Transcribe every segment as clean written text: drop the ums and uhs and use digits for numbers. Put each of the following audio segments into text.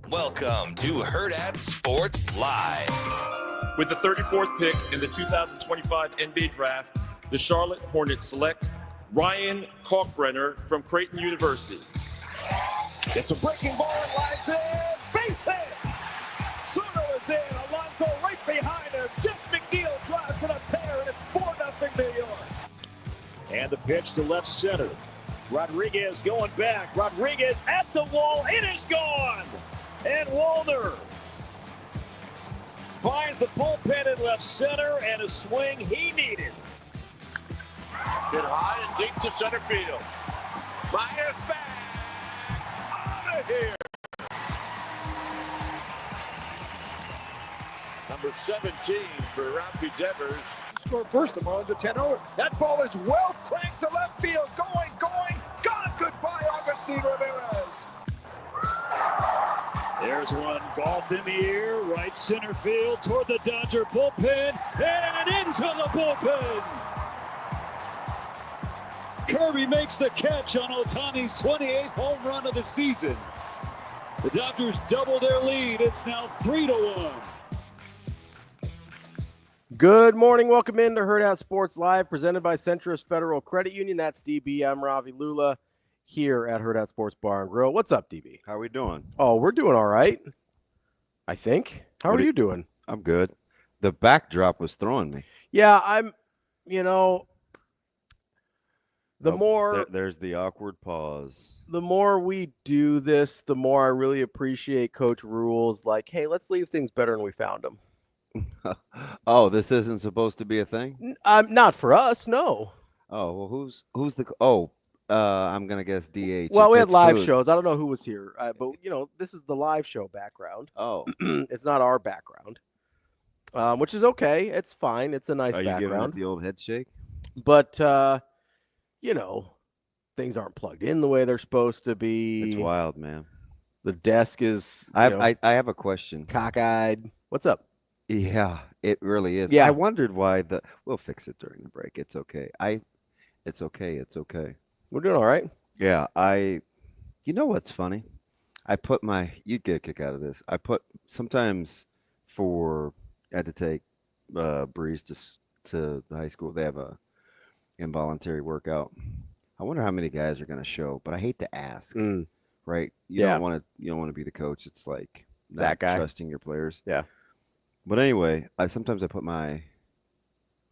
Welcome to Hurrdat Sports Live. With the 34th pick in the 2025 NBA Draft, the Charlotte Hornets select Ryan Kalkbrenner from Creighton University. It's a breaking ball and lines in. Base hit. Sautter is in. Alonso right behind him. Jeff McNeil drives to the pair, and it's 4-0 New York. And the pitch to left center. Rodriguez going back. Rodriguez at the wall. It is gone. And Walner finds the bullpen in left center, and a swing he needed. Hit high and deep to center field. Myers back. Out of here. Number 17 for Ravi Devers. Score first, the Marlins at 10-0. That ball is well cranked to left field. Going, gone. Goodbye, Agustin Ramirez. There's one golfed in the air, right center field toward the Dodger bullpen, and into the bullpen. Kirby makes the catch on Ohtani's 28th home run of the season. The Dodgers double their lead. It's now 3-1. Good morning. Welcome into Hurrdat Sports Live, presented by Centrist Federal Credit Union. That's DB. I'm Ravi Lulla here at Hurrdat Sports Bar and Grill. What's up, DB? How are we doing? Oh, we're doing all right, I think. How are you doing? I'm good. The backdrop was throwing me. Yeah, There's the awkward pause. The more we do this, the more I really appreciate Coach Rule's like, hey, let's leave things better than we found them. Oh, this isn't supposed to be a thing? Not for us, no. Oh, well, who's the I'm gonna guess DH. Well, we had live shows. I don't know who was here, but this is the live show background. Oh, it's not our background, which is okay. It's fine. It's a nice background. Are you giving it the old head shake? But things aren't plugged in the way they're supposed to be. It's wild, man. The desk is. I have a question. Cockeyed. What's up? Yeah, it really is. Yeah. I wondered why we'll fix it during the break. It's okay. It's okay. We're doing all right. Yeah, you know what's funny? You'd get a kick out of this. Sometimes I had to take Breeze to the high school. They have a involuntary workout. I wonder how many guys are going to show, but I hate to ask, right? You don't want to be the coach. It's like that guy trusting your players. Yeah. But anyway, sometimes I put my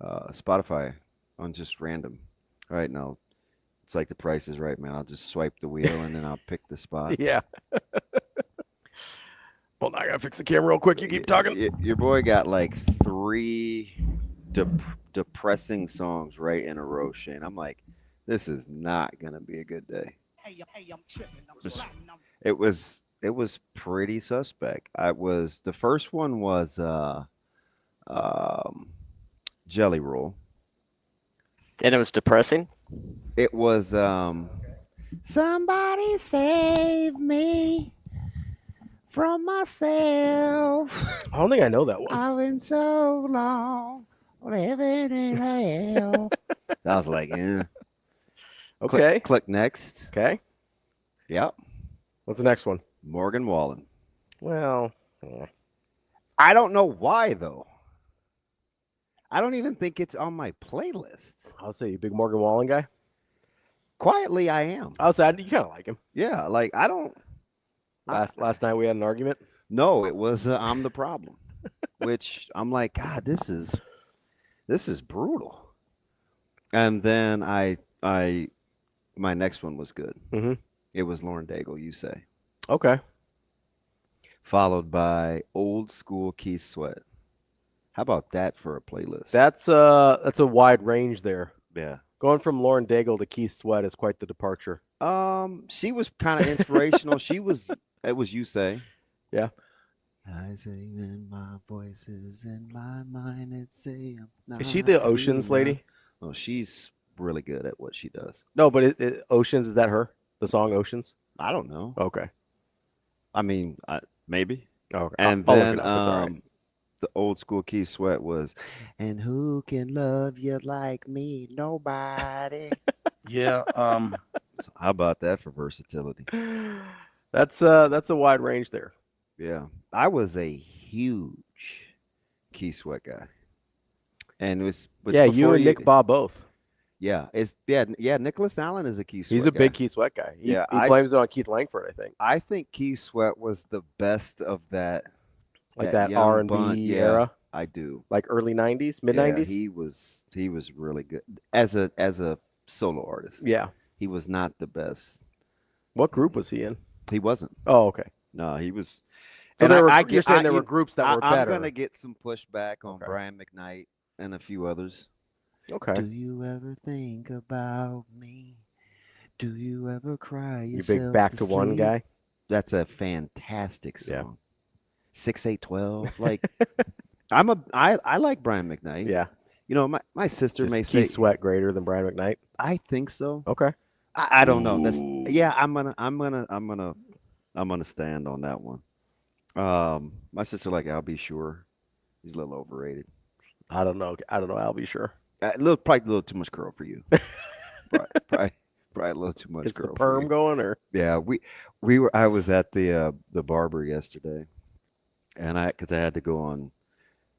Spotify on just random. All right, now it's like The Price is Right, man. I'll just swipe the wheel and then I'll pick the spot. Yeah. Well, now I gotta fix the camera real quick. You keep talking. Your boy got like 3 depressing songs right in a row, Shane. I'm like, this is not gonna be a good day. It was pretty suspect. The first one was Jelly Roll. And it was depressing? It was somebody save me from myself. I don't think I know that one. I've been so long living in hell. I was like, yeah. Okay. Click next. Okay. Yep. What's the next one? Morgan Wallen. Well, I don't know why, though. I don't even think it's on my playlist. I'll say you big Morgan Wallen guy. Quietly, I am. I'll say you kind of like him. Yeah, like I don't. Last night we had an argument. No, it was I'm the problem, which I'm like, God, this is brutal. And then my next one was good. Mm-hmm. It was Lauren Daigle, You Say. Okay. Followed by Old School Keith Sweat. How about that for a playlist? That's a wide range there. Yeah. Going from Lauren Daigle to Keith Sweat is quite the departure. She was kind of inspirational. It was You Say. Yeah. I say when my voice is in my mind and say I'm not. Is she the Oceans lady? Oh, she's really good at what she does. No, but Oceans, is that her? The song Oceans? I don't know. Okay. I mean, maybe. Okay. And I'll then look it up. It's all right. The Old School Keith Sweat was, and who can love you like me? Nobody. Yeah. So how about that for versatility? That's a wide range there. Yeah. I was a huge Key Sweat guy. And it was you and Nick Bob both. Yeah, Nicholas Allen is a Key Sweat He's a guy. big Key Sweat guy. He blames it on Keith Langford, I think. I think Key Sweat was the best of that. Like that R&B era. I do. Like early 90s, mid 90s. Yeah, he was really good as a solo artist. Yeah. He was not the best. What group was he in? He wasn't. Oh, okay. No, he was. So you're saying there were groups that were better. I'm going to get some pushback on Brian McKnight and a few others. Okay. Do you ever think about me? Do you ever cry yourself You big Back to One guy? That's a fantastic song. Yeah. 6-8-12. Like I like Brian McKnight. Yeah. You know, my sister may say say Sweat greater than Brian McKnight. I think so. Okay. I don't know. I'm gonna stand on that one. My sister like I'll be sure. He's a little overrated. I don't know. I'll be sure. Probably a little too much curl for you. probably a little too much. Is curl the perm going or? Yeah, we were. I was at the barber yesterday, and because I had to go on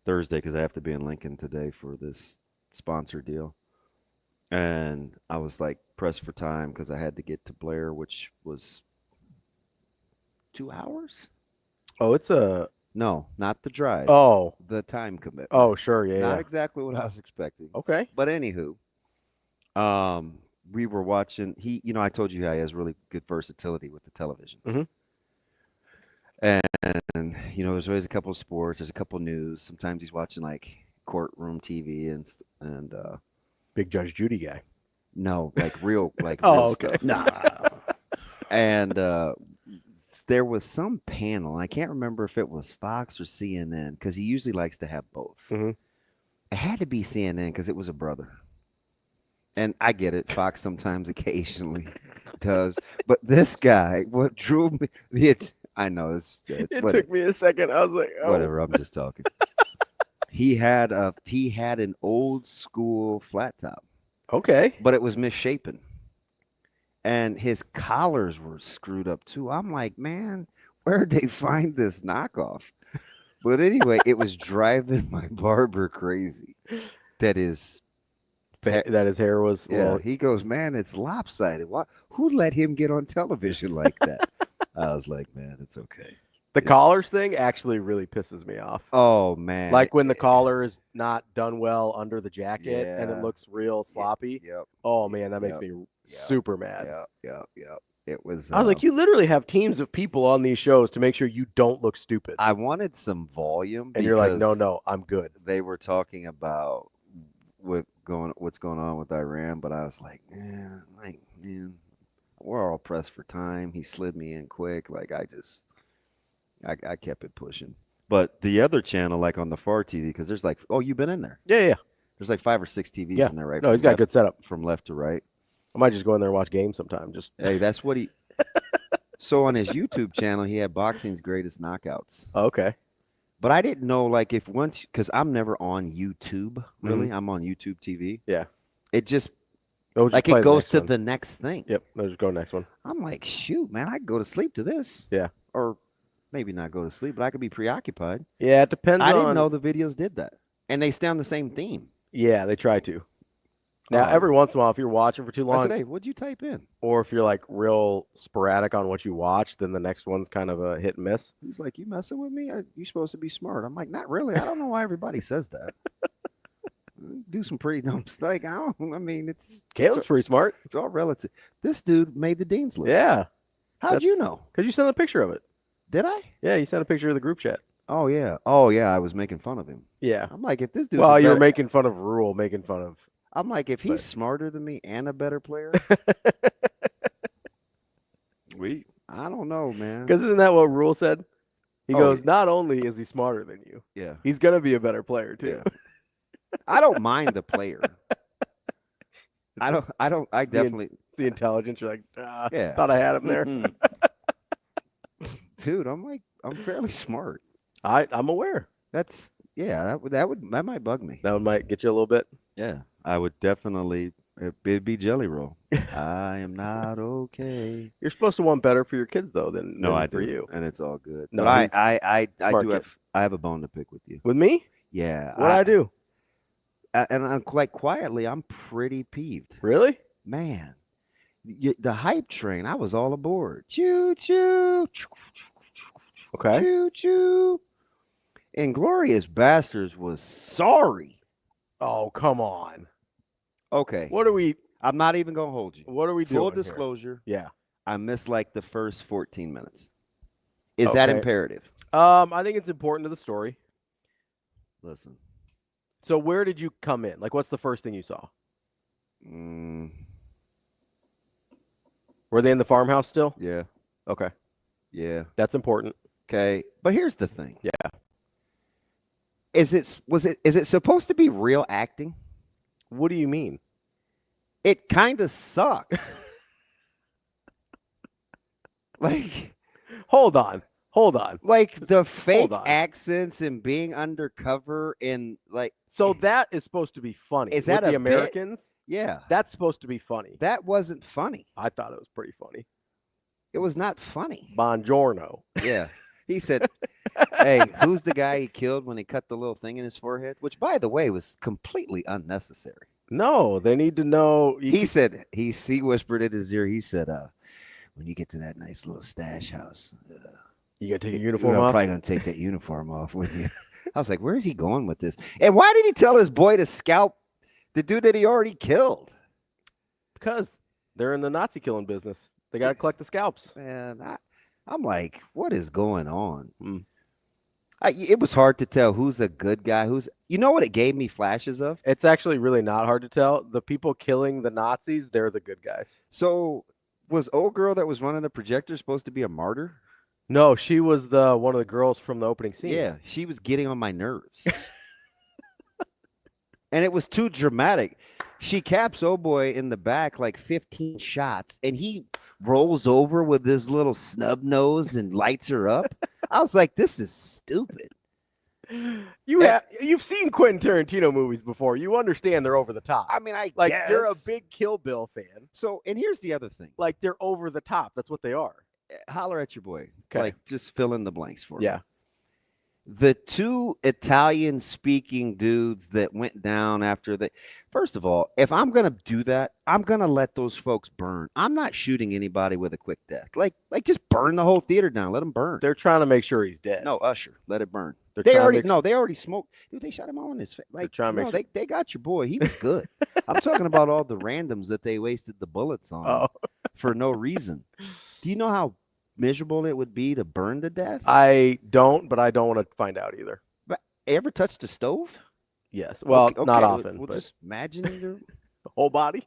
Thursday because I have to be in Lincoln today for this sponsor deal, and I was like pressed for time because I had to get to Blair, which was 2 hours. Oh, it's a. No, not the drive. Oh. The time commitment. Oh, sure. Yeah. Not exactly what I was expecting. Okay. But anywho, we were watching. I told you how he has really good versatility with the television. Mm-hmm. And there's always a couple of sports. There's a couple of news. Sometimes he's watching like courtroom TV and Big Judge Judy guy. No, like real oh, okay. stuff. Nah. And there was some panel. I can't remember if it was Fox or CNN because he usually likes to have both. Mm-hmm. It had to be CNN because it was a brother. And I get it. Fox sometimes occasionally does. But this guy, what drew me, I know. It took me a second. I was like, oh. Whatever. I'm just talking. He had an old school flat top. Okay. But it was misshapen. And his collars were screwed up too. I'm like, man, where'd they find this knockoff? But anyway, it was driving my barber crazy. That his hair was. Yeah, he goes, man, it's lopsided. Who let him get on television like that? I was like, man, it's okay. The collars thing actually really pisses me off. Oh, man. Like when the collar is not done well under the jacket and it looks real sloppy. Yep. Oh, man, that makes me super mad. Yep. It was. I was like, you literally have teams of people on these shows to make sure you don't look stupid. I wanted some volume. And you're like, no, I'm good. They were talking about what's going on with Iran, but I was like, man, we're all pressed for time. He slid me in quick. Like, I kept it pushing. But the other channel, like on the far TV, because there's like, oh, you've been in there. Yeah. There's like 5 or 6 TVs in there, right? No, he's got a good setup. From left to right. I might just go in there and watch games sometime. Hey, that's what he. So on his YouTube channel, he had boxing's greatest knockouts. Okay. But I didn't know, like, because I'm never on YouTube, really. Mm-hmm. I'm on YouTube TV. Yeah. It just, it goes to the next thing. Yep. Let's just go next one. I'm like, shoot, man, I could go to sleep to this. Yeah. Or maybe not go to sleep, but I could be preoccupied. Yeah, it depends I didn't know the videos did that. And they stay on the same theme. Yeah, they try to. Now, every once in a while, if you're watching for too long, I said, hey, what'd you type in? Or if you're like real sporadic on what you watch, then the next one's kind of a hit and miss. He's like, you messing with me? You're supposed to be smart. I'm like, not really. I don't know why everybody says that. Do some pretty dumb stuff. It's Caleb's pretty smart. It's all relative. This dude made the dean's list. Yeah. How'd you know? Because you sent a picture of it. Did I? Yeah, you sent a picture of the group chat. Oh, yeah. I was making fun of him. Yeah. I'm like, if this dude. Well, you're making fun of Rule, making fun of. I'm like, if he's smarter than me and a better player. I don't know, man. Because isn't that what Rule said? He goes, not only is he smarter than you, he's going to be a better player, too. Yeah. I don't mind the player. I definitely. The intelligence, you're like, thought I had him there. Dude, I'm fairly smart. I'm aware. That might bug me. That might get you a little bit. Yeah, I would definitely It'd be Jelly Roll. I am not okay. You're supposed to want better for your kids though than I for do, you. and it's all good. No, but he's I smart do kid. have a bone to pick with you. With me? Yeah. What I do? And I'm like quietly, I'm pretty peeved. Really? Man, the hype train. I was all aboard. Choo choo. Okay. Choo choo. Inglourious Basterds was sorry. Oh, come on. Okay. What are we? I'm not even gonna hold you. What are we doing? Full disclosure. Here? Yeah. I missed like the first 14 minutes. Is that imperative? I think it's important to the story. Listen. So where did you come in? Like, what's the first thing you saw? Were they in the farmhouse still? Yeah. Okay. Yeah. That's important. Okay. But here's the thing. Yeah. Is it supposed to be real acting? What do you mean? It kind of sucked. Like, hold on. Like the fake accents and being undercover in like. So that is supposed to be funny. Is that the Americans? Bit? Yeah. That's supposed to be funny. That wasn't funny. I thought it was pretty funny. It was not funny. Buongiorno. Yeah. He said, hey, who's the guy he killed when he cut the little thing in his forehead? Which, by the way, was completely unnecessary. No, they need to know. He said, he whispered in his ear, he said, when you get to that nice little stash house, you got to take your uniform off? I'm probably going to take that uniform off with you. I was like, where is he going with this? And why did he tell his boy to scalp the dude that he already killed? Because they're in the Nazi killing business. They got to collect the scalps. Man, I'm like, what is going on? It was hard to tell who's a good guy. You know what it gave me flashes of? It's actually really not hard to tell. The people killing the Nazis, they're the good guys. So was old girl that was running the projector supposed to be a martyr? No, she was one of the girls from the opening scene. Yeah, she was getting on my nerves. And it was too dramatic. She caps old boy in the back like 15 shots, and he rolls over with his little snub nose and lights her up. I was like, this is stupid. You've seen Quentin Tarantino movies before. You understand they're over the top. I mean, I like guess. You're a big Kill Bill fan. So, and here's the other thing. Like they're over the top. That's what they are. Holler at your boy. Okay. Like just fill in the blanks for me. Yeah. The two Italian-speaking dudes that went down after first of all, if I'm going to do that, I'm going to let those folks burn. I'm not shooting anybody with a quick death. Like just burn the whole theater down. Let them burn. They're trying to make sure he's dead. No, Usher, let it burn. They already smoked. Dude, they shot him all in his face. Like, they got your boy. He was good. I'm talking about all the randoms that they wasted the bullets on for no reason. Do you know how miserable it would be to burn to death? I don't, but I don't want to find out either. But ever touched the stove? Yes. Well, okay, not often. We'll just imagine your whole body.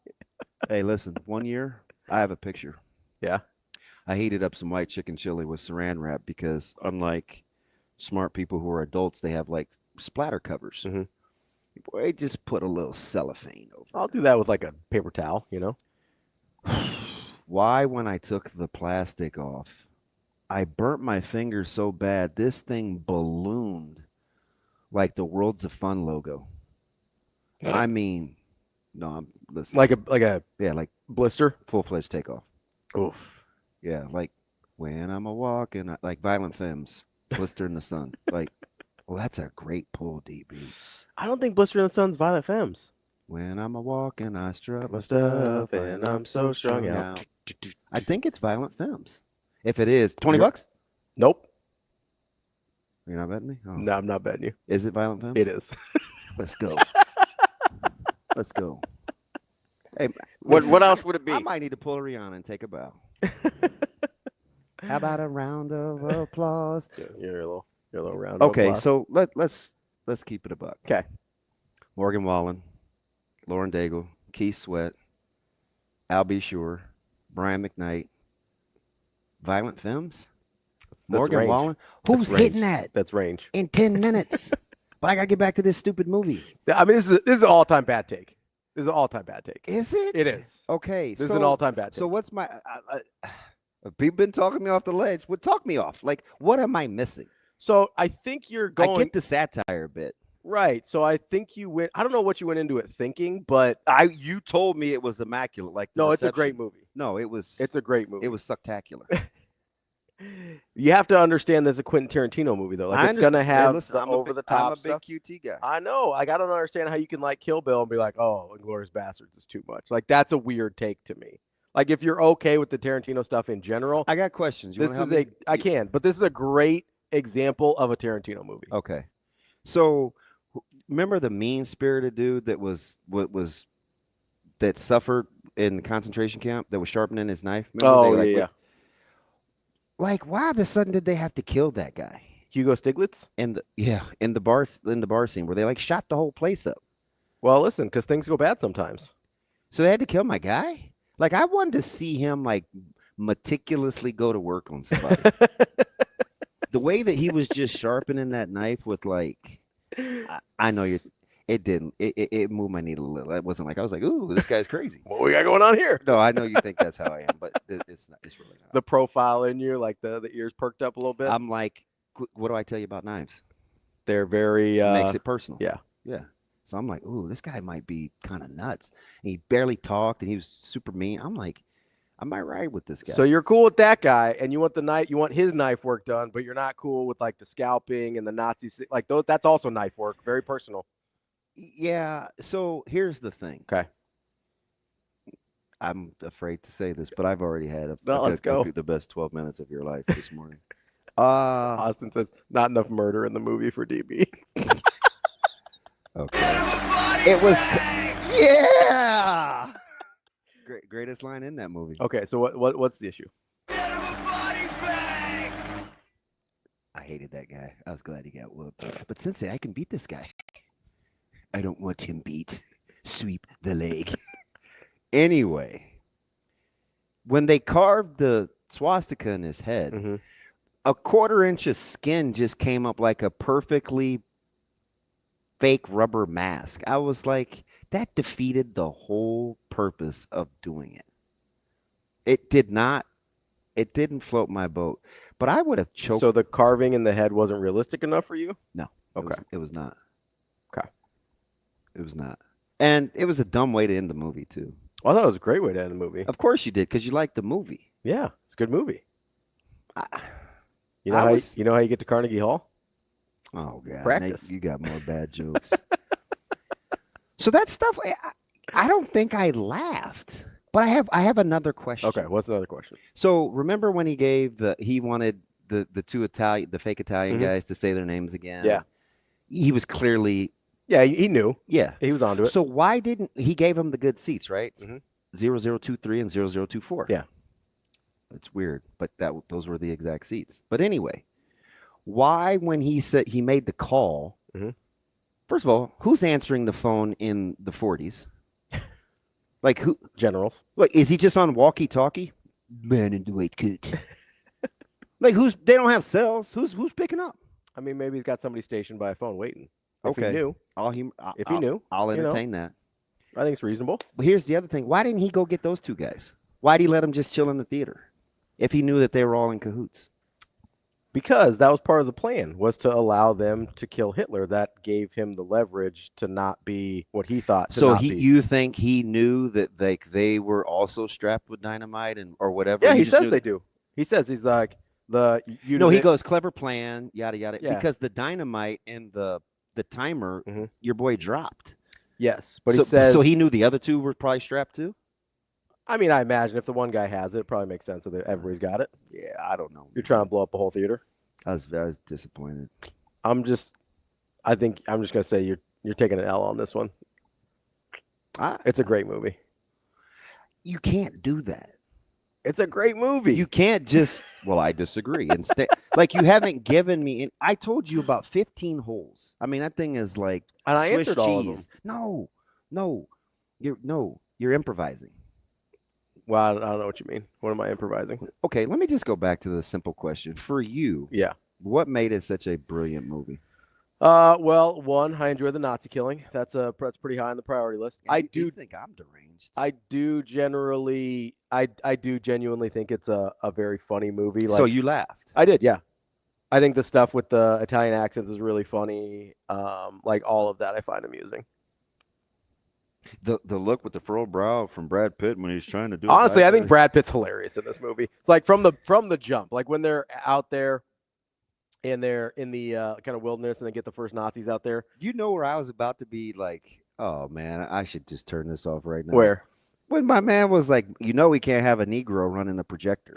Hey, listen, one year I have a picture. Yeah. I heated up some white chicken chili with saran wrap because unlike smart people who are adults, they have like splatter covers. Mm-hmm. Boy, just put a little cellophane over. I'll do that with like a paper towel, you know. Why, when I took the plastic off, I burnt my fingers so bad, this thing ballooned like the Worlds of Fun logo. I mean, no, I'm listening. Like blister, full-fledged takeoff. Oof. Yeah, like when I'm a walking, like Violent Femmes, Blister in the Sun. Like, well, that's a great pull, DB. I don't think Blister in the Sun's Violent Femmes. When I'm a walking, I strut my stuff, and I'm so strung out. I think it's Violent Femmes. If it is, $20? Nope. You're not betting me? Oh. No, I'm not betting you. Is it Violent Femmes? It is. Let's go. Let's go. Hey, what else would it be? I might need to pull a Rihanna and take a bow. How about a round of applause? You're a little round of okay, applause. so let's keep it a buck. Okay. Morgan Wallen, Lauren Daigle, Keith Sweat, Al B. Sure, Brian McKnight, Violent Femmes, Morgan range. Wallen. Who's hitting that? That's range. In 10 minutes. But I got to get back to this stupid movie. I mean, this is an all-time bad take. This is an all-time bad take. Is it? It is. Okay. This is an all-time bad take. So what's my people been talking me off the ledge. Well, talk me off. Like, what am I missing? So I think you're going. I get the satire bit. Right. So I think you went. I don't know what you went into it thinking, but You told me it was immaculate. Like no, it's a reception. great movie. No, it was. It's a great movie. It was spectacular. You have to understand there's a Quentin Tarantino movie though. Like it's gonna have the over the top I'm a big stuff. QT guy. I know. Like I don't understand how you can like Kill Bill and be like, oh, Inglourious Basterds is too much. Like that's a weird take to me. Like if you're okay with the Tarantino stuff in general, I got questions. This is I can, but this is a great example of a Tarantino movie. Okay, so remember the mean-spirited dude that that suffered in concentration camp that was sharpening his knife? Remember yeah. Like, why all of a sudden did they have to kill that guy? Hugo Stiglitz? In the bar scene where they like shot the whole place up. Well, listen, because things go bad sometimes. So they had to kill my guy? Like, I wanted to see him like meticulously go to work on somebody. The way that he was just sharpening that knife with like, I know it moved my needle a little. It wasn't like I was like, ooh, this guy's crazy. What we got going on here? No, I know you think that's how I am, but it's not. It's really not. The profile in you, like the ears perked up a little bit. I'm like, what do I tell you about knives? They're very makes it personal. Yeah. So I'm like, ooh, this guy might be kind of nuts. And he barely talked, and he was super mean. I'm like, I might ride with this guy. So you're cool with that guy, and you want his knife work done, but you're not cool with like the scalping and the Nazi, like those. That's also knife work, very personal. Yeah. So here's the thing. Okay. I'm afraid to say this, but I've already had let's go. the best 12 minutes of your life this morning. Austin says not enough murder in the movie for DB. Okay. It was, yeah. Greatest line in that movie. Okay, so what's the issue? I hated that guy. I was glad he got whooped. But Sensei, I can beat this guy. I don't want him beat. Sweep the leg. Anyway, when they carved the swastika in his head, a 1/4 inch of skin just came up like a perfectly fake rubber mask. I was like, that defeated the whole purpose of doing it. It didn't float my boat, but I would have choked. So the carving in the head wasn't realistic enough for you? No. Okay. It was not. Okay. It was not. And it was a dumb way to end the movie, too. Well, I thought it was a great way to end the movie. Of course you did, because you liked the movie. Yeah, it's a good movie. You know how you get to Carnegie Hall? Oh, God. Practice. Nate, you got more bad jokes. So that stuff, I don't think I laughed. But I have another question. Okay, what's another question? So remember when he wanted the fake Italian guys to say their names again? Yeah. He was clearly. Yeah, he knew. Yeah. He was onto it. So why didn't he gave him the good seats, right? 0023 and 0024. Yeah. It's weird, but those were the exact seats. But anyway, why when he said he made the call, first of all, who's answering the phone in the 40s? Like who? Generals. Like, is he just on walkie-talkie? Man in the white coat. Like they don't have cells. Who's picking up? I mean, maybe he's got somebody stationed by a phone waiting. If Okay. he knew. If he knew, I'll entertain that. I think it's reasonable. But here's the other thing. Why didn't he go get those two guys? Why did he let them just chill in the theater if he knew that they were all in cahoots? Because that was part of the plan, was to allow them to kill Hitler. That gave him the leverage to not be what he thought. You think he knew that they were also strapped with dynamite or whatever? Yeah, he says they do. He says he's like he goes clever plan, yada yada. Yeah. Because the dynamite and the timer, your boy dropped. Yes, but he says so he knew the other two were probably strapped too. I mean, I imagine if the one guy has it, it probably makes sense that everybody's got it. Yeah, I don't know. You're trying to blow up the whole theater. I was disappointed. I think I'm just gonna say you're taking an L on this one. It's a great movie. You can't do that. It's a great movie. You can't just. Well, I disagree. Instead, like you haven't given me. I told you about 15 holes. I mean, that thing is like. And I Swiss answered cheese. all of them. No, you're improvising. Well, I don't know what you mean. What am I improvising? Okay, let me just go back to the simple question for you. Yeah. What made it such a brilliant movie? Well, one, I enjoy the Nazi killing. That's pretty high on the priority list. Yeah, you think I'm deranged. I do genuinely think it's a very funny movie. Like, so you laughed. I did, yeah. I think the stuff with the Italian accents is really funny. Like all of that I find amusing. The look with the furrowed brow from Brad Pitt when he's trying to do. Honestly, I think Brad Pitt's hilarious in this movie. It's like from the jump, like when they're out there and they're in the kind of wilderness and they get the first Nazis out there. You know where I was about to be like, oh man, I should just turn this off right now. Where? When my man was like, we can't have a Negro running the projector.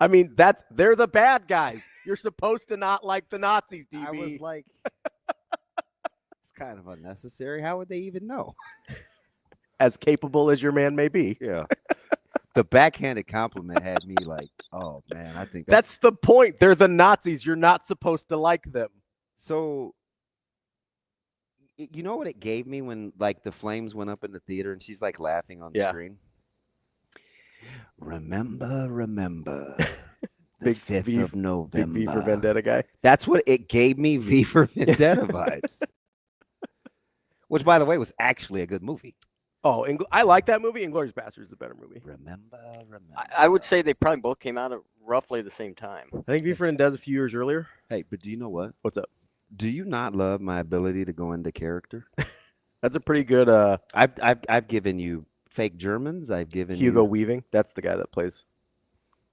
I mean, they're the bad guys. You're supposed to not like the Nazis, DB. I was like, it's kind of unnecessary. How would they even know? As capable as your man may be. Yeah. The backhanded compliment had me like, oh man, I think that's the point. They're the Nazis. You're not supposed to like them. So, you know what it gave me when like the flames went up in the theater and she's like laughing on screen? Remember, the 5th of November. Big V for Vendetta guy. That's what it gave me, V for Vendetta vibes. Which, by the way, was actually a good movie. Oh, I like that movie. Inglourious Basterds is a better movie. Remember. I would say they probably both came out at roughly the same time. I think V for Vendetta a few years earlier. Hey, but do you know what? What's up? Do you not love my ability to go into character? That's a pretty good. I've given you fake Germans. I've given Hugo Weaving. That's the guy that plays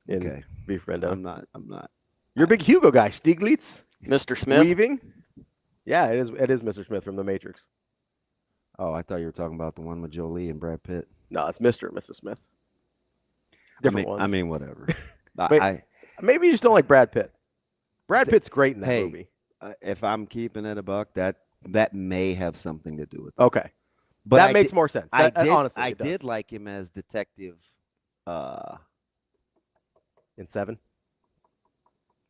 in V for Vendetta. I'm not. You're a big Hugo guy. Stieglitz. Mr. Smith. Weaving. Yeah, it is Mr. Smith from The Matrix. Oh, I thought you were talking about the one with Jolie and Brad Pitt. No, it's Mr. and Mrs. Smith. Different ones. I mean, whatever. Maybe you just don't like Brad Pitt. Brad Pitt's great in that movie. If I'm keeping it a buck, that may have something to do with it. Okay. But that makes more sense. Honestly, I did like him as detective in 7.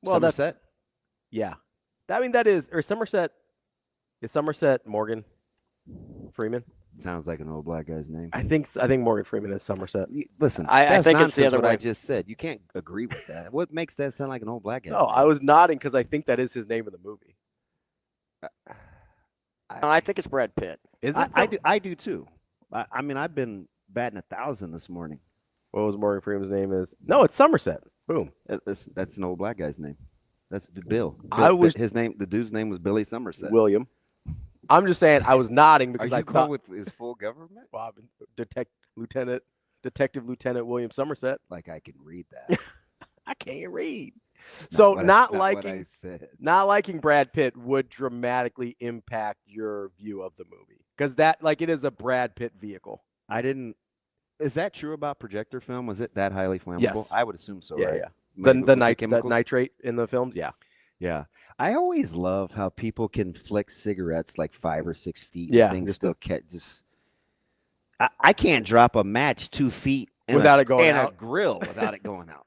Well, Somerset? Yeah. I mean, that is, or Somerset. Is Somerset Morgan Freeman? Sounds like an old black guy's name. I think Morgan Freeman is Somerset. Listen, I think it's the other way. I just said. You can't agree with that. What makes that sound like an old black guy? No, I was nodding because I think that is his name in the movie. I think it's Brad Pitt. Is it? I do too. I mean, I've been batting 1,000 this morning. What was Morgan Freeman's name? No, it's Somerset. Boom. That's an old black guy's name. That's Bill. His name. The dude's name was Billy Somerset. William. I'm just saying I was nodding because I thought with his full government. Well, Detective Lieutenant William Somerset. Like I can read that. I can't read. So not liking Brad Pitt would dramatically impact your view of the movie because it is a Brad Pitt vehicle. Is that true about projector film? Was it that highly flammable? Yes. I would assume so. Yeah, right? yeah. The nitrate in the films. Yeah. Yeah. I always love how people can flick cigarettes like 5 or 6 feet. Yeah. Things still I can't drop a match 2 feet without it going out. A grill without it going out.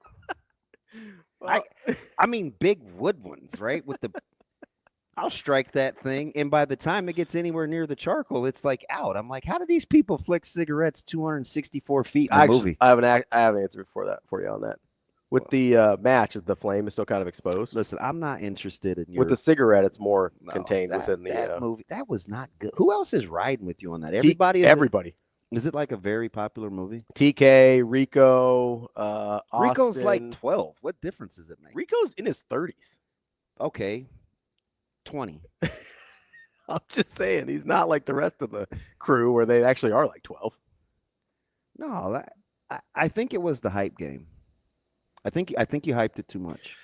I mean, big wood ones, right? I'll strike that thing, and by the time it gets anywhere near the charcoal, it's like out. I'm like, how do these people flick cigarettes 264 feet in a movie? I have an answer for you on that. With the match, the flame is still kind of exposed. Listen, I'm not interested in your... With the cigarette, it's more contained within the movie. That was not good. Who else is riding with you on that? Everybody. Is it like a very popular movie? TK, Rico, Rico's Austin. like 12. What difference does it make? Rico's in his 30s. Okay. 20. I'm just saying, he's not like the rest of the crew where they actually are like 12. No, I think it was the hype game. I think you hyped it too much.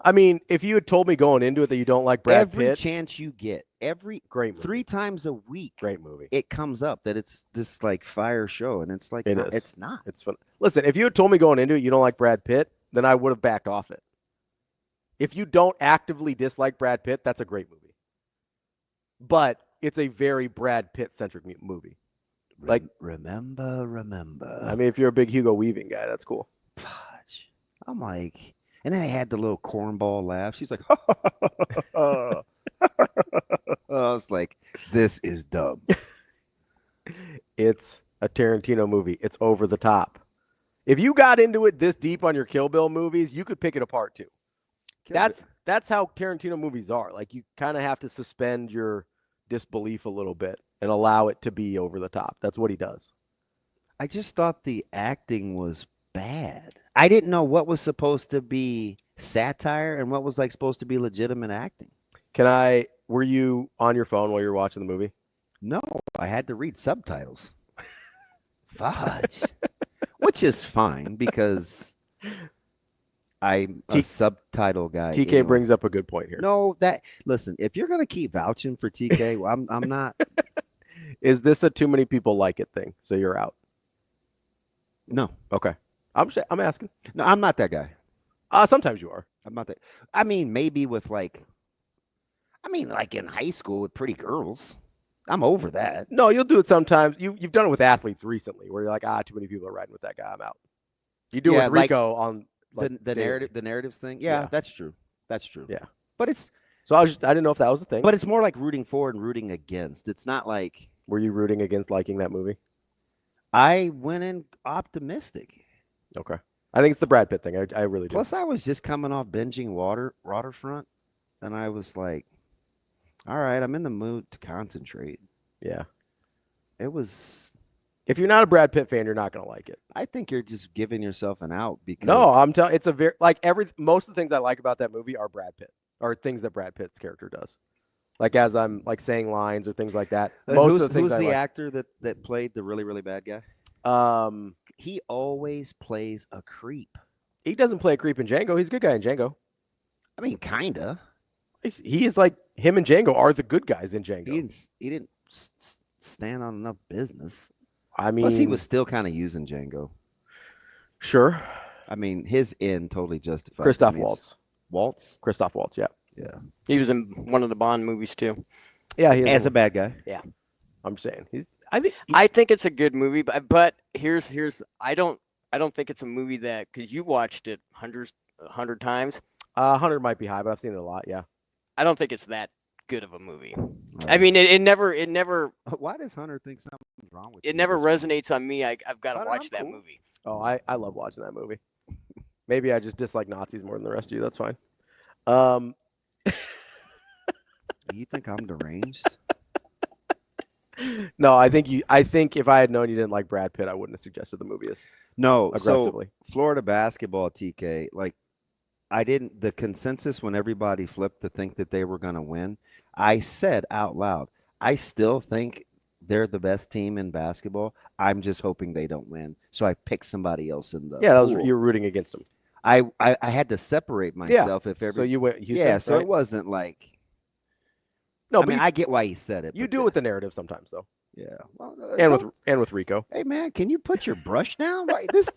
I mean, if you had told me going into it that you don't like Brad Pitt, every chance you get, great movie. 3 times a week, great movie. It comes up that it's this like fire show, and it's like it's not. It's fun. Listen, if you had told me going into it you don't like Brad Pitt, then I would have backed off it. If you don't actively dislike Brad Pitt, that's a great movie. But it's a very Brad Pitt centric movie. Like remember. I mean, if you're a big Hugo Weaving guy, that's cool. Fudge. I'm like, and then I had the little cornball laugh. She's like, I was like, this is dumb. It's a Tarantino movie. It's over the top. If you got into it this deep on your Kill Bill movies, you could pick it apart too. That's how Tarantino movies are. Like you kind of have to suspend your disbelief a little bit and allow it to be over the top. That's what he does. I just thought the acting was bad. I didn't know what was supposed to be satire and what was like supposed to be legitimate acting. Were you on your phone while you were watching the movie? No, I had to read subtitles. Fudge. Which is fine because I'm a subtitle guy. TK anyway. brings up a good point here. No, listen, if you're gonna keep vouching for TK, well, I'm not. Is this a too many people like it thing? So you're out. No. Okay. I'm asking. No, I'm not that guy. Sometimes you are. I'm not that. I mean, maybe with like in high school with pretty girls. I'm over that. No, you'll do it sometimes. You've done it with athletes recently where you're like, too many people are riding with that guy. I'm out. You do it with Rico on the narratives thing. Yeah, that's true. That's true. Yeah. But it's so I didn't know if that was a thing. But it's more like rooting for and rooting against. It's not like were you rooting against liking that movie? I went in optimistic. Okay. I think it's the Brad Pitt thing. I really do. Plus, I was just coming off binging Waterfront, and I was like, all right, I'm in the mood to concentrate. Yeah. It was. If you're not a Brad Pitt fan, you're not going to like it. I think you're just giving yourself an out because. No, I'm telling. It's a very most of the things I like about that movie are Brad Pitt or things that Brad Pitt's character does. Like as I'm like saying lines or things like that. Who's the actor that played the really, really bad guy? He always plays a creep. He doesn't play a creep in Django. He's a good guy in Django. I mean, kinda. He is like him and Django are the good guys in Django. He didn't stand on enough business. I mean, plus he was still kind of using Django. Sure. I mean, his end totally justified. Christoph Waltz. Waltz? Christoph Waltz, yeah. Yeah. He was in one of the Bond movies too. Yeah, as a bad guy. Yeah. I'm saying I think it's a good movie, but here's I don't think it's a movie that because you watched it 100 times. 100 might be high, but I've seen it a lot. Yeah. I don't think it's that good of a movie. Right. I mean, it never. Why does Hunter think something's wrong with it? It never resonates on me. I've got to watch that movie. Oh, I love watching that movie. Maybe I just dislike Nazis more than the rest of you. That's fine. You think I'm deranged? No, I think if I had known you didn't like Brad Pitt, I wouldn't have suggested the movie as aggressively. So Florida basketball, TK, like the consensus when everybody flipped to think that they were going to win, I said out loud, I still think they're the best team in basketball. I'm just hoping they don't win. So I picked somebody else in the pool. You were rooting against them. I had to separate myself so you went so right? It wasn't like no, I mean I get why he said it. You do it with the narrative sometimes though. Yeah. Well, and with Rico. Hey man, can you put your brush down? Like this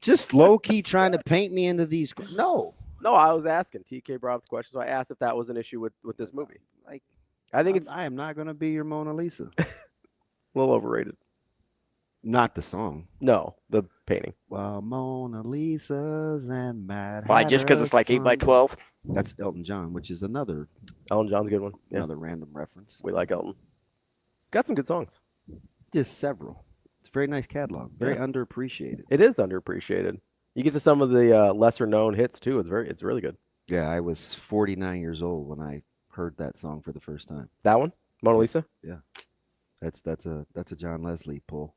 just low key trying to paint me into these No, I was asking. TK brought up the question, so I asked if that was an issue with this movie. Like I am not gonna be your Mona Lisa. A little overrated. Not the song. No, the painting. Well, Mona Lisa's and Mad. Why? Just because it's like 8x12? That's Elton John, which is another. Elton John's a good one. Yeah. Another random reference. We like Elton. Got some good songs. Just several. It's a very nice catalog. Very underappreciated. It is underappreciated. You get to some of the lesser known hits too. It's really good. Yeah, I was 49 years old when I heard that song for the first time. That one, Mona Lisa. Yeah, that's a John Leslie pull.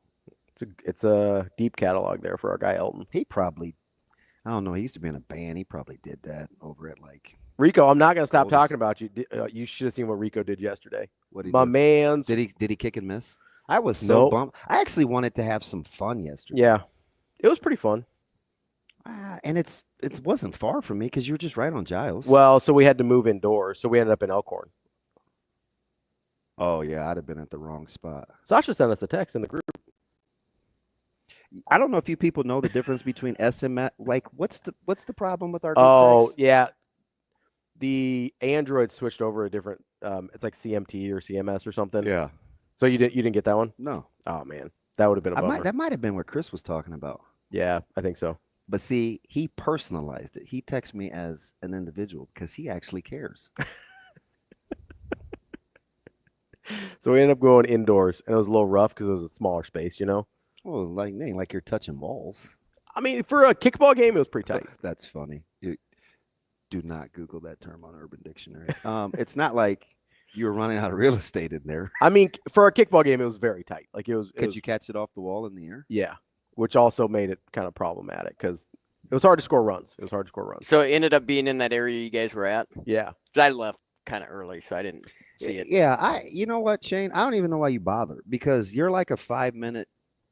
It's a deep catalog there for our guy Elton. He probably, I don't know. He used to be in a band. He probably did that over at like Rico. I'm not gonna stop talking about you. You should have seen what Rico did yesterday. What my man's did he kick and miss? I was so bummed. I actually wanted to have some fun yesterday. Yeah, it was pretty fun. And it wasn't far from me because you were just right on Giles. Well, so we had to move indoors, so we ended up in Elkhorn. Oh yeah, I'd have been at the wrong spot. Sasha sent us a text in the group. I don't know if you people know the difference between SMS. Like, what's the problem with our? Oh yeah, the Android switched over a different. It's like CMT or CMS or something. Yeah. So you didn't get that one? No. Oh man, that would have been a bummer. That might have been what Chris was talking about. Yeah, I think so. But see, he personalized it. He texts me as an individual because he actually cares. So we ended up going indoors, and it was a little rough because it was a smaller space, you know. Well, like you're touching walls. I mean, for a kickball game, it was pretty tight. That's funny. You do not Google that term on Urban Dictionary. It's not like you were running out of real estate in there. I mean, for a kickball game, it was very tight. Like it was. Could you catch it off the wall in the air? Yeah, which also made it kind of problematic because It was hard to score runs. So it ended up being in that area you guys were at? Yeah. I left kind of early, so I didn't see it. Yeah, you know what, Shane? I don't even know why you bother because you're like a 5-minute.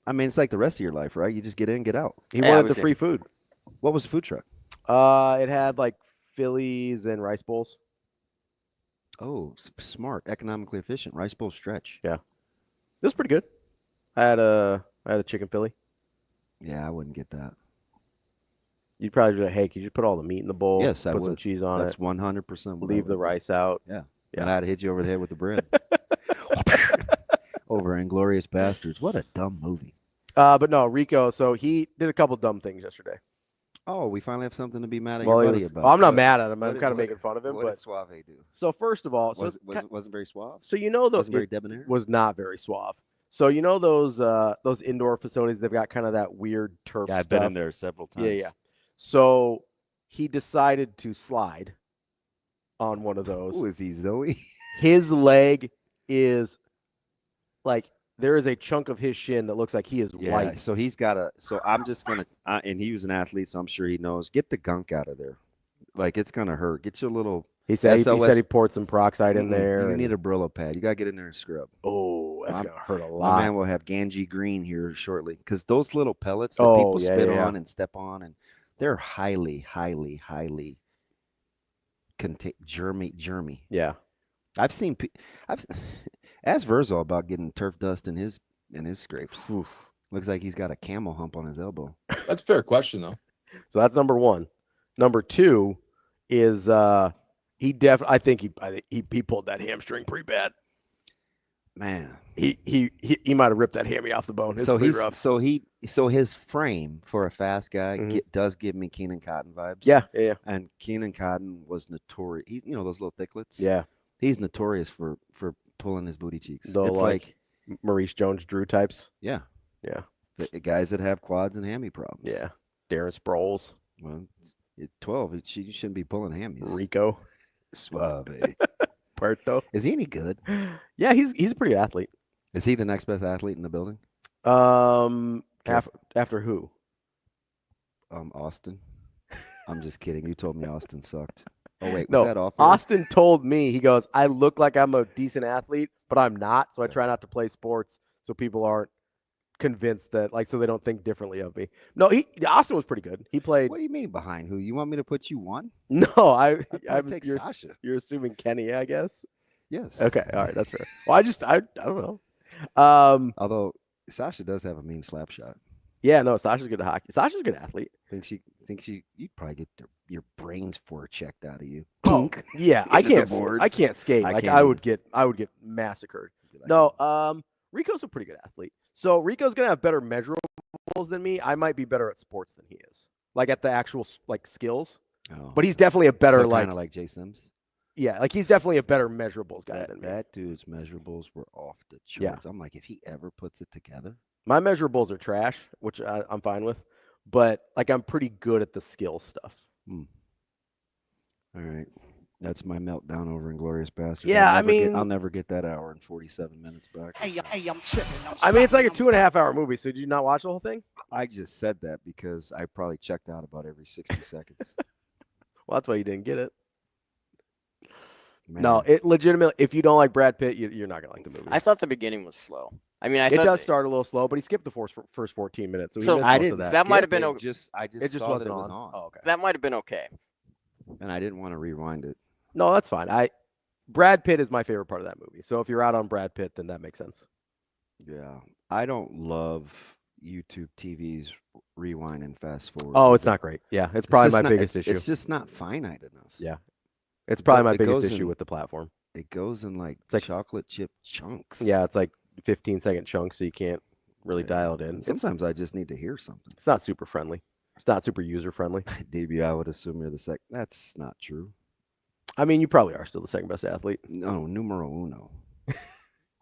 I mean, it's like the rest of your life, right? You just get in, get out. He wanted the free food. What was the food truck? It had like Phillies and rice bowls. Oh, smart, economically efficient rice bowl stretch. Yeah, it was pretty good. I had a chicken Philly. Yeah, I wouldn't get that. You'd probably be like, hey, could you put all the meat in the bowl? Yes, I put would. some cheese on That's it. 100%. Leave the rice out. Yeah. And I'd hit you over the head with the bread. Over Inglourious Basterds. What a dumb movie. But no, Rico. So he did a couple dumb things yesterday. Oh, we finally have something to be mad at your buddy about. Well, I'm not mad at him. I'm kind of making fun of him. What but did Suave do? So first of all, wasn't very suave. So you know those wasn't very debonair. Was not very suave. So you know those indoor facilities, they've got kind of that weird turf. Yeah, I've been in there several times. Yeah. So he decided to slide on one of those. Who is he, Zoe? His leg is like there is a chunk of his shin that looks like he is white. So he's got a. So I'm just gonna. And he was an athlete, so I'm sure he knows. Get the gunk out of there. Like it's gonna hurt. Get your little. He said he poured some peroxide in there. You need a Brillo pad. You gotta get in there and scrub. Oh, that's gonna hurt a lot. My man will have Ganji green here shortly because those little pellets that people spit on and step on, and they're highly germy. Yeah, I've seen. Ask Vrzal about getting turf dust in his scrapes. Looks like he's got a camel hump on his elbow. That's a fair question, though. So that's number one. Number two is I think he pulled that hamstring pretty bad. Man, he might have ripped that hammy off the bone. It's pretty rough. So his frame for a fast guy does give me Keenan Cotton vibes. Yeah. And Keenan Cotton was notorious. Those little thicklets. Yeah. He's notorious for pulling his booty cheeks. It's like Maurice Jones-Drew types. Yeah. Yeah. The guys that have quads and hammy problems. Yeah. Darren Sproles. Well, at 12, you shouldn't be pulling hammies. Rico. Suave. Puerto. Is he any good? Yeah, he's a pretty athlete. Is he the next best athlete in the building? After who? Austin. I'm just kidding. You told me Austin sucked. Oh, wait, was that off? Austin told me, he goes, I look like I'm a decent athlete, but I'm not. So I try not to play sports so people aren't convinced that, so they don't think differently of me. No, Austin was pretty good. He played. What do you mean behind who? You want me to put you one? No, I'm take Sasha. You're assuming Kenny, I guess. Yes. Okay. All right. That's fair. Well, I don't know. Although Sasha does have a mean slap shot. Yeah, no, Sasha's good at hockey. Sasha's a good athlete. You'd probably get your brains checked out of you. Oh, yeah, I can't skate. I would get massacred. No, Rico's a pretty good athlete. So Rico's gonna have better measurables than me. I might be better at sports than he is. Like at the actual skills. Oh. But he's definitely a better kind of like Jay Sims. Yeah, he's definitely a better measurables guy than me. That dude's measurables were off the charts. Yeah. I'm like, if he ever puts it together. My measurables are trash, which I'm fine with. But I'm pretty good at the skill stuff. All right. That's my meltdown over Inglourious Basterds. Yeah, I'll never get that hour and 47 minutes back. Hey, I'm tripping. It's like a 2.5-hour movie. So did you not watch the whole thing? I just said that because I probably checked out about every 60 seconds. Well, that's why you didn't get it. Man. No, it legitimately. If you don't like Brad Pitt, you're not gonna like the movie. I thought the beginning was slow. It does start a little slow, but he skipped the first 14 minutes. So he missed most of that. That might have been okay. I just saw that it was on. Oh, okay. That might have been okay. And I didn't want to rewind it. No, that's fine. Brad Pitt is my favorite part of that movie. So if you're out on Brad Pitt, then that makes sense. Yeah, I don't love YouTube TV's rewind and fast forward. Oh, it's not great. Yeah, it's probably my biggest issue. It's just not finite enough. Yeah, it's probably my biggest issue with the platform. It goes in like chocolate chip chunks. Yeah, it's like 15-second chunks, so you can't really dial it in. Sometimes I just need to hear something. It's not super friendly. It's not super user friendly. DB, I would assume you're the second. That's not true. You probably are still the second best athlete. No, numero uno.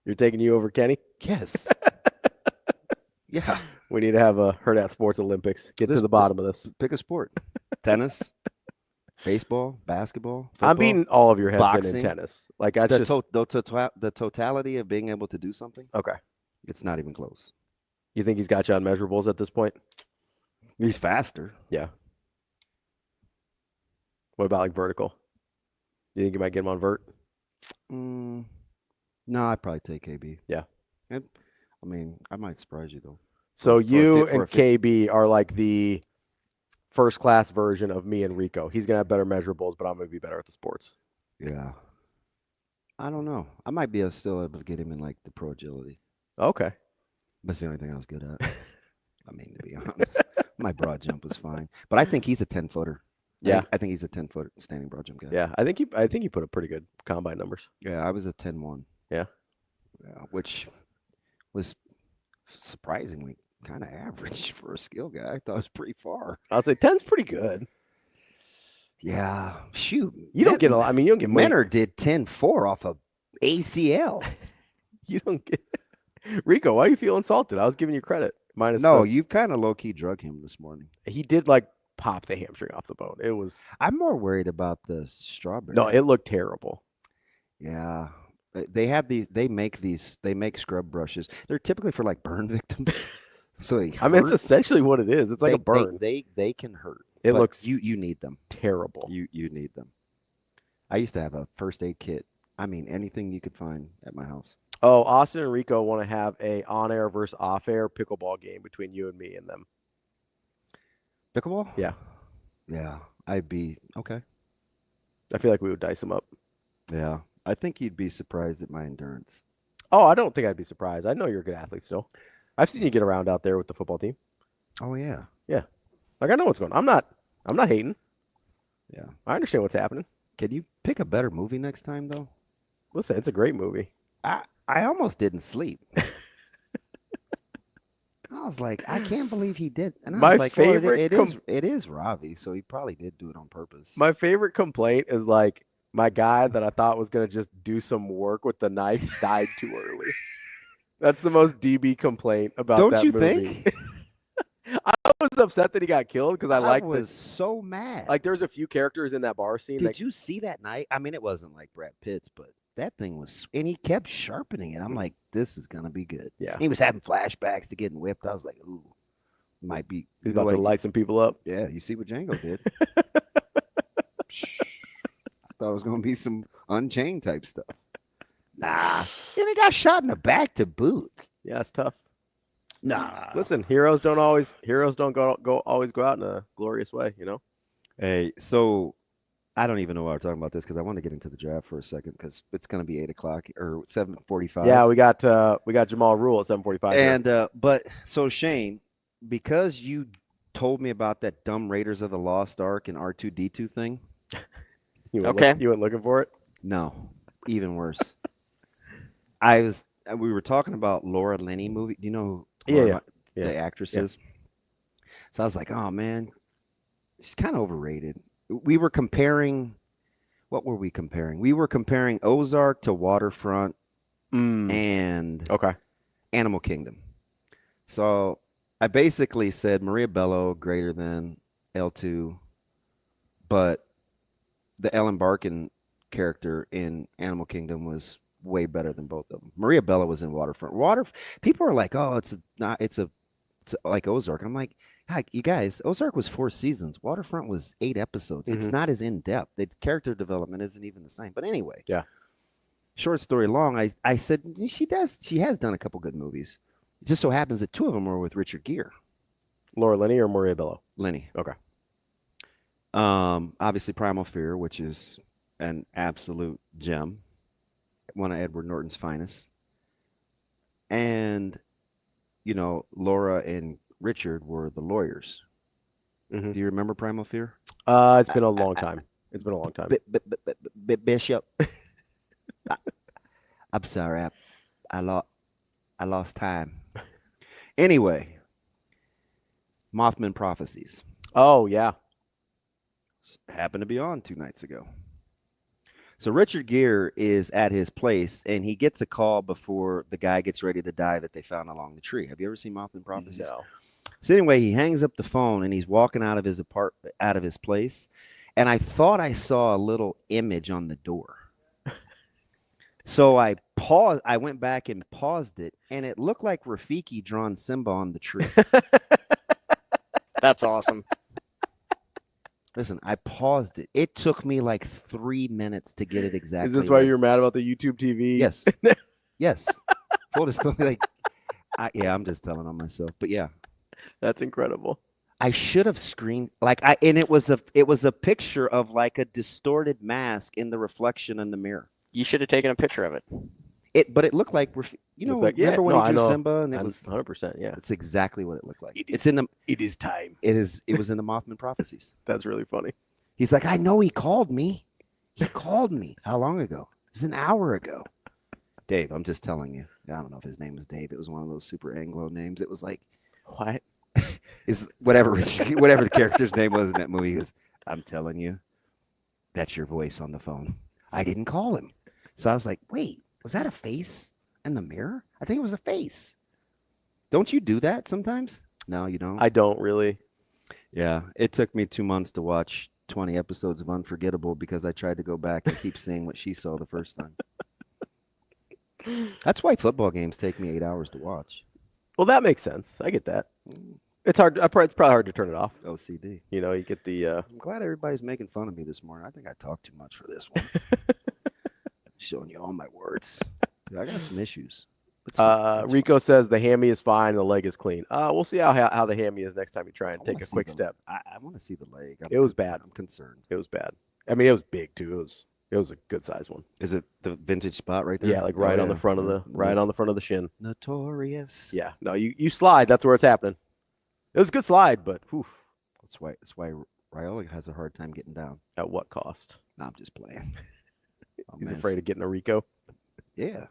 You're taking you over Kenny? Yes. Yeah. We need to have a Hurrdat Sports Olympics. Get to the bottom of this. Pick a sport. Tennis, baseball, basketball, football, I'm beating all of your heads boxing. in tennis. The totality of being able to do something. Okay. It's not even close. You think he's got you on measurables at this point? He's faster. Yeah. What about like vertical? You think you might get him on vert? No, I'd probably take KB. Yeah. I mean, I might surprise you though. So you and KB are like the first class version of me and Rico. He's gonna have better measurables, but I'm gonna be better at the sports. Yeah. I don't know. I might be still able to get him in like the pro agility. Okay. That's the only thing I was good at. I mean, to be honest, my broad jump was fine, but I think he's a 10-footer. Yeah, I think he's a 10-foot standing broad jump guy. Yeah, I think he put up pretty good combine numbers. Yeah, I was a 10-1. Yeah, which was surprisingly kind of average for a skill guy. I thought it was pretty far. I'll say 10's pretty good. Yeah, shoot. You don't get a lot. I mean, you don't get Menor did 10-4 off of ACL. You don't get Rico. Why do you feel insulted? I was giving you credit. No, you've kind of low key drug him this morning. He did like pop the hamstring off the bone. It was. I'm more worried about the strawberry. No, it looked terrible. Yeah, they have these. They make scrub brushes. They're typically for like burn victims. So I mean, it's essentially what it is. It's like a burn. They can hurt. It looks. You need them. Terrible. You need them. I used to have a first aid kit. I mean, anything you could find at my house. Oh, Austin and Rico want to have a on-air versus off-air pickleball game between you and me and them. Pickleball? Yeah. Yeah, I'd be okay. I feel like we would dice them up. Yeah, I think you'd be surprised at my endurance. Oh, I don't think I'd be surprised. I know you're a good athlete still. I've seen you get around out there with the football team. Oh yeah. Yeah. Like I know what's going on. I'm not hating. Yeah. I understand what's happening. Can you pick a better movie next time though? Listen, it's a great movie. I almost didn't sleep. I was like, I can't believe he did. And I was like, favorite it is Ravi, so he probably did do it on purpose. My favorite complaint is like my guy that I thought was gonna just do some work with the knife died too early. That's the most DB complaint about that movie. Don't you think? I was upset that he got killed because I was so mad. Like there's a few characters in that bar scene. Did you see that knife? I mean, it wasn't like Brad Pitt's, but that thing was, and he kept sharpening it. I'm like, this is gonna be good. Yeah. He was having flashbacks to getting whipped. I was like, ooh, might be. He's about to light some people up. Yeah, you see what Django did. I thought it was gonna be some Unchained type stuff. Nah, and he got shot in the back to boot. Yeah, it's tough. Nah, listen, heroes don't always go out in a glorious way, you know. Hey, so I don't even know why we're talking about this because I want to get into the draft for a second because it's going to be 8:00 or 7:45. Yeah, we got Jamal Rule at 7:45. And but so Shane, because you told me about that dumb Raiders of the Lost Ark and R2D2 thing. You went looking for it? No, even worse. We were talking about Laura Linney movie. Do you know who the actress is? So I was like, oh man, she's kind of overrated. We were comparing. What were we comparing? We were comparing Ozark to Waterfront and Animal Kingdom. So I basically said Maria Bello greater than L2, but the Ellen Barkin character in Animal Kingdom was way better than both of them. Maria Bello was in Waterfront. People are like, oh, it's like Ozark. I'm like, heck, you guys, Ozark was 4 seasons. Waterfront was 8 episodes. It's not as in depth. The character development isn't even the same. But anyway, short story long. I said she has done a couple good movies. It just so happens that 2 of them were with Richard Gere. Laura Linney or Maria Bello? Linney. Okay. Obviously Primal Fear, which is an absolute gem. One of Edward Norton's finest. And, Laura and Richard were the lawyers. Do you remember Primal Fear? It's been a long time. It's been a long time. Bishop. I'm sorry. I lost time. Anyway, Mothman Prophecies. Oh, yeah. Happened to be on 2 nights ago. So Richard Gere is at his place, and he gets a call before the guy gets ready to die that they found along the tree. Have you ever seen Mothman Prophecies? No. So anyway, he hangs up the phone, and he's walking out of his place, and I thought I saw a little image on the door. So I paused. I went back and paused it, and it looked like Rafiki drawn Simba on the tree. That's awesome. Listen, I paused it. It took me like 3 minutes to get it exactly. Is this why right. you're mad about the YouTube TV? Yes. Yes. Full disclosure. Like, I'm just telling on myself. But yeah, That's incredible. I should have screened and it was a picture of like a distorted mask in the reflection in the mirror. You should have taken a picture of it. But it looked like remember when he drew Simba and it was 100%. Yeah, it's exactly what it looked like. It It's in the it is time. it was in the Mothman prophecies. That's really funny. He's like, I know he called me. He called me. How long ago? It's an hour ago. Dave, I'm just telling you. I don't know if his name was Dave. It was one of those super Anglo names. It was like, What? is whatever the character's name was in that movie is, I'm telling you, that's your voice on the phone. I didn't call him. So I was like, wait, was that a face in the mirror? I think it was a face. Don't you do that sometimes? No, you don't. I don't really. Yeah, it took me 2 months to watch 20 episodes of Unforgettable because I tried to go back and keep seeing what she saw the first time. That's why football games take me 8 hours to watch. Well, that makes sense. I get that. It's hard. It's probably hard to turn it off. OCD. You know, you get the. I'm glad everybody's making fun of me this morning. I think I talked too much for this one. Showing you all my words. I got some issues. Rico says the hammy is fine, the leg is clean. We'll see how the hammy is next time you try and take a quick step. I want to see the leg. It was bad. I'm concerned. It was bad. I mean, it was big too. It was a good size one. Is it the vintage spot right there? Yeah, like right on the front of the shin. Notorious. Yeah. No, you slide. That's where it's happening. It was a good slide, but whew. That's why Raiola has a hard time getting down. At what cost? No, I'm just playing. He's afraid of getting a Rico. Yeah.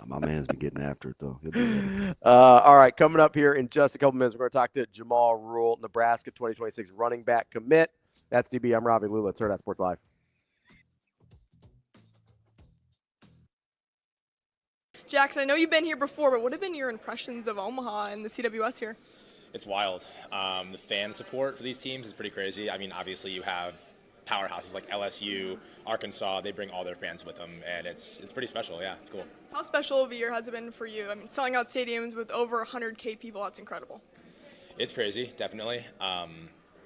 My man's been getting after it, though. He'll be ready. All right, coming up here in just a couple minutes, we're going to talk to Jamal Rule, Nebraska 2026 running back commit. That's DB. I'm Ravi. Lulla. It's Hurrdat Sports Live. Jackson, I know you've been here before, but what have been your impressions of Omaha and the CWS here? It's wild. The fan support for these teams is pretty crazy. I mean, obviously you have powerhouses like LSU, Arkansas. They bring all their fans with them, and it's pretty special. Yeah, it's cool. How special of a year has it been for you? I mean, selling out stadiums with over 100K people, that's incredible. It's crazy, definitely.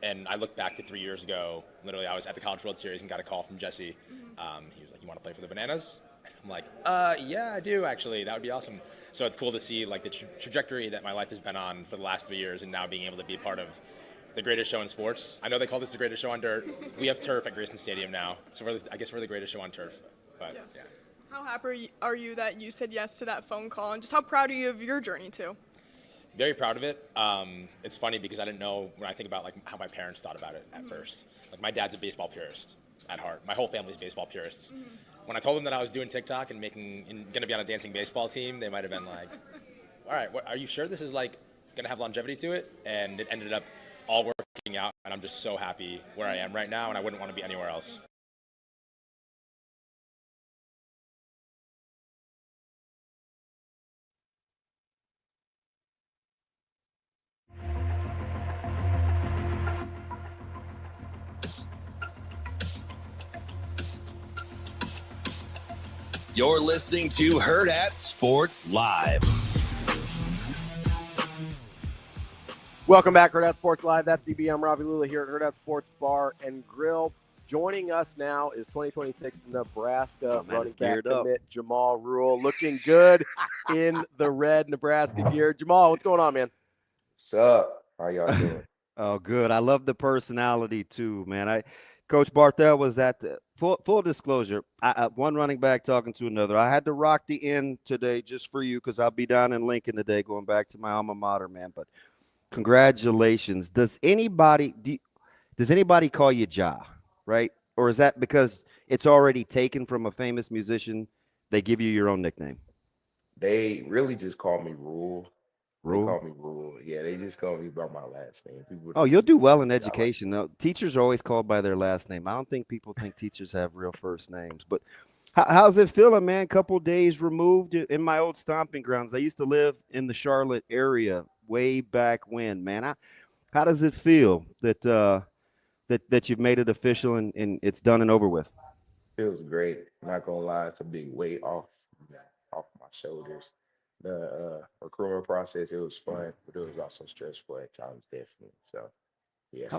And I look back to 3 years ago. Literally, I was at the College World Series and got a call from Jesse. He was like, "You want to play for the Bananas?" I'm like, yeah, I do, actually. That would be awesome. So it's cool to see like the trajectory that my life has been on for the last 3 years, and now being able to be a part of the greatest show in sports. I know they call this the greatest show on dirt. We have turf at Grayson Stadium now, so I guess we're the greatest show on turf. But yeah. How happy are you that you said yes to that phone call, and just how proud are you of your journey too? Very proud of it. It's funny because I didn't know when I think about like how my parents thought about it at first. Like my dad's a baseball purist at heart. My whole family's baseball purists. When I told them that I was doing TikTok and going to be on a dancing baseball team, they might have been like, "All right, are you sure this is like going to have longevity to it?" And it ended up all working out, and I'm just so happy where I am right now, and I wouldn't want to be anywhere else. You're listening to Hurrdat Sports Live. Welcome back, Hurrdat Sports Live. That's DB. I'm Ravi Lulla here at Hurrdat Sports Bar and Grill. Joining us now is 2026 Nebraska running back commit Jamal Rule, looking good in the red Nebraska gear. Jamal, what's going on, man? What's up? How y'all doing? Oh, good. I love the personality too, man. Coach Barthel was at the full disclosure. One running back talking to another. I had to rock the end today just for you because I'll be down in Lincoln today, going back to my alma mater, man. But congratulations. Does anybody call you Ja, right? Or is that because it's already taken from a famous musician? They give you your own nickname. They really just call me Rule. Rule? They call me Rule. Yeah, they just call me by my last name. Oh, you'll do well in education. No, teachers are always called by their last name. I don't think people think teachers have real first names. But how's it feeling, man? Couple days removed in my old stomping grounds. I used to live in the Charlotte area way back when, man. How does it feel that you've made it official and it's done and over with? Feels great. I'm not gonna lie, it's a big weight off my shoulders. The recruitment process, it was fun, but it was also stressful at times, definitely. So, yeah.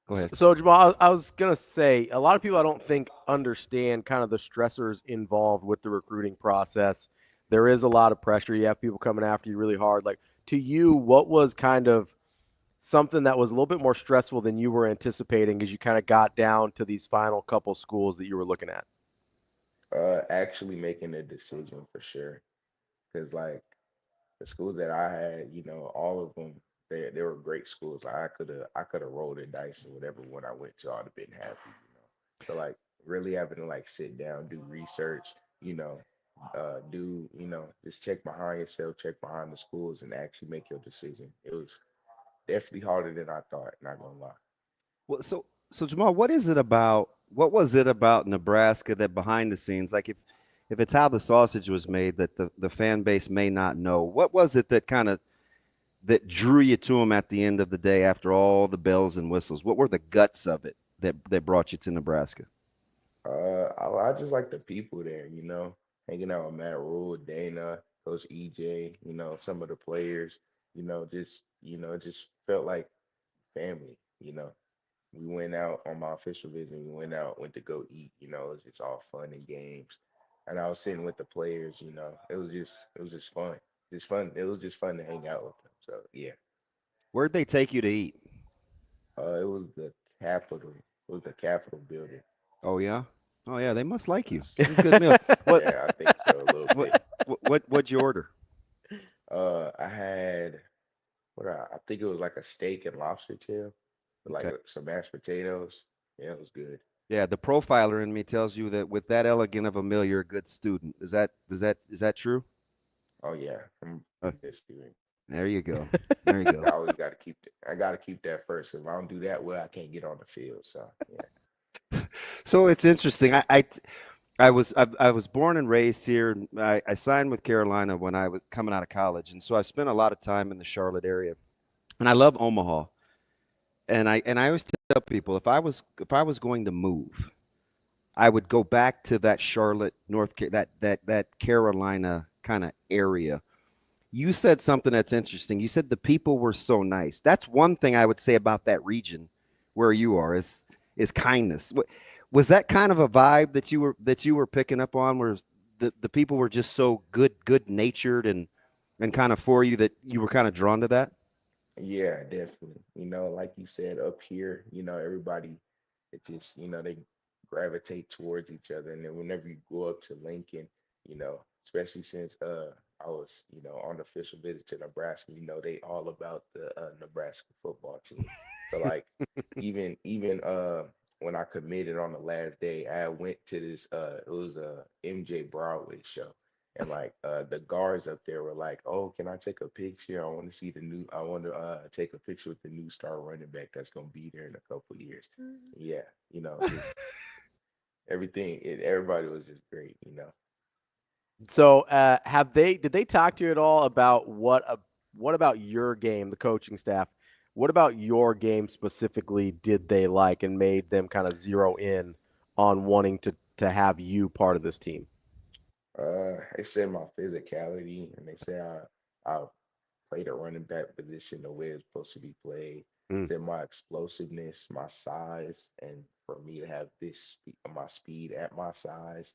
Go ahead. So Jamal, I was gonna say a lot of people I don't think understand kind of the stressors involved with the recruiting process. There is a lot of pressure. You have people coming after you really hard. Like to you, what was kind of something that was a little bit more stressful than you were anticipating as you kind of got down to these final couple schools that you were looking at? Actually making a decision for sure. Because like the schools that I had, all of them, they were great schools. Like I could have rolled the dice or whatever one I went to, I'd have been happy. So like really having to like sit down, do research, you know, just check behind yourself, check behind the schools, and actually make your decision. It was definitely harder than I thought. Not gonna lie. Well, so Jamal, what is it about? What was it about Nebraska that behind the scenes, like if it's how the sausage was made, that the fan base may not know? What was it that kind of that drew you to them at the end of the day after all the bells and whistles? What were the guts of it that brought you to Nebraska? I just like the people there, hanging out with Matt Rule, Dana, Coach EJ, some of the players, it just felt like family. We went out on my official visit. We went to go eat. It was just all fun and games. And I was sitting with the players. It was just fun. Just fun. It was just fun to hang out with them. So yeah, Where'd they take you to eat? it was the Capitol. It was the Capitol building. Oh yeah, oh yeah, they must like you. Yes. It was good meal. What Yeah, I think so a little what bit. what'd you order? I had I think it was like a steak and lobster tail, with like Okay. some mashed potatoes. Yeah, it was good. Yeah, the profiler in me tells you that with that elegant of a meal, you're a good student. Is that true? Oh yeah, I'm Uh, a good student. there you go. There you go. I always got to keep that. I got to keep that first. If I don't do that well, I can't get on the field. So yeah. So it's interesting. I was born and raised here. I signed with Carolina when I was coming out of college, and so I spent a lot of time in the Charlotte area. And I love Omaha. And I always tell people if I was going to move, I would go back to that Charlotte, that Carolina kind of area. You said something that's interesting. You said the people were so nice. That's one thing I would say about that region where you are is kindness. Was that kind of a vibe that you were picking up on, where the people were just so good natured and kind of for you that you were kind of drawn to that? Yeah, definitely. Like you said, up here, everybody, it just, they gravitate towards each other. And then whenever you go up to Lincoln, especially since I was, on the official visit to Nebraska, they all about the Nebraska football team. So like even when I committed on the last day, I went to this it was a MJ Broadway show. And like the guards up there were like, "Oh, can I take a picture? I want to take a picture with the new star running back that's gonna be there in a couple of years." Yeah, just everybody was just great. So, did they talk to you at all about what about your game, the coaching staff? What about your game specifically did they like and made them kind of zero in on wanting to have you part of this team? They said my physicality, and they said I played a running back position the way it's supposed to be played. Mm. Said my explosiveness, my size, and for me to have my speed at my size.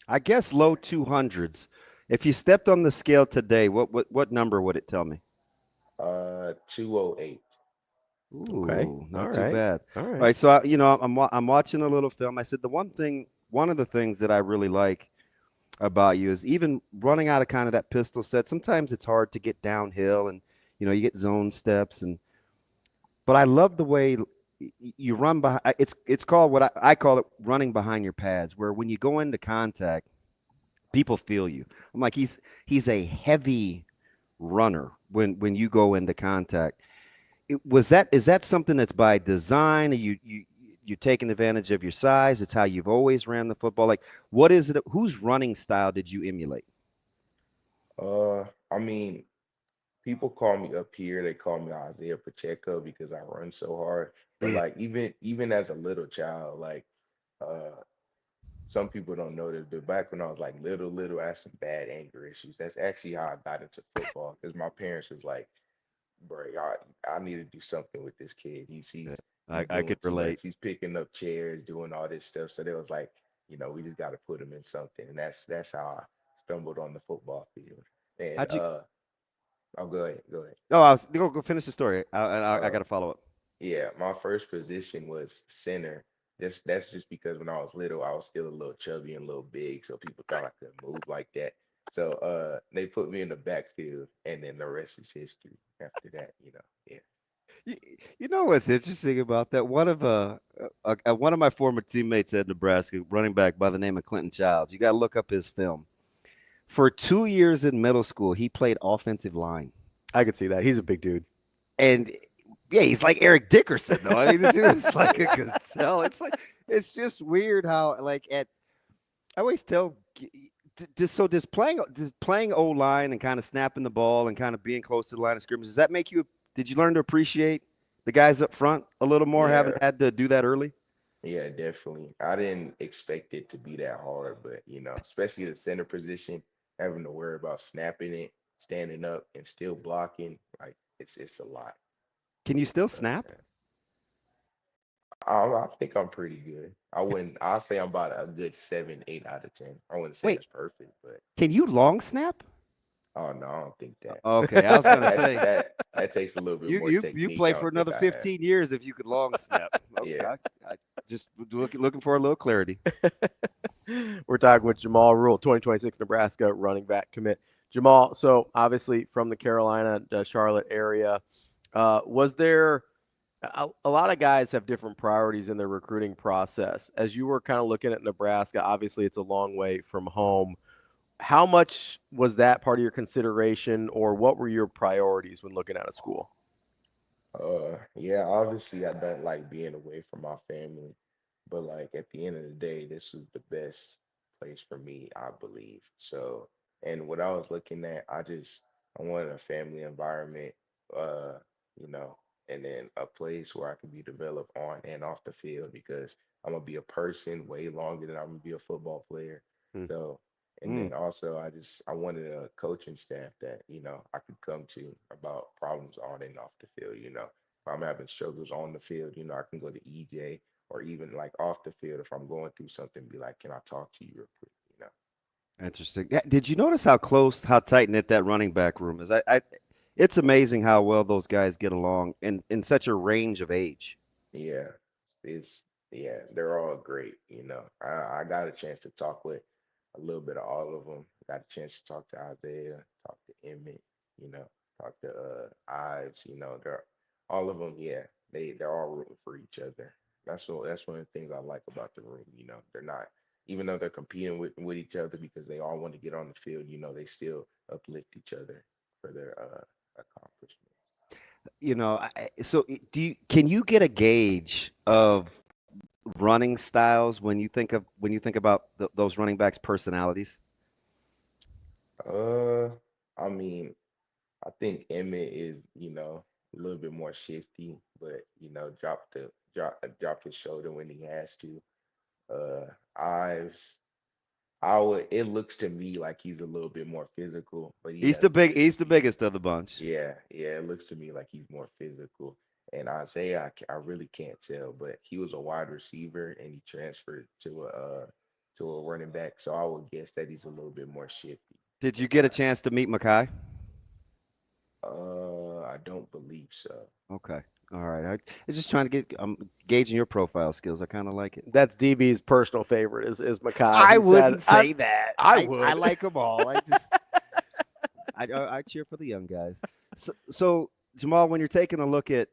I guess low 200s. If you stepped on the scale today, what number would it tell me? 208. Okay. Ooh, All not too right. bad. All All right. right, so I'm watching a little film. I said one of the things that I really like about you is even running out of kind of that pistol set. Sometimes it's hard to get downhill, and you get zone steps, but I love the way you run behind. It's called what I call it running behind your pads, where when you go into contact, people feel you. I'm like he's a heavy runner when you go into contact. Is that something that's by design? Are you taking advantage of your size? It's how you've always ran the football. Like, what is it? Whose running style did you emulate? I mean, people call me up here. They call me Isaiah Pacheco because I run so hard. But Mm. like even as a little child, like uh, some people don't know this, but back when I was like little, I had some bad anger issues. That's actually how I got into football because my parents was like, bro, I need to do something with this kid. Yeah, He's I doing could too much. relate. He's picking up chairs, doing all this stuff. So they was like, we just got to put him in something, and that's how I stumbled on the football field. And How'd you? oh, go ahead. No, I was go finish the story. I got Uh, to follow up. yeah, my first position was center. That's just because when I was little, I was still a little chubby and a little big, so people thought I couldn't move like that. So they put me in the backfield, and then the rest is history. After that, yeah. You, you know what's interesting about that? One of my former teammates at Nebraska, running back by the name of Clinton Childs. You got to look up his film. For 2 years in middle school, he played offensive line, I could see that. He's a big dude. and yeah, he's like Eric Dickerson though. I mean, the dude is like a gazelle. It's just weird how I always tell just playing O line and kind of snapping the ball and kind of being close to the line of scrimmage. Does that make you? Did you learn to appreciate the guys up front a little more, having Yeah, had to do that early? yeah, definitely. I didn't expect it to be that hard, but especially the center position, having to worry about snapping it, standing up, and still blocking, like it's a lot. Can you still But snap? I think I'm pretty good. I'll say I'm about a good 7, 8 out of 10. I wouldn't say Wait, it's perfect, but can you long snap? oh no, I don't think that. Okay, I was gonna That say that that takes a little bit more you technique. play I for don't think another I have. 15 years if you could long snap. Okay, Yeah. I just looking for a little clarity. We're talking with Jamal Rule, 2026 Nebraska running back commit. Jamal, so obviously from the Carolina, Charlotte area, was there a lot of guys have different priorities in their recruiting process? As you were kind of looking at Nebraska, obviously it's a long way from home. How much was that part of your consideration, or what were your priorities when looking at a school? Yeah, obviously I don't like being away from my family, but like at the end of the day, this is the best place for me, I believe. So, and what I was looking at, I wanted a family environment, uh, you know, and then a place where I can be developed on and off the field because I'm gonna be a person way longer than I'm gonna be a football player. Hmm. So, and Mm, then also I wanted a coaching staff that, I could come to about problems on and off the field, if I'm having struggles on the field, I can go to EJ or even like off the field if I'm going through something, be like, can I talk to you real quick? interesting. Yeah, did you notice how tight knit that running back room is? It's amazing how well those guys get along in such a range of age. Yeah, it's yeah, they're all great. I got a chance to talk with a little bit of all of them. Got a chance to talk to Isaiah, talk to Emmett, you know, talk to Ives. They're all of them. Yeah, they're all rooting for each other. That's one of the things I like about the room. They're not even though they're competing with each other because they all want to get on the field. They still uplift each other for their accomplishments. Can you get a gauge of running styles when you think about those running backs' personalities? Uh, I mean, I think Emmett is, a little bit more shifty, but drop his shoulder when he has to. Ives, it looks to me like he's a little bit more physical, but he has great He's the speed. biggest of the bunch. Yeah, yeah, it looks to me like he's more physical. And Isaiah, I really can't tell, but he was a wide receiver and he transferred to a running back, so I would guess that he's a little bit more shifty Did you than get a chance to meet Mackay? I don't believe so. Okay. All right. I was just trying to I'm gauging your profile skills. I kind of like it. That's DB's personal favorite is Makai. I He said, wouldn't say that. I I would. like them all. I cheer for the young guys. So Jamal, when you're taking a look at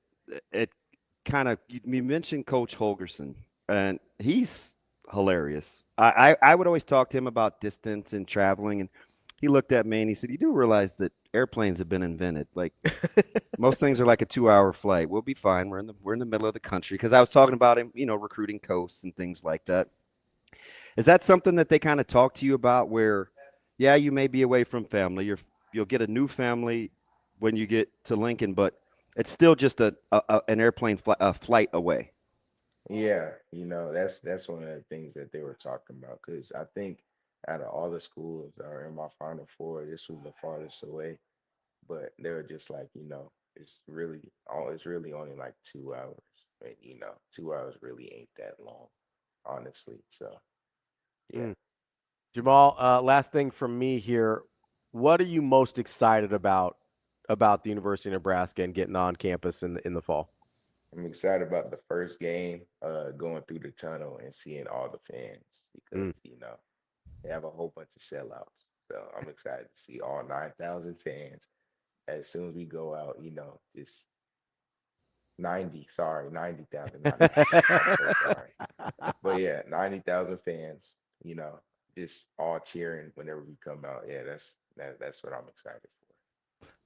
kind of you mentioned Coach Holgerson, and he's hilarious. I would always talk to him about distance and traveling, and he looked at me and he said, "You do realize that airplanes have been invented. Like most things are like a 2-hour flight. We'll be fine. We're in the middle of the country." Because I was talking about him, recruiting coasts and things like that. Is that something that they kind of talk to you about? Where, yeah, you may be away from family. You'll get a new family when you get to Lincoln, but it's still just an airplane flight away. Yeah, that's one of the things that they were talking about because I think out of all the schools that are in my Final Four, this was the farthest away. But they were just like, it's really only like 2 hours. And 2 hours really ain't that long, honestly. So yeah. Jamal, last thing from me here. What are you most excited about the University of Nebraska and getting on campus in the fall? I'm excited about the first game, going through the tunnel and seeing all the fans because, they have a whole bunch of sellouts. So I'm excited to see all 9,000 fans as soon as we go out, just 90,000, not 9,000. I'm so sorry. But yeah, 90,000 fans, you know, just all cheering whenever we come out. Yeah, that's what I'm excited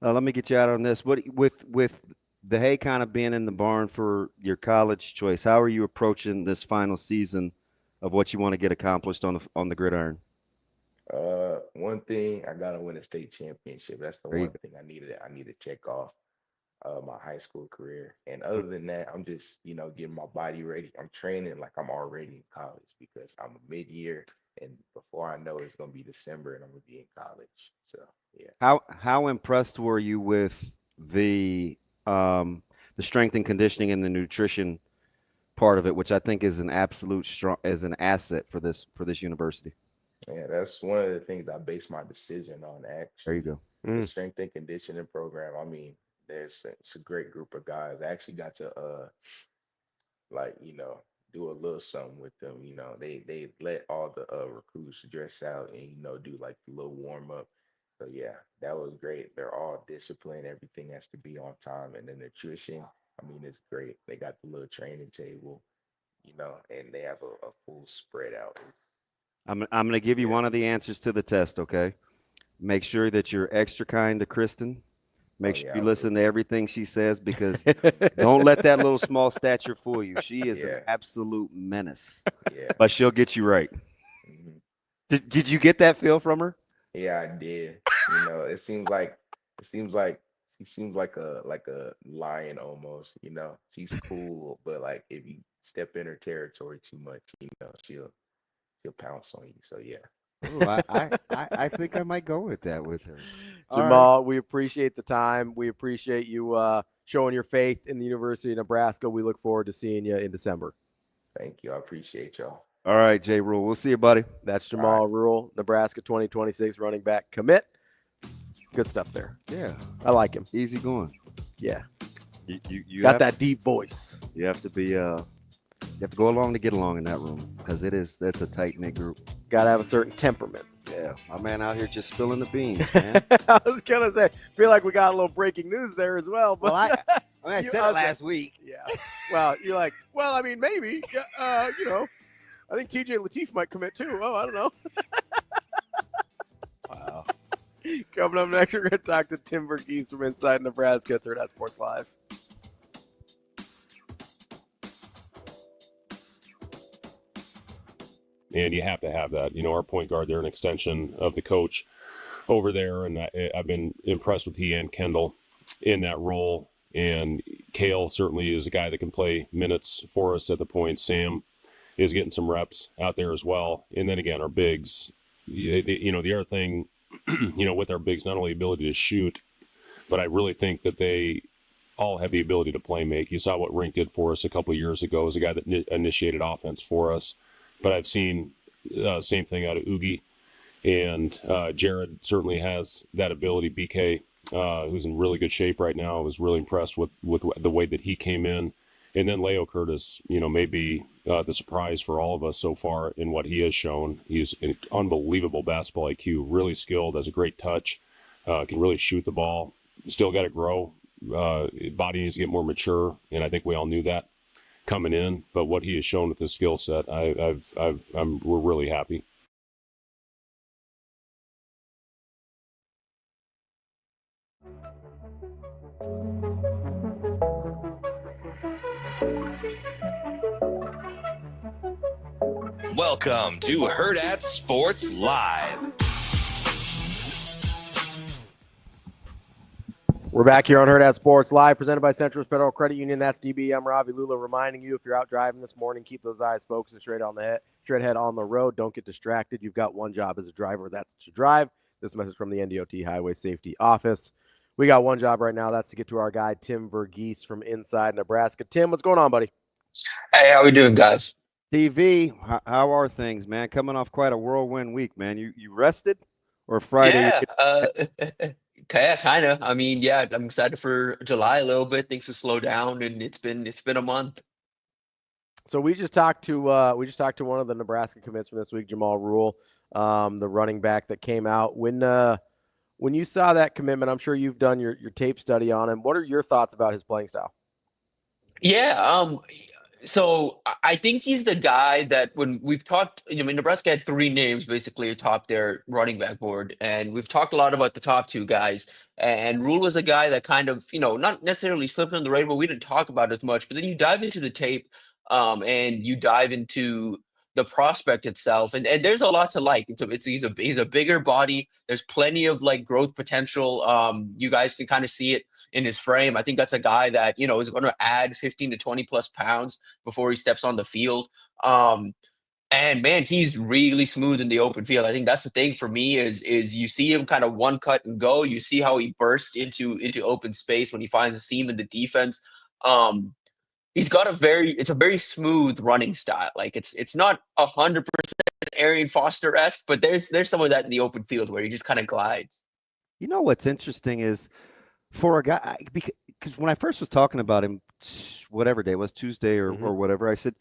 for. Let me get you out on this. What with the hay kind of being in the barn for your college choice? How are you approaching this final season of what you want to get accomplished on the gridiron? One thing, I gotta win a state championship. That's the There you one go. thing I needed. I need to check off my high school career. And other than that, I'm just, getting my body ready. I'm training like I'm already in college because I'm a mid-year, and before I know it, it's gonna be December and I'm gonna be in college. So yeah. How impressed were you with the strength and conditioning and the nutrition part of it, which I think is an absolute strong as an asset for this university? Yeah, that's one of the things I base my decision on, There you actually. go. The strength and conditioning program. I mean, it's a great group of guys. I actually got to like, do a little something with them. They let all the recruits dress out and, do like a little warm up. So yeah, that was great. They're all disciplined. Everything has to be on time. And the nutrition, I mean, it's great. They got the little training table, and they have a full spread out. I'm going to give you Yeah. one of the answers to the test, okay? Make sure that you're extra kind to Kristen. Oh Make sure yeah, I you will listen to be. everything she says because don't let that little small stature fool you. She is an Yeah, absolute menace, yeah. but she'll get you right. hmm Did you get that feel from her? Yeah, I did. It seems like she seems like a lion almost, She's cool, but like if you step in her territory too much, she'll pounce on you. So yeah. Oh, I think I might go with that with her. All right. Jamal, we appreciate the time. We appreciate you showing your faith in the University of Nebraska. We look forward to seeing you in December. Thank you. I appreciate y'all. All right, Jay Rule. We'll see you, buddy. That's All right. Jamal Rule, Nebraska 2026 running back commit. Good stuff there. Yeah. I like him. Easy going. Yeah. You got have, that deep voice. You have to be you have to go along to get along in that room because that's a tight knit group. Got to have a certain temperament. Yeah, my man out here just spilling the beans, man. I was gonna say, feel like we got a little breaking news there as well. But I said it last week. Yeah. Well, you're like, well, I mean, maybe. I think TJ Lateef might commit too. Oh, I don't know. Wow. Coming up next, we're going to talk to Tim Verghese from Inside Nebraska. It's Hurrdat Sports Live. And you have to have that. Our point guard, they're an extension of the coach over there, and I've been impressed with he and Kendall in that role. And Kale certainly is a guy that can play minutes for us at the point. Sam is getting some reps out there as well. And then again, our bigs, the other thing, with our bigs, not only ability to shoot, but I really think that they all have the ability to play make. You saw what Rink did for us a couple of years ago as a guy that initiated offense for us. But I've seen same thing out of Oogie, and Jared certainly has that ability. BK, who's in really good shape right now, I was really impressed with the way that he came in. And then Leo Curtis, may be the surprise for all of us so far in what he has shown. He's an unbelievable basketball IQ, really skilled, has a great touch, can really shoot the ball. Still got to grow. Body needs to get more mature, and I think we all knew that coming in, but what he has shown with his skill set, we're really happy. Welcome to Hurrdat Sports Live. We're back here on Hurrdat Sports Live, presented by Central Federal Credit Union. That's DB. I'm Ravi. Lulla reminding you, if you're out driving this morning, keep those eyes focused and straight ahead on the road. Don't get distracted. You've got one job as a driver. That's to drive. This message from the NDOT Highway Safety Office. We got one job right now. That's to get to our guy, Tim Verghese from Inside Nebraska. Tim, what's going on, buddy? Hey, how we doing, guys? TV, how are things, man? Coming off quite a whirlwind week, man. You rested, or Friday? Yeah, kind of. I mean, yeah, I'm excited for July a little bit. Things will slow down, and it's been a month. So we just talked to one of the Nebraska commits from this week, Jamal Rule, the running back that came out. When you saw that commitment, I'm sure you've done your tape study on him. What are your thoughts about his playing style? Yeah, so I think he's the guy that when we've talked, I mean, Nebraska had three names basically atop their running back board, and we've talked a lot about the top two guys. And Rule was a guy that kind of, not necessarily slipped on the radar, but we didn't talk about as much. But then you dive into the tape, and you dive into the prospect itself, and there's a lot to like. He's a bigger body. There's plenty of like growth potential. You guys can kind of see it in his frame. I think that's a guy that is going to add 15 to 20 plus pounds before he steps on the field. And man, he's really smooth in the open field. I think that's the thing for me is you see him kind of one cut and go. You see how he bursts into open space when he finds a seam in the defense. He's got it's a very smooth running style. Like it's not 100% Arian Foster-esque, but there's some of that in the open field where he just kind of glides. You know what's interesting is for a guy, because when I first was talking about him, whatever day it was, Tuesday or whatever, I said,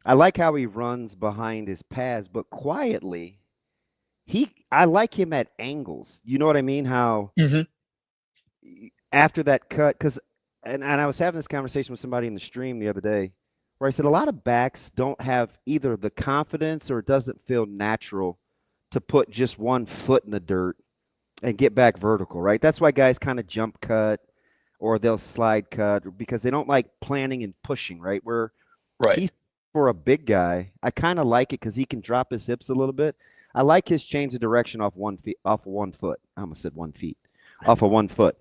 I like how he runs behind his pads, but quietly, I like him at angles. You know what I mean? How after that cut, and I was having this conversation with somebody in the stream the other day where I said a lot of backs don't have either the confidence or it doesn't feel natural to put just one foot in the dirt and get back vertical, right? That's why guys kind of jump cut or they'll slide cut because they don't like planning and pushing, right? He's for a big guy, I kind of like it because he can drop his hips a little bit. I like his change of direction off 1 foot. I almost said 1 feet. Off of 1 foot.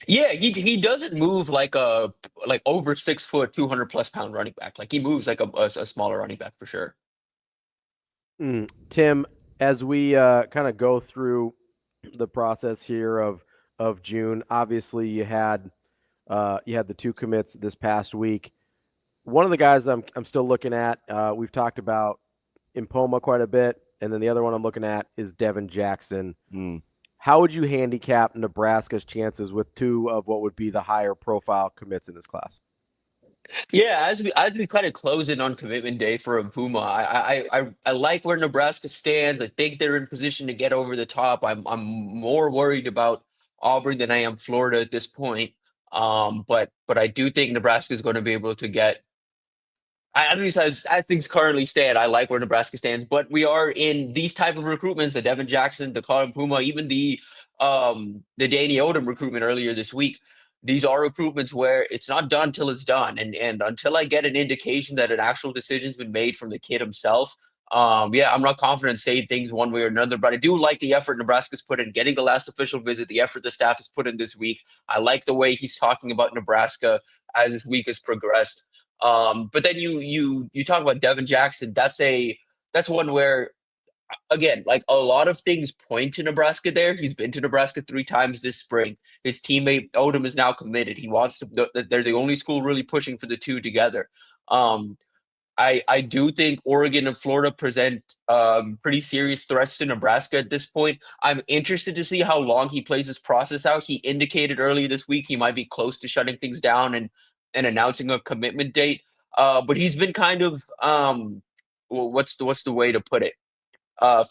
Yeah, he doesn't move like over 6 foot, 200 plus pound running back. Like he moves like a smaller running back for sure. Tim, as we kind of go through the process here of June, obviously you had the two commits this past week. One of the guys I'm still looking at, we've talked about Impoma quite a bit, and then the other one I'm looking at is Devin Jackson. How would you handicap Nebraska's chances with two of what would be the higher profile commits in this class? Yeah, as we kind of close in on commitment day for Impoma, I like where Nebraska stands. I think they're in position to get over the top. I'm more worried about Auburn than I am Florida at this point. But I do think Nebraska is going to be able to get. At least as things currently stand, I like where Nebraska stands. But we are in these type of recruitments: the Devin Jackson, the Colin Puma, even the Danny Odom recruitment earlier this week. These are recruitments where it's not done till it's done, and until I get an indication that an actual decision's been made from the kid himself, I'm not confident saying things one way or another. But I do like the effort Nebraska's put in getting the last official visit, the effort the staff has put in this week. I like the way he's talking about Nebraska as this week has progressed. But then you talk about Devin Jackson. That's one where, again, like a lot of things point to Nebraska there. He's been to Nebraska 3 times this spring. His teammate Odom is now committed. He wants to. They're the only school really pushing for the two together. I do think Oregon and Florida present pretty serious threats to Nebraska at this point. I'm interested to see how long he plays this process out. He indicated earlier this week he might be close to shutting things down and announcing a commitment date. But he's been kind of what's the way to put it?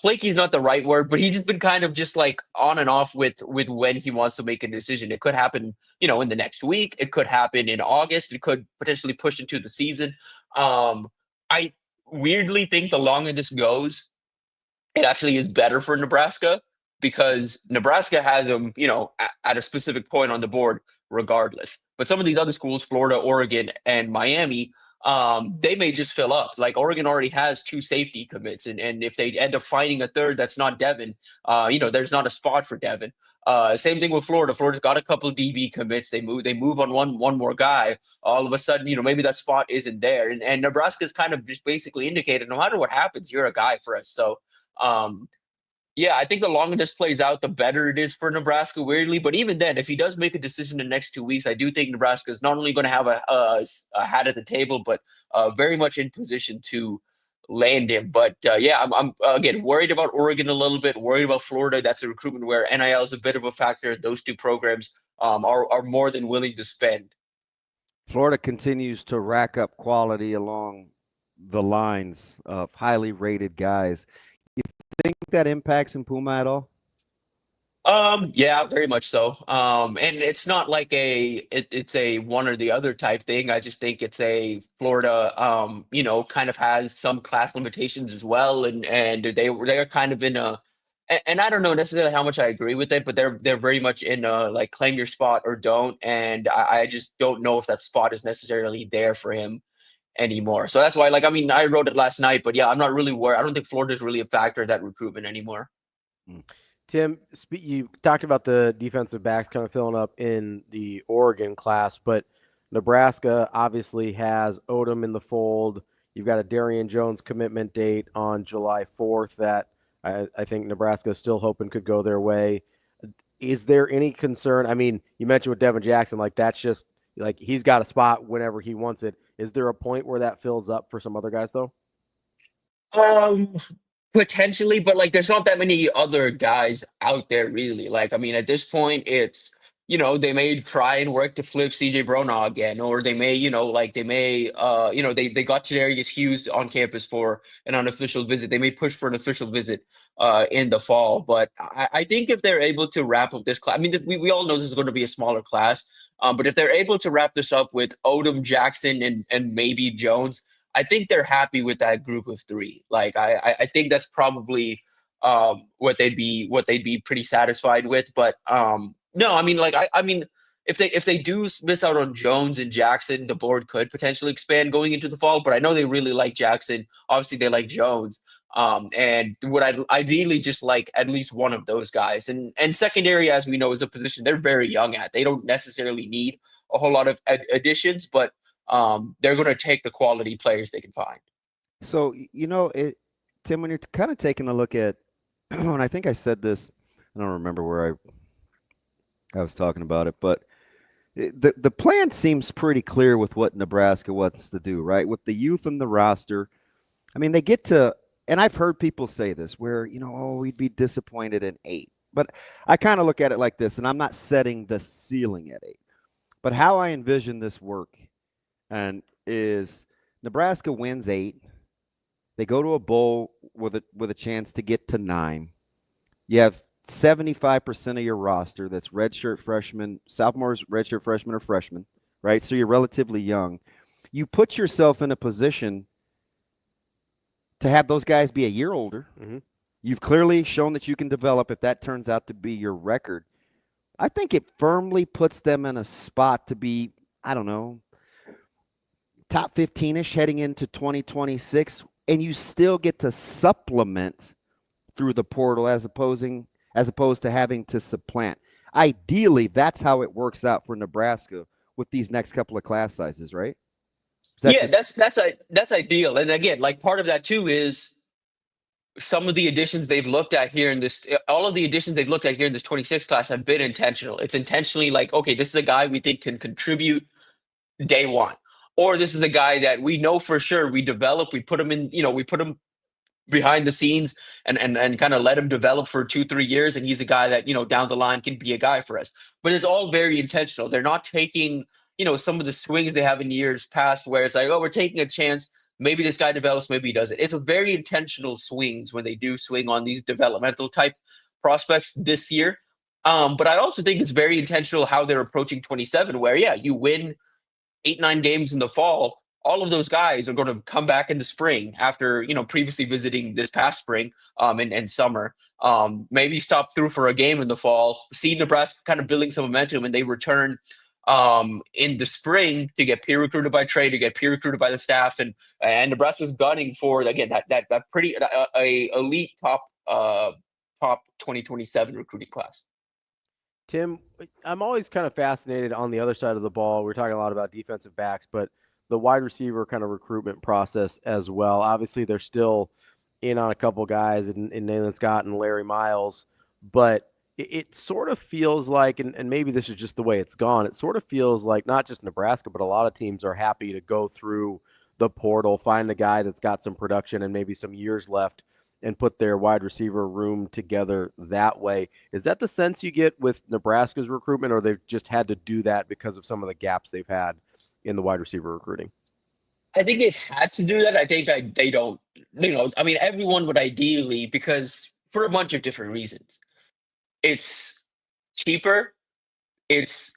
Flaky is not the right word, but he's just been kind of just like on and off with when he wants to make a decision. It could happen, in the next week. It could happen in August. It could potentially push into the season. I weirdly think the longer this goes, it actually is better for Nebraska because Nebraska has him, at a specific point on the board regardless. But some of these other schools, Florida, Oregon, and Miami, they may just fill up. Like Oregon already has 2 safety commits, and if they end up finding a third that's not Devin, there's not a spot for Devin. Same thing with Florida. Florida's got a couple of DB commits. They move on one more guy. All of a sudden, maybe that spot isn't there. And Nebraska's kind of just basically indicated, no matter what happens, you're a guy for us. So Yeah, I think the longer this plays out, the better it is for Nebraska, weirdly. But even then, if he does make a decision in the next 2 weeks, I do think Nebraska is not only going to have a hat at the table, but very much in position to land him. But yeah, I'm again worried about Oregon a little bit, worried about Florida. That's a recruitment where NIL is a bit of a factor. Those two programs are more than willing to spend. Florida continues to rack up quality along the lines of highly rated guys. You think that impacts in Puma at all? Yeah, very much so. And it's not like it's a one or the other type thing. I just think it's a Florida, kind of has some class limitations as well, and they're kind of in a, and I don't know necessarily how much I agree with it, but they're very much in a like claim your spot or don't, and I just don't know if that spot is necessarily there for him anymore. So that's why, like, I mean, I wrote it last night, but yeah, I'm not really worried. I don't think Florida is really a factor in that recruitment anymore. Tim, you talked about the defensive backs kind of filling up in the Oregon class, but Nebraska obviously has Odom in the fold. You've got a Darian Jones commitment date on July 4th that I think Nebraska is still hoping could go their way. Is there any concern? I mean, you mentioned with Devin Jackson, like that's just like he's got a spot whenever he wants it. Is there a point where that fills up for some other guys, though? Potentially, but like there's not that many other guys out there really. Like, I mean, at this point, it's they may try and work to flip CJ Bronaugh again, or they may, they got Jadarius Hughes on campus for an unofficial visit. They may push for an official visit in the fall. But I think if they're able to wrap up this class, I mean, we all know this is going to be a smaller class. But if they're able to wrap this up with Odom, Jackson, and maybe Jones, I think they're happy with that group of three. Like I think that's probably what they'd be pretty satisfied with. But no, I mean, like I mean, if they do miss out on Jones and Jackson, the board could potentially expand going into the fall. But I know they really like Jackson. Obviously, they like Jones. And would I ideally just like at least one of those guys. And secondary, as we know, is a position they're very young at. They don't necessarily need a whole lot of additions, but they're going to take the quality players they can find. So, Tim, when you're kind of taking a look at, and I think I said this, I don't remember where I was talking about it, but the plan seems pretty clear with what Nebraska wants to do, right? With the youth in the roster. I mean, they get to, and I've heard people say this where, we'd be disappointed in 8. But I kind of look at it like this, and I'm not setting the ceiling at 8. But how I envision this work and is Nebraska wins 8. They go to a bowl with a chance to get to 9. You have 75% of your roster that's redshirt freshmen, sophomores, redshirt freshmen, or freshmen, right? So you're relatively young. You put yourself in a position to have those guys be a year older. Mm-hmm. You've clearly shown that you can develop if that turns out to be your record. I think it firmly puts them in a spot to be, I don't know, top 15-ish heading into 2026, and you still get to supplement through the portal as opposed to having to supplant. Ideally, that's how it works out for Nebraska with these next couple of class sizes, right? That's ideal. And again, like part of that too is some of the additions they've looked at here in this, all of the additions they've looked at here in this 26 class have been intentional. It's intentionally like, okay, this is a guy we think can contribute day one. Or this is a guy that we know for sure we develop, we put him in, we put him behind the scenes and kind of let him develop for 2-3 years. And he's a guy that, down the line can be a guy for us. But it's all very intentional. They're not taking, some of the swings they have in years past where it's like, oh, we're taking a chance. Maybe this guy develops, maybe he doesn't. It's a very intentional swings when they do swing on these developmental type prospects this year. But I also think it's very intentional how they're approaching 27, where, yeah, you win 8-9 games in the fall. All of those guys are going to come back in the spring after, previously visiting this past spring and summer. Maybe stop through for a game in the fall, see Nebraska kind of building some momentum, and they return in the spring to get peer recruited by Trey, to get peer recruited by the staff, and Nebraska's gunning for, again, that pretty elite top 2027 recruiting class. Tim, I'm always kind of fascinated on the other side of the ball. We're talking a lot about defensive backs, but the wide receiver kind of recruitment process as well. Obviously, there's still in on a couple guys in Nayland Scott and Larry Miles, but it sort of feels like, and maybe this is just the way it's gone, it sort of feels like not just Nebraska, but a lot of teams are happy to go through the portal, find a guy that's got some production and maybe some years left, and put their wide receiver room together that way. Is that the sense you get with Nebraska's recruitment, or they've just had to do that because of some of the gaps they've had in the wide receiver recruiting? I think they've had to do that. I think that they don't, I mean, everyone would ideally, because for a bunch of different reasons. It's cheaper, it's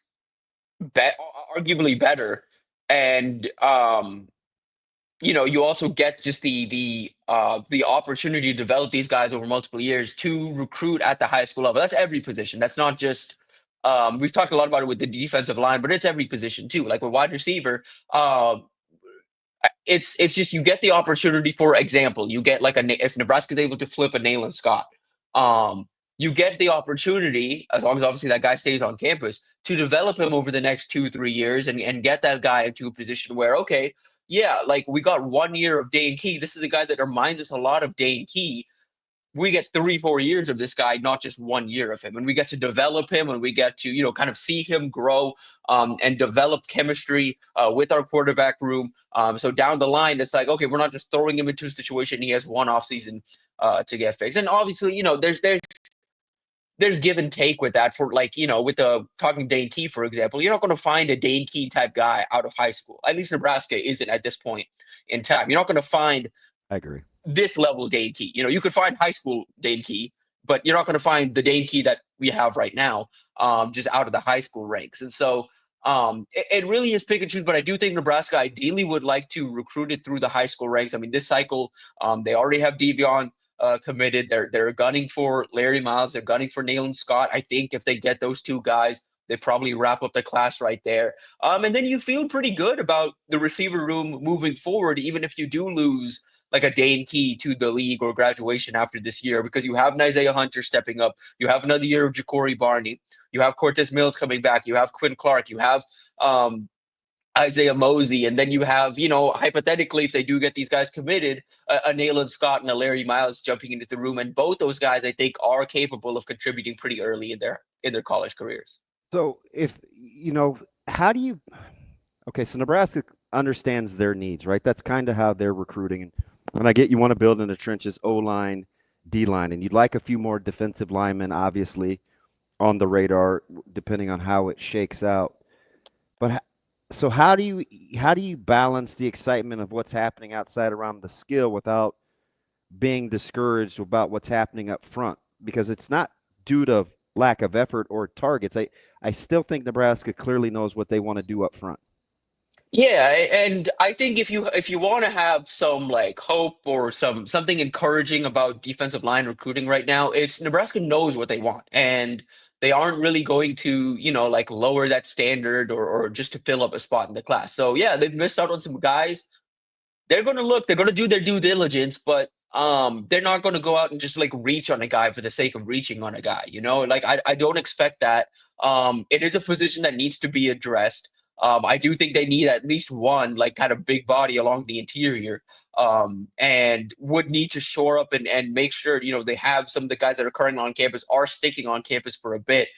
arguably better, and you also get just the opportunity to develop these guys over multiple years to recruit at the high school level. That's every position. That's not just we've talked a lot about it with the defensive line, but it's every position too. Like with wide receiver, it's just you get the opportunity. For example, you get like if Nebraska's able to flip a Nayland Scott, you get the opportunity, as long as obviously that guy stays on campus, to develop him over the next 2-3 years and get that guy into a position where, okay, yeah, like we got 1 year of Dane Key. This is a guy that reminds us a lot of Dane Key. We get 3-4 years of this guy, not just 1 year of him. And we get to develop him, and we get to, kind of see him grow and develop chemistry with our quarterback room. So down the line, it's like, okay, we're not just throwing him into a situation he has one off season to get fixed. And obviously, there's give and take with that. For like, with the talking Dane Key, for example, you're not going to find a Dane Key type guy out of high school. At least Nebraska isn't at this point in time. You're not going to find, I agree, this level Dane Key. You could find high school Dane Key, but you're not going to find the Dane Key that we have right now, just out of the high school ranks. And so it really is pick and choose, but I do think Nebraska ideally would like to recruit it through the high school ranks. I mean, this cycle, they already have Devion committed. They're gunning for Larry Miles. They're gunning for Nayland Scott. I think if they get those two guys, they probably wrap up the class right there. And then you feel pretty good about the receiver room moving forward, even if you do lose like a Dane Key to the league or graduation after this year, because you have an Isaiah Hunter stepping up. You have another year of Ja'Cory Barney. You have Cortez Mills coming back. You have Quinn Clark. You have Isaiah Mosey. And then you have, hypothetically, if they do get these guys committed, a Nayland Scott and a Larry Miles jumping into the room. And both those guys, I think, are capable of contributing pretty early in their college careers. So how do you, okay, so Nebraska understands their needs, right? That's kind of how they're recruiting. And I get you want to build in the trenches, O-line, D-line, and you'd like a few more defensive linemen, obviously, on the radar, depending on how it shakes out. But so how do you balance the excitement of what's happening outside around the skill without being discouraged about what's happening up front? Because it's not due to lack of effort or targets. I still think Nebraska clearly knows what they want to do up front. Yeah, and I think if you want to have some like hope or something encouraging about defensive line recruiting right now, it's Nebraska knows what they want, and they aren't really going to like lower that standard or just to fill up a spot in the class. So yeah, they've missed out on some guys. They're going to look. They're going to do their due diligence, but they're not going to go out and just like reach on a guy for the sake of reaching on a guy. Like I don't expect that. It is a position that needs to be addressed. I do think they need at least one like kind of big body along the interior, and would need to shore up and make sure they have some of the guys that are currently on campus are sticking on campus for a bit,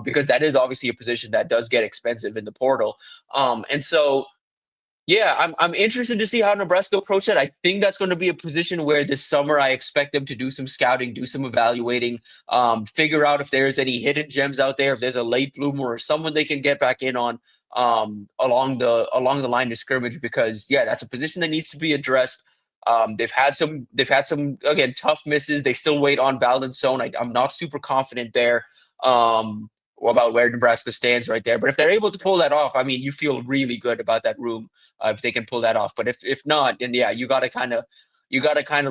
because that is obviously a position that does get expensive in the portal, and so. Yeah, I'm interested to see how Nebraska approach that. I think that's going to be a position where this summer I expect them to do some scouting, do some evaluating, figure out if there's any hidden gems out there, if there's a late bloomer or someone they can get back in on along the line of scrimmage. Because yeah, that's a position that needs to be addressed. They've had some again tough misses. They still wait on Valdon Sohn. I'm not super confident there. About where Nebraska stands right there. But if they're able to pull that off, I mean, you feel really good about that room if they can pull that off. But if not, then yeah, you got to kind of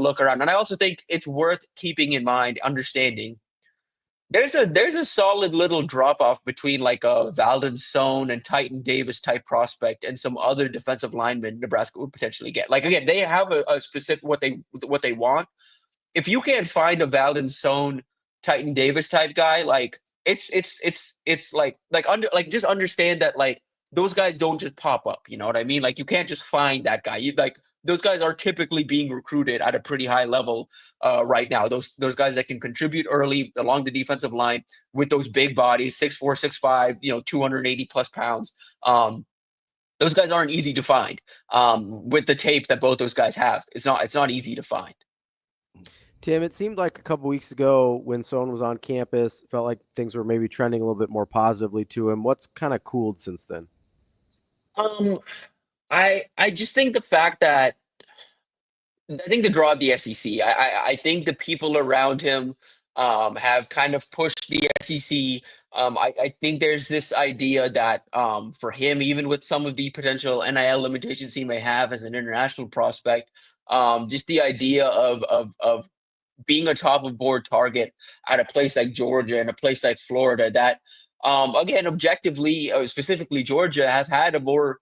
look around. And I also think it's worth keeping in mind, understanding there's a solid little drop off between like a Valdon Sohn and Titan Davis type prospect and some other defensive linemen Nebraska would potentially get. Like again, they have a specific what they want. If you can't find a Valdon Sohn, Titan Davis type guy, like it's like just understand that like those guys don't just pop up. You know what I mean? Like you can't just find that guy. You like those guys are typically being recruited at a pretty high level right now. Those guys that can contribute early along the defensive line with those big bodies, 6'4", 6'5", 280 plus pounds. Those guys aren't easy to find. With the tape that both those guys have, it's not easy to find. Tim, it seemed like a couple weeks ago when Sohn was on campus, felt like things were maybe trending a little bit more positively to him. What's kind of cooled since then? I just think the fact that I think the draw of the SEC. I think the people around him have kind of pushed the SEC. I think there's this idea that for him, even with some of the potential NIL limitations he may have as an international prospect, just the idea of being a top of board target at a place like Georgia and a place like Florida that, again, objectively, specifically Georgia, has had a more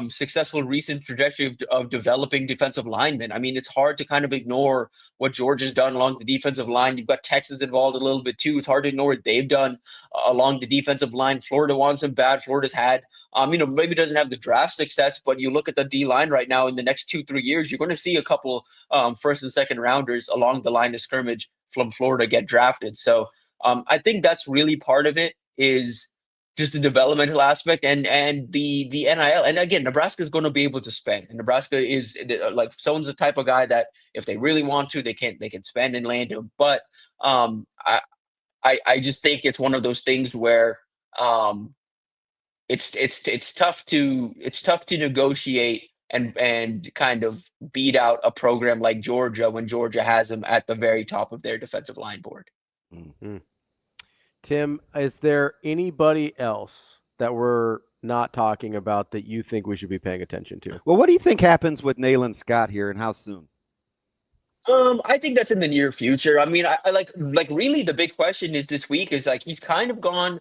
successful recent trajectory of developing defensive linemen. I mean, it's hard to kind of ignore what Georgia's done along the defensive line. You've got Texas involved a little bit too. It's hard to ignore what they've done along the defensive line. Florida wants them bad. Florida's had, maybe doesn't have the draft success, but you look at the D line right now in the next 2-3 years, you're going to see a couple first and second rounders along the line of scrimmage from Florida get drafted. So I think that's really part of it, is just the developmental aspect and the NIL. And again, Nebraska is going to be able to spend. And Nebraska is like, someone's the type of guy that if they really want to, they can spend and land him. But I just think it's one of those things where it's tough to negotiate and kind of beat out a program like Georgia when Georgia has them at the very top of their defensive line board. Mm-hmm. Tim, is there anybody else that we're not talking about that you think we should be paying attention to? Well, what do you think happens with Nayland Scott here, and how soon? I think that's in the near future. I mean, I like really the big question is this week is like he's kind of gone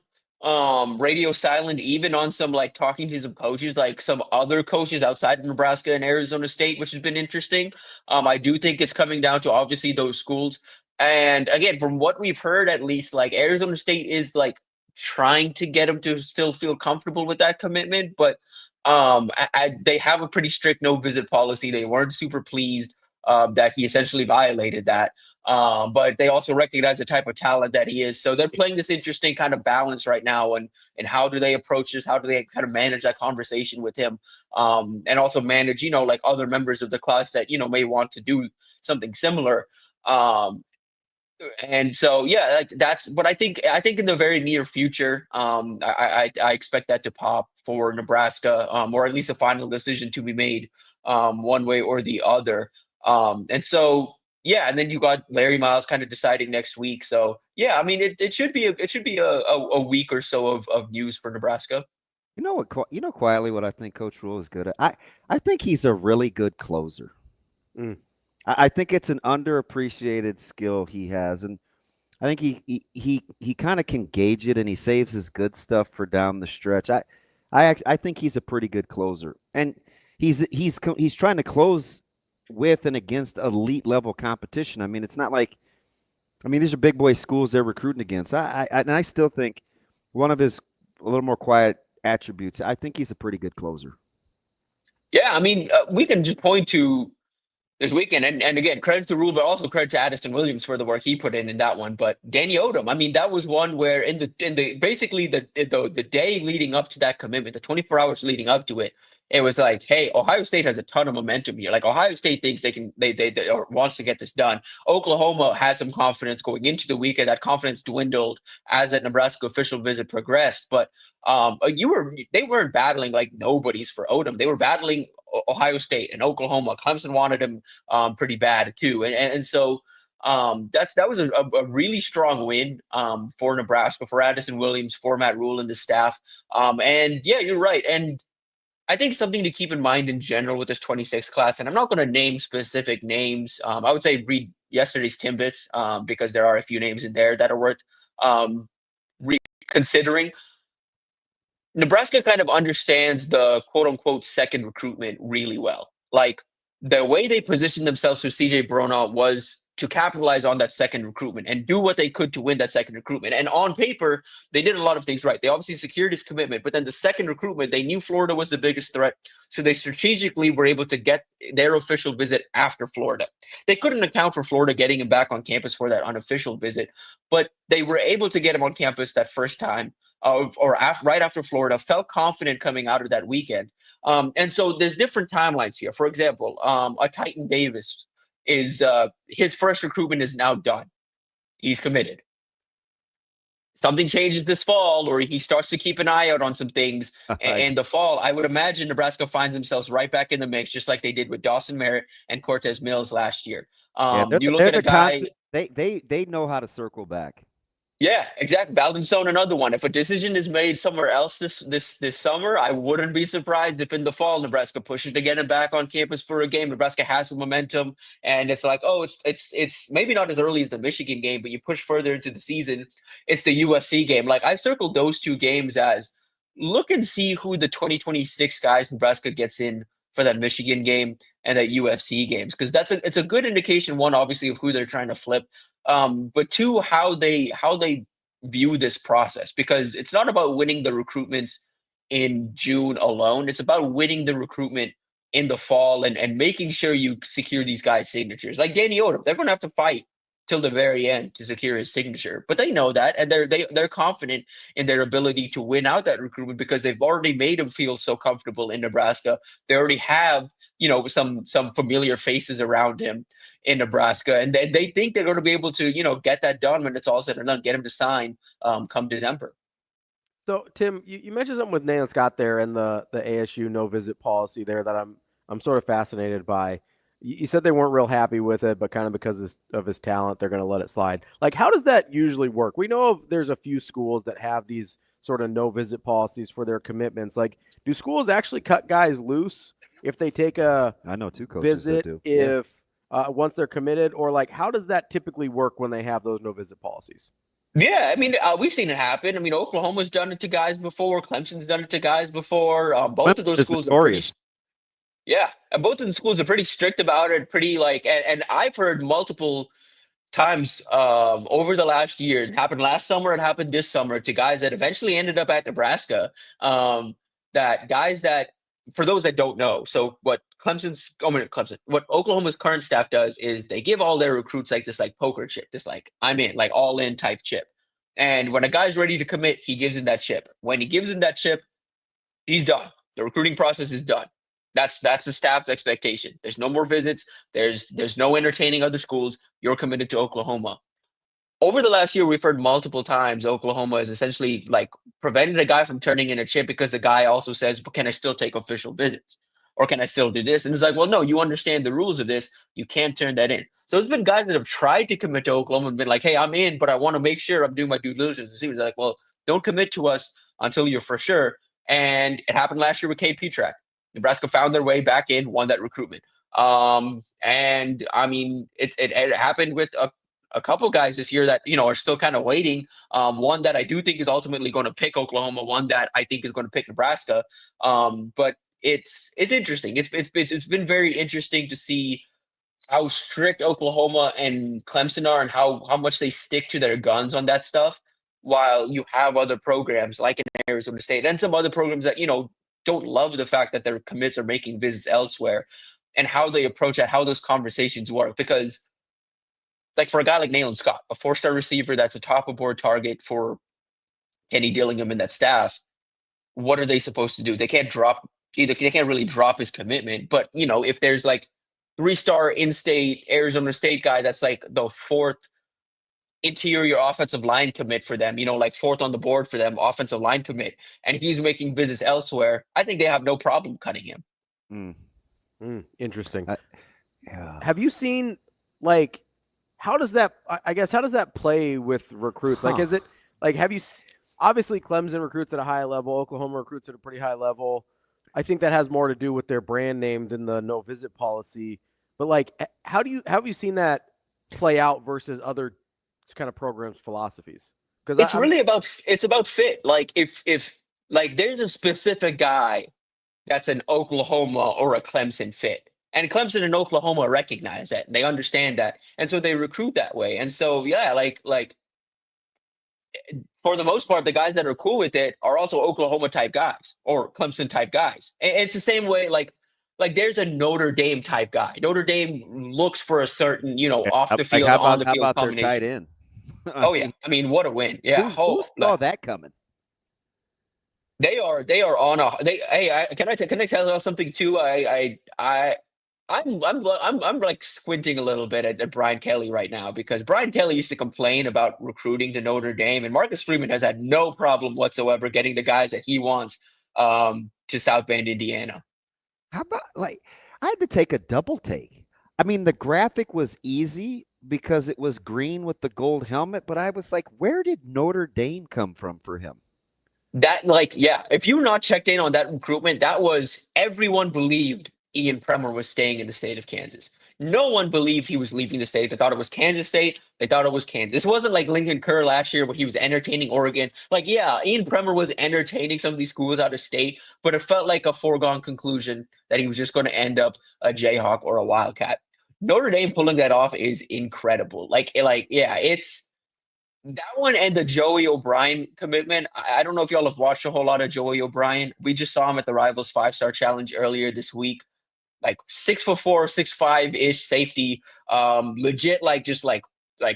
radio silent, even on some like talking to some coaches, like some other coaches outside of Nebraska and Arizona State, which has been interesting. I do think it's coming down to obviously those schools. And again, from what we've heard, at least, like Arizona State is like trying to get him to still feel comfortable with that commitment, but they have a pretty strict no visit policy. They weren't super pleased that he essentially violated that, but they also recognize the type of talent that he is. So they're playing this interesting kind of balance right now, and how do they approach this? How do they kind of manage that conversation with him, and also manage like other members of the class that may want to do something similar. And so, yeah, like that's. But I think in the very near future, I expect that to pop for Nebraska, or at least a final decision to be made, one way or the other. And so, yeah, and then you got Larry Miles kind of deciding next week. So, yeah, I mean, it should be a week or so of news for Nebraska. You know what? Quietly, what I think Coach Rule is good at. I think he's a really good closer. I think it's an underappreciated skill he has, and I think he kind of can gauge it, and he saves his good stuff for down the stretch. I think he's a pretty good closer, and he's trying to close with and against elite level competition. I mean, it's not like, these are big boy schools they're recruiting against. I still think one of his a little more quiet attributes, I think he's a pretty good closer. Yeah, I mean, we can just point to this weekend, and again, credit to Rule, but also credit to Addison Williams for the work he put in that one. But Danny Odom, I mean, that was one where in the basically the day leading up to that commitment, the 24 hours leading up to it, it was like, hey, Ohio State has a ton of momentum here. Like Ohio State thinks they wants to get this done. Oklahoma had some confidence going into the weekend. That confidence dwindled as that Nebraska official visit progressed. But they weren't battling like nobodies for Odom. They were battling Ohio State and Oklahoma. Clemson wanted him pretty bad too, and so that was a really strong win for Nebraska, for Addison Williams, for Matt Rule and the staff. And yeah, you're right. And I think something to keep in mind in general with this 26 class, and I'm not going to name specific names. I would say read yesterday's Timbits because there are a few names in there that are worth considering. Nebraska kind of understands the quote-unquote second recruitment really well. Like the way they positioned themselves for CJ Bronaugh was to capitalize on that second recruitment and do what they could to win that second recruitment. And on paper, they did a lot of things right. They obviously secured his commitment, but then the second recruitment, they knew Florida was the biggest threat. So they strategically were able to get their official visit after Florida. They couldn't account for Florida getting him back on campus for that unofficial visit, but they were able to get him on campus that first time right after Florida, felt confident coming out of that weekend. And so there's different timelines here. For example, a Titan Davis is his first recruitment is now done. He's committed. Something changes this fall, or he starts to keep an eye out on some things. And the fall, I would imagine Nebraska finds themselves right back in the mix, just like they did with Dawson Merritt and Cortez Mills last year. You look at a guy. They know how to circle back. Yeah, exactly. Valdenstone, another one. If a decision is made somewhere else this summer, I wouldn't be surprised if in the fall Nebraska pushes to get him back on campus for a game. Nebraska has some momentum, and it's like, oh, it's maybe not as early as the Michigan game, but you push further into the season, it's the USC game. Like I circled those two games as look and see who the 2026 guys Nebraska gets in for that Michigan game and that USC games, because it's a good indication, one, obviously, of who they're trying to flip. But two, how they view this process, because it's not about winning the recruitments in June alone. It's about winning the recruitment in the fall and making sure you secure these guys' signatures. Like Danny Odom, they're going to have to fight till the very end to secure his signature, but they know that, and they're confident in their ability to win out that recruitment because they've already made him feel so comfortable in Nebraska. They already have, some familiar faces around him in Nebraska, and they think they're going to be able to, get that done when it's all said and done, get him to sign come December. So Tim, you mentioned something with Nayland Scott there and the ASU no visit policy there that I'm sort of fascinated by. You said they weren't real happy with it, but kind of because of his talent, they're going to let it slide. Like, how does that usually work? We know there's a few schools that have these sort of no visit policies for their commitments. Like, do schools actually cut guys loose if they take a I know two coaches visit that do. if once they're committed, or like how does that typically work when they have those no visit policies? Yeah, I mean, we've seen it happen. I mean, Oklahoma's done it to guys before. Clemson's done it to guys before. Both of those schools are pretty. Yeah, and both of the schools are pretty strict about it. Pretty and I've heard multiple times over the last year. It happened last summer. It happened this summer to guys that eventually ended up at Nebraska. That guys that, for those that don't know, so what what Oklahoma's current staff does is they give all their recruits like this poker chip, this I'm in, all in type chip. And when a guy's ready to commit, he gives in that chip. When he gives in that chip, he's done. The recruiting process is done. That's the staff's expectation. There's no more visits. There's no entertaining other schools. You're committed to Oklahoma. Over the last year, we've heard multiple times Oklahoma is essentially prevented a guy from turning in a chip because the guy also says, but can I still take official visits? Or can I still do this? And it's like, well, no, you understand the rules of this. You can't turn that in. So there's been guys that have tried to commit to Oklahoma and been like, hey, I'm in, but I want to make sure I'm doing my due diligence to see. It's like, well, don't commit to us until you're for sure. And it happened last year with Cade Petrak. Nebraska found their way back in, won that recruitment. And I mean, it happened with a couple guys this year that, are still kind of waiting. One that I do think is ultimately going to pick Oklahoma, one that I think is going to pick Nebraska. But it's interesting. It's been very interesting to see how strict Oklahoma and Clemson are and how much they stick to their guns on that stuff, while you have other programs like in Arizona State and some other programs that, don't love the fact that their commits are making visits elsewhere, and how they approach it, how those conversations work. Because for a guy like Nayland Scott, a 4-star receiver that's a top of board target for Kenny Dillingham and that staff, what are they supposed to do? They can't really drop his commitment. But, if there's 3-star in-state Arizona State guy that's the 4th interior offensive line commit for them, 4th on the board for them, offensive line commit, and he's making visits elsewhere, I think they have no problem cutting him. Interesting. Yeah. Have you seen how does that play with recruits? Is it obviously Clemson recruits at a high level, Oklahoma recruits at a pretty high level. I think that has more to do with their brand name than the no visit policy. But how have you seen that play out versus other kind of programs' philosophies? Because it's about fit. If there's a specific guy that's an Oklahoma or a Clemson fit, And Clemson and Oklahoma recognize that. They understand that. And so they recruit that way. And so, yeah, like for the most part, the guys that are cool with it are also Oklahoma type guys or Clemson type guys. And it's the same way, like there's a Notre Dame type guy. Notre Dame looks for a certain, off the field, on the how field about their combination. tight end? Oh yeah, I mean, what a win! Yeah, who saw that coming? They are on a. Hey, can I tell you something too? I'm like squinting a little bit at Brian Kelly right now, because Brian Kelly used to complain about recruiting to Notre Dame, and Marcus Freeman has had no problem whatsoever getting the guys that he wants to South Bend, Indiana. How about, like, I had to take a double take. I mean, the graphic was easy because it was green with the gold helmet, but I was like, where did Notre Dame come from for him? That, like, yeah, if you're not checked in on that recruitment, that was, everyone believed Ian Premer was staying in the state of Kansas. No one believed he was leaving the state. They thought it was Kansas State. They thought it was Kansas. This wasn't like Lincoln Kerr last year where he was entertaining Oregon. Like, yeah, Ian Premer was entertaining some of these schools out of state, but it felt like a foregone conclusion that he was just going to end up a Jayhawk or a Wildcat. Notre Dame pulling that off is incredible. Yeah, it's that one, and the Joey O'Brien commitment. I don't know if y'all have watched a whole lot of Joey O'Brien. We just saw him at the Rivals 5-Star Challenge earlier this week. Like 6'4", 6'5" safety, legit, like just like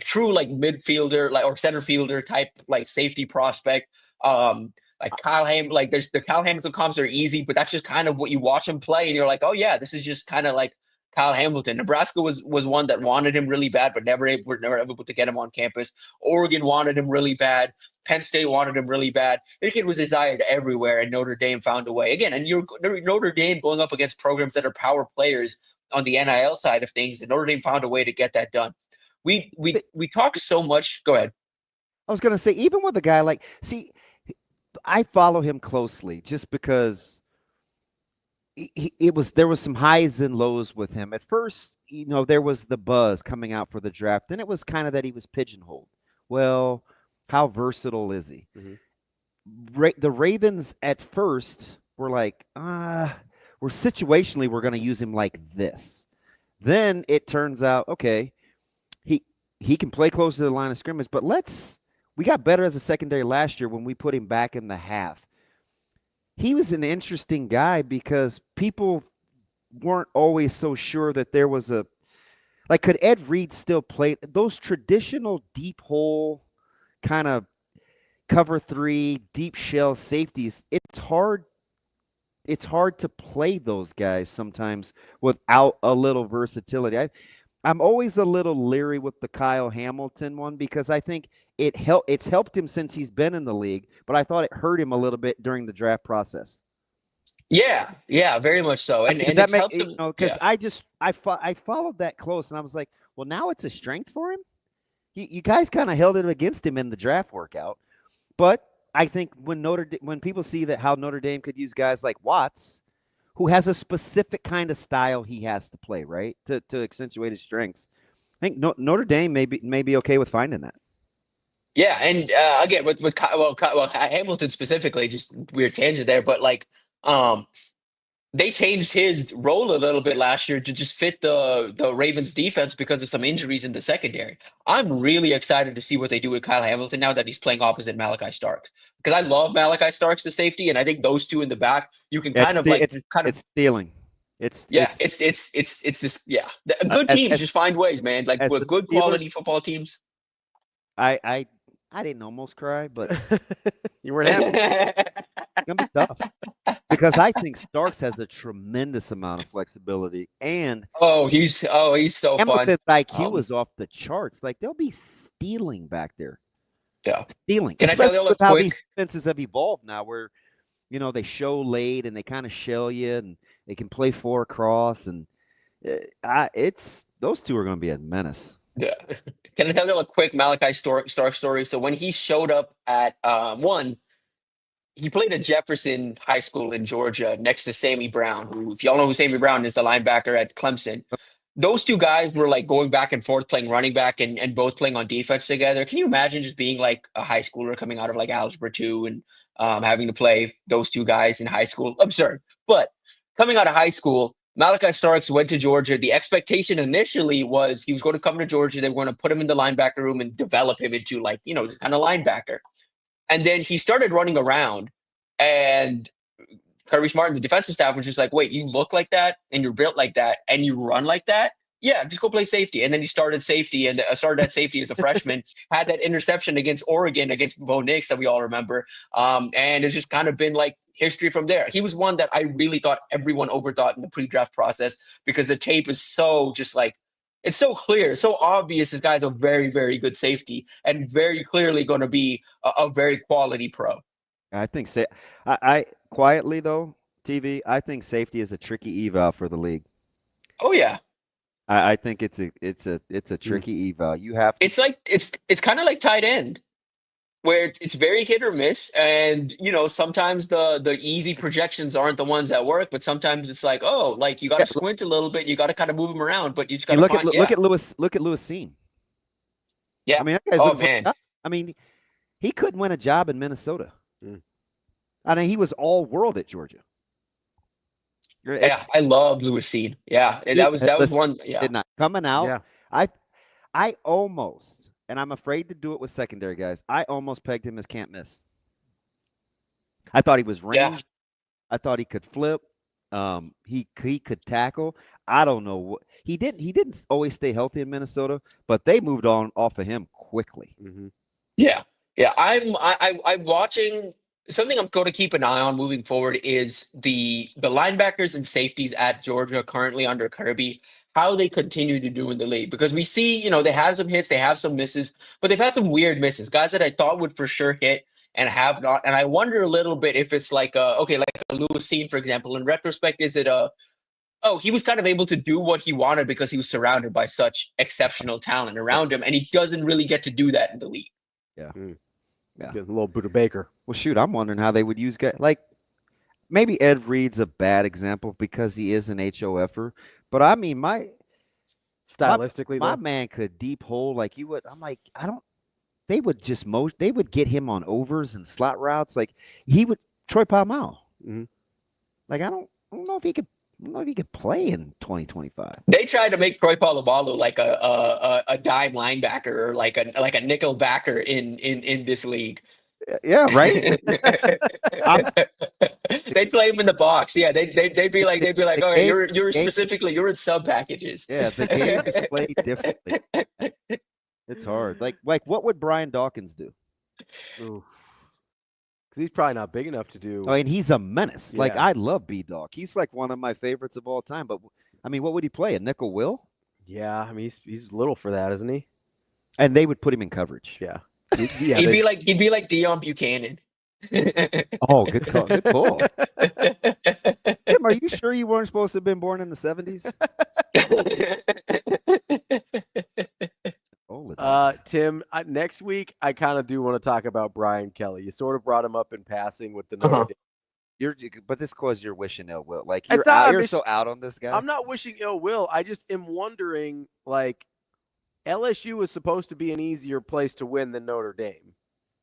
true like midfielder, like, or center fielder type, like safety prospect. Like Kyle like there's the Kyle Hamilton comps are easy, but that's just kind of what you watch him play, and you're like, oh yeah, this is just kind of like Kyle Hamilton. Nebraska was one that wanted him really bad, but were never able to get him on campus. Oregon wanted him really bad. Penn State wanted him really bad. The kid was desired everywhere, and Notre Dame found a way. Again, and you're Notre Dame going up against programs that are power players on the NIL side of things, and Notre Dame found a way to get that done. We talk so much. Go ahead. I was going to say, even with a guy like, see, I follow him closely just because there was some highs and lows with him. At first, there was the buzz coming out for the draft. Then it was kind of that he was pigeonholed. Well, how versatile is he? Mm-hmm. The Ravens at first were like, we're going to use him like this. Then it turns out, okay, he can play close to the line of scrimmage, but we got better as a secondary last year when we put him back in the half. He was an interesting guy because people weren't always so sure that there was could Ed Reed still play those traditional deep hole kind of cover 3 deep shell safeties? It's hard to play those guys sometimes without a little versatility. I'm always a little leery with the Kyle Hamilton one because I think it's helped him since he's been in the league, but I thought it hurt him a little bit during the draft process. Yeah, very much so. And that makes, because I followed that close, and I was like, well, now it's a strength for him. You guys kind of held it against him in the draft workout, but I think when people see that how Notre Dame could use guys like Watts, who has a specific kind of style he has to play, right, to accentuate his strengths, I think Notre Dame may be okay with finding that. Yeah, and again with Hamilton specifically, just weird tangent there, but they changed his role a little bit last year to just fit the Ravens defense because of some injuries in the secondary. I'm really excited to see what they do with Kyle Hamilton now that he's playing opposite Malachi Starks, because I love Malachi Starks, the safety, and I think those two in the back, you can it's stealing. It's this, yeah. Good teams just find ways, man. Like with good quality football teams. I didn't almost cry, but you weren't happy. It's gonna be tough because I think Starks has a tremendous amount of flexibility, and he's so fun. Hamilton's IQ is off the charts. Like, they'll be stealing back there. Yeah, stealing. Can I tell you how these defenses have evolved now, where they show late and they kind of shell you, and they can play 4 across, and those two are going to be a menace. Yeah. Can I tell you a quick Malachi Stark story? So when he showed up at he played at Jefferson High School in Georgia next to Sammy Brown, who, if y'all know who Sammy Brown is, the linebacker at Clemson. Those two guys were like going back and forth playing running back and both playing on defense together. Can you imagine just being like a high schooler coming out of like Algebra 2 and having to play those two guys in high school? Absurd. But coming out of high school, Malachi Starks went to Georgia. The expectation initially was he was going to come to Georgia. They were going to put him in the linebacker room and develop him into like, this kind of linebacker. And then he started running around, and Kirby Smart and the defensive staff was just like, wait, you look like that and you're built like that and you run like that? Yeah, just go play safety. And then he started safety and started at safety as a freshman, had that interception against Oregon, against Bo Nix that we all remember. And it's just kind of been like history from there. He was one that I really thought everyone overthought in the pre-draft process because the tape is so just like, it's so clear, so obvious this guy's a very, very good safety and very clearly going to be a very quality pro. I think I quietly though, TV, I think safety is a tricky eval for the league. Oh yeah. I think it's a tricky eval. You have to, it's kind of like tight end, where it's very hit or miss, and sometimes the easy projections aren't the ones that work, but sometimes it's like, oh, like you got to squint a little bit, you got to kind of move them around, but you just got to look at Lewis Seen. Yeah. I mean, that guy's I mean, he couldn't win a job in Minnesota. I mean, he was all world at Georgia. I love Lewis Seen. Yeah, that was one. Yeah, did not coming out. Yeah. I almost, and I'm afraid to do it with secondary guys. I almost pegged him as can't miss. I thought he was ranged. I thought he could flip. He could tackle. I don't know what he didn't always stay healthy in Minnesota, but they moved on off of him quickly. Mm-hmm. Yeah. I'm watching. Something I'm going to keep an eye on moving forward is the linebackers and safeties at Georgia currently under Kirby, how they continue to do in the league. Because we see, they have some hits, they have some misses, but they've had some weird misses. Guys that I thought would for sure hit and have not. And I wonder a little bit if it's like a Lewis Seen, for example. In retrospect, is it he was kind of able to do what he wanted because he was surrounded by such exceptional talent around him, and he doesn't really get to do that in the league. Yeah. Yeah. Get a little Buda Baker. Well, shoot, I'm wondering how they would use guys like maybe Ed Reed's a bad example because he is an HOFer. But I mean, stylistically, my man could deep hole like you would. I'm like, they would just they would get him on overs and slot routes. Like he would Troy Palmau. Mm-hmm. Like I don't know if he could. I don't know if he could play in 2025. They tried to make Troy Polamalu like a dime linebacker or like a nickel backer in this league. Yeah, right. They'd play him in the box. Yeah, they'd be like, oh, you're in sub packages. Yeah, the game is played differently. It's hard. Like what would Brian Dawkins do? Oof. Because he's probably not big enough to do. Oh, and he's a menace. Yeah. Like, I love B-Dog. He's like one of my favorites of all time. But, I mean, what would he play? A nickel will? Yeah, I mean, he's little for that, isn't he? And they would put him in coverage. Yeah. He'd be like Deion Buchanan. Oh, good call. Good call. Tim, are you sure you weren't supposed to have been born in the 70s? Tim, next week I kind of do want to talk about Brian Kelly. You sort of brought him up in passing with the Notre Dame. But this cause you're wishing ill will. Like you're so out on this guy. I'm not wishing ill will. I just am wondering, like, LSU was supposed to be an easier place to win than Notre Dame.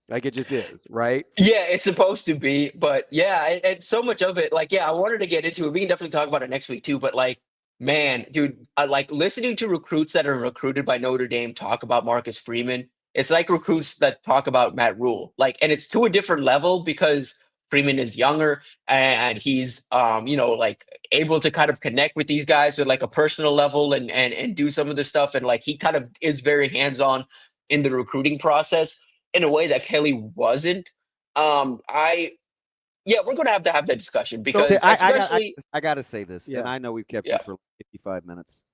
Like it just is, right? Yeah, it's supposed to be, but yeah, and so much of it, like, I wanted to get into it. We can definitely talk about it next week too, but like, man, dude, I like listening to recruits that are recruited by Notre Dame talk about Marcus Freeman. It's like recruits that talk about Matt Rule. Like, and it's to a different level because Freeman is younger and he's, like able to kind of connect with these guys at like a personal level and do some of the stuff. And like, he kind of is very hands-on in the recruiting process in a way that Kelly wasn't. Yeah, we're going to have that discussion because I got to say this, and I know we've kept you for 55 minutes.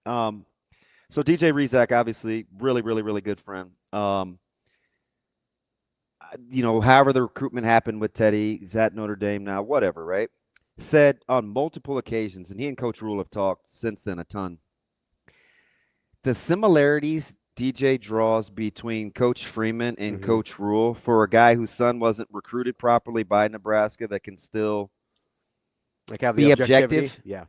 So DJ Rizak, obviously, really, really, really good friend. However the recruitment happened with Teddy, he's at Notre Dame now, whatever, right? Said on multiple occasions, and he and Coach Rule have talked since then a ton, the similarities DJ draws between Coach Freeman and Coach Rule for a guy whose son wasn't recruited properly by Nebraska that can still have be objective. Yeah.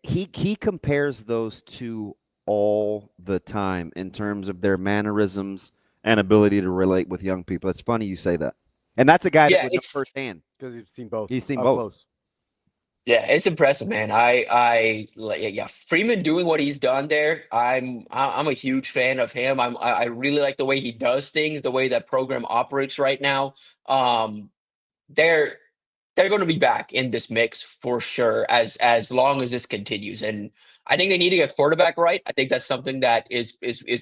He compares those two all the time in terms of their mannerisms and ability to relate with young people. It's funny you say that. And that's a guy that would know firsthand. Because he's seen both. He's seen both. Close. Yeah, it's impressive, man. Yeah, Freeman doing what he's done there. I'm a huge fan of him. I really like the way he does things, the way that program operates right now. They're going to be back in this mix for sure as long as this continues. And I think they need to get quarterback right. I think that's something that is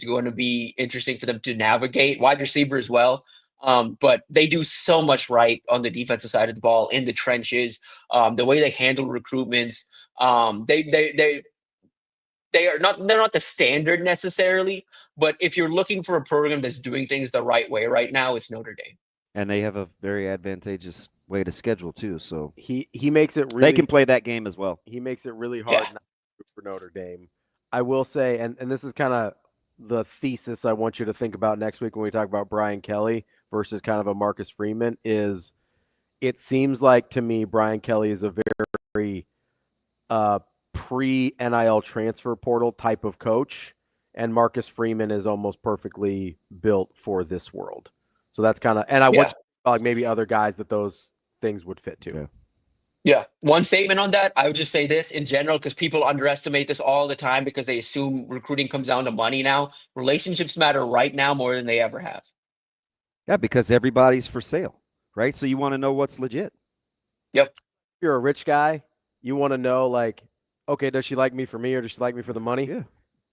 going to be interesting for them to navigate. Wide receiver as well. But they do so much right on the defensive side of the ball in the trenches. The way they handle recruitments. They're not the standard necessarily, but if you're looking for a program that's doing things the right way right now, it's Notre Dame. And they have a very advantageous way to schedule too. So he makes it really, they can play that game as well. He makes it really hard not for Notre Dame. I will say, and this is kind of the thesis I want you to think about next week when we talk about Brian Kelly versus kind of a Marcus Freeman, is it seems like to me Brian Kelly is a very pre-NIL transfer portal type of coach, and Marcus Freeman is almost perfectly built for this world. So that's kind of, and I want you to think about, like, maybe other guys that those things would fit to. Yeah. One statement on that, I would just say this in general, because people underestimate this all the time because they assume recruiting comes down to money now. Relationships matter right now more than they ever have. Yeah, because everybody's for sale, right? So you want to know what's legit. Yep. If you're a rich guy, you want to know, like, okay, does she like me for me or does she like me for the money? Yeah.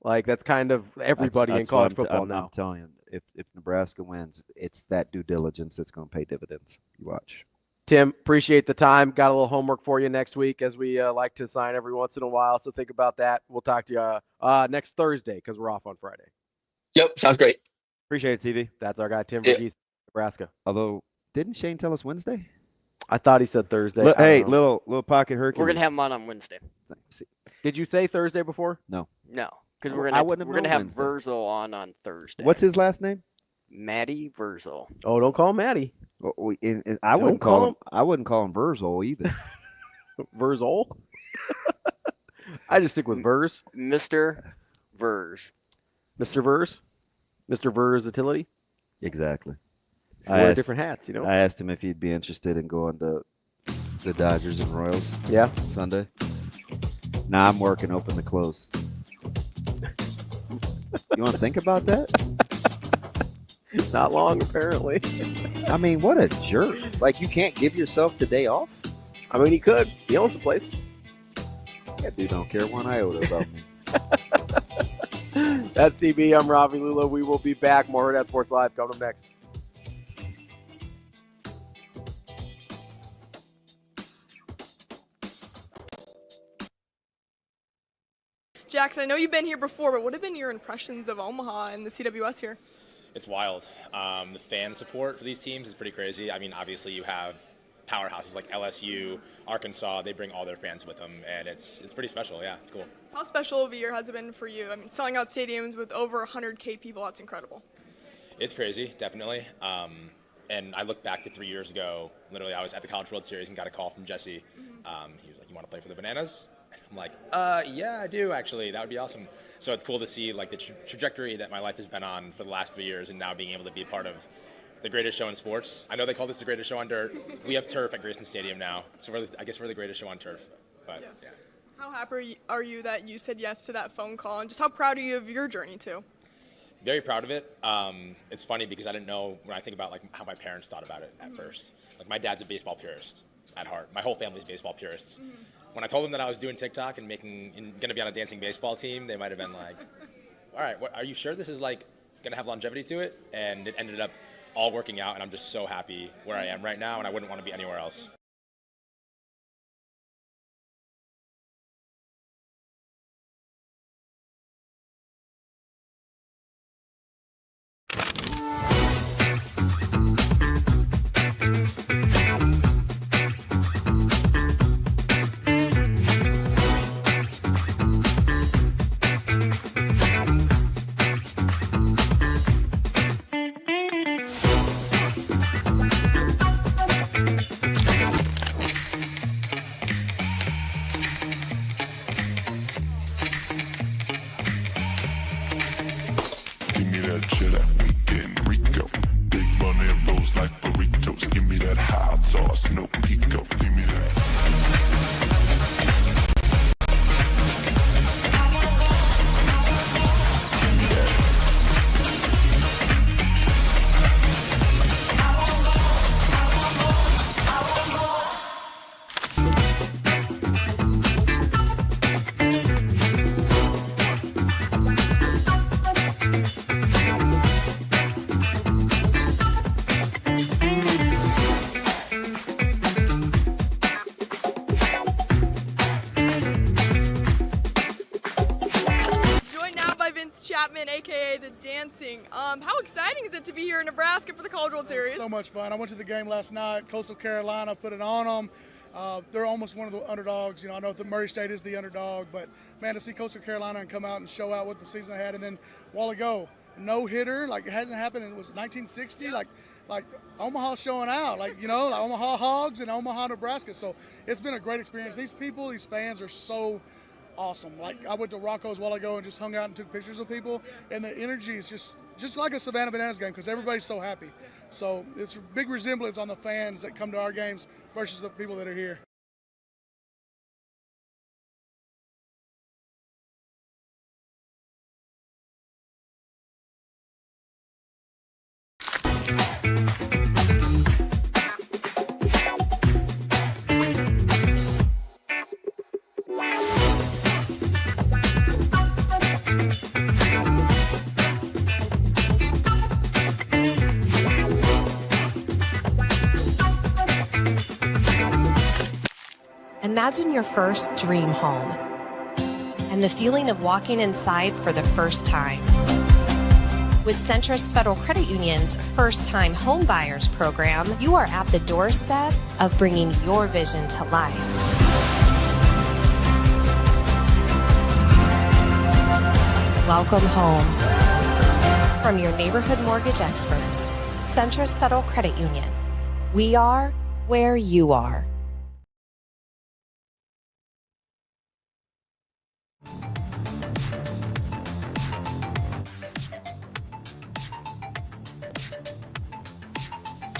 Like, that's kind of everybody in college football now. I'm telling you, if Nebraska wins, it's that due diligence that's going to pay dividends. You watch. Tim, appreciate the time. Got a little homework for you next week, as we like to sign every once in a while. So think about that. We'll talk to you next Thursday because we're off on Friday. Yep, sounds great. Appreciate it, TV. That's our guy, Tim Verghese, Nebraska. Although, didn't Shane tell us Wednesday? I thought he said Thursday. Hey, little pocket Hercules. We're gonna have him on Wednesday. Did you say Thursday before? No, because we're gonna have Vrzal on Thursday. What's his last name? Matty Vrzal. Oh, don't call him Matty. Well, I wouldn't call him. I wouldn't call him Vrzal either. Vrzal. I just stick with Verz. Mr. Verz. Mr. Verz. Mr. Versatility. Exactly. I wear different hats, you know. I asked him if he'd be interested in going to the Dodgers and Royals. Yeah. Sunday. Nah, I'm working open to close. You want to think about that? Not long, apparently. I mean, what a jerk. Like, you can't give yourself the day off? I mean, he could. He owns the place. That dude don't care one iota about me. That's TB. I'm Ravi, Lulla. We will be back. More Hurrdat Sports Live coming up next. Jackson, I know you've been here before, but what have been your impressions of Omaha and the CWS here? It's wild. The fan support for these teams is pretty crazy. I mean, obviously you have powerhouses like LSU, Arkansas. They bring all their fans with them, and it's pretty special. Yeah, it's cool. How special of a year has it been for you? I mean, selling out stadiums with over 100K people, that's incredible. It's crazy, definitely. And I look back to 3 years ago. Literally, I was at the College World Series and got a call from Jesse. He was like, "You want to play for the Bananas?" I'm like, yeah, I do, actually. That would be awesome. So it's cool to see, like, the trajectory that my life has been on for the last 3 years, and now being able to be a part of the greatest show in sports. I know they call this the greatest show on dirt. We have turf at Grayson Stadium now, so I guess we're the greatest show on turf. But yeah. How happy are you that you said yes to that phone call, and just how proud are you of your journey too? Very proud of it. It's funny because I didn't know, when I think about, like, how my parents thought about it at first. Like, my dad's a baseball purist at heart. My whole family's baseball purists. When I told them that I was doing TikTok and going to be on a dancing baseball team, they might have been like, all right, are you sure this is, like, going to have longevity to it? And it ended up all working out, and I'm just so happy where I am right now, and I wouldn't want to be anywhere else. Chapman, aka the Dancing. How exciting is it to be here in Nebraska for the College World Series? So much fun. I went to the game last night. Coastal Carolina put it on them. They're almost one of the underdogs. You know, I know that Murray State is the underdog, but man, to see Coastal Carolina and come out and show out what the season they had, and then a while ago, no hitter, like it hasn't happened. It was 1960, like Omaha showing out, like Omaha Hogs and Omaha, Nebraska. So it's been a great experience. These people, these fans are so awesome. Like I went to Rocco's a while ago and just hung out and took pictures with people, and the energy is just like a Savannah Bananas game because everybody's so happy. So it's a big resemblance on the fans that come to our games versus the people that are here. Imagine your first dream home and the feeling of walking inside for the first time. With Centrist Federal Credit Union's First Time Home Buyers program, you are at the doorstep of bringing your vision to life. Welcome home. From your neighborhood mortgage experts, Centrist Federal Credit Union. We are where you are.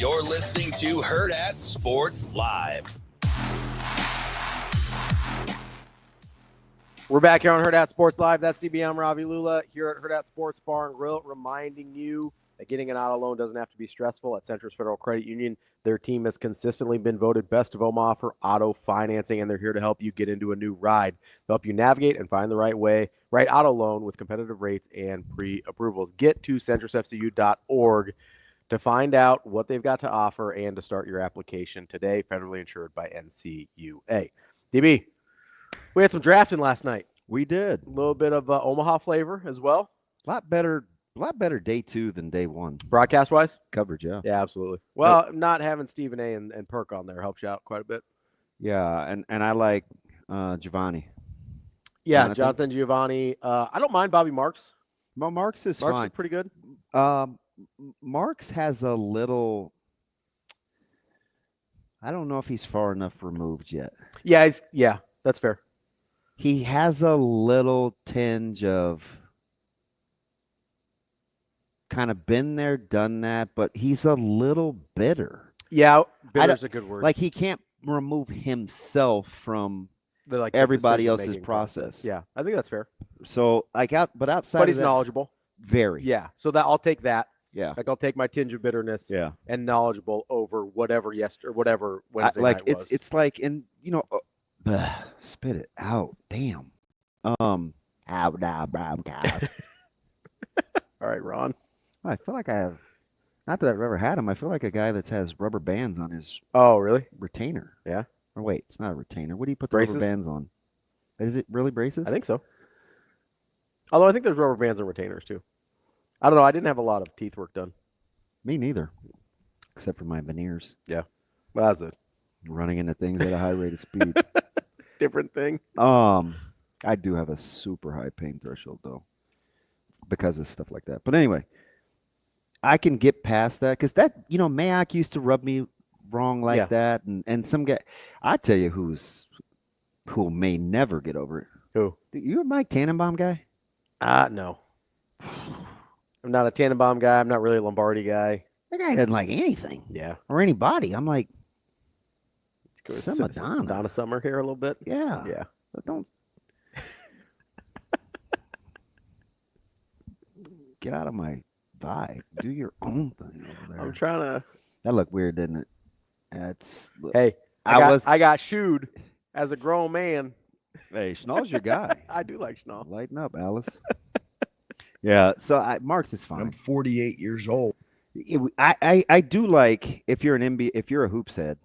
You're listening to Hurrdat Sports Live. We're back here on Hurrdat Sports Live. That's DB. I'm Ravi Lulla here at Hurrdat Sports Bar and Grill, reminding you that getting an auto loan doesn't have to be stressful. At Centrist Federal Credit Union, their team has consistently been voted Best of Omaha for auto financing, and they're here to help you get into a new ride. They'll help you navigate and find the right auto loan with competitive rates and pre-approvals. Get to centristfcu.org to find out what they've got to offer and to start your application today, federally insured by NCUA. DB, we had some drafting last night. We did. A little bit of Omaha flavor as well. A lot better day two than day one. Broadcast-wise? Coverage, yeah. Yeah, absolutely. Well, not having Stephen A. and Perk on there helps you out quite a bit. Yeah, and I like Giovanni. Yeah, Jonathan Giovanni. I don't mind Bobby Marks. Well, Marks is Marks fine. is pretty good. Marks has a little. I don't know if he's far enough removed yet. Yeah, that's fair. He has a little tinge of kind of been there, done that, but he's a little bitter. Yeah, bitter's a good word. Like he can't remove himself from everybody else's process. Yeah, I think that's fair. So outside, but he's knowledgeable. Very. Yeah. So I'll take that. Yeah. Like I'll take my tinge of bitterness. Yeah. And knowledgeable over whatever Wednesday night was. It's like spit it out. Damn. All right, Ron. I feel like I have, not that I've ever had him. I feel like a guy that has rubber bands on his. Oh, really? Retainer. Yeah. Or wait, it's not a retainer. What do you put the Braces? rubber bands on? Is it really braces? I think so. Although I think there's rubber bands and retainers too. I don't know. I didn't have a lot of teeth work done. Me neither, except for my veneers. Yeah. Well, that's it. Running into things at a high rate of speed. Different thing. I do have a super high pain threshold though, because of stuff like that. But anyway, I can get past that because Mayock used to rub me wrong like that, and some guy. I tell you who may never get over it. Who? You a Mike Tannenbaum guy? No. I'm not a Tannenbaum guy. I'm not really a Lombardi guy. That guy doesn't like anything. Yeah. Or anybody. I'm like, some Donna Summer here a little bit. Yeah. Yeah. But don't get out of my vibe. Do your own thing over there. I'm trying to. That looked weird, didn't it? That's. Hey, I got shooed as a grown man. Hey, Schnall's your guy. I do like Schnall. Lighten up, Alice. Yeah, so Marks is fine. I'm 48 years old. I do like if you're a hoops head,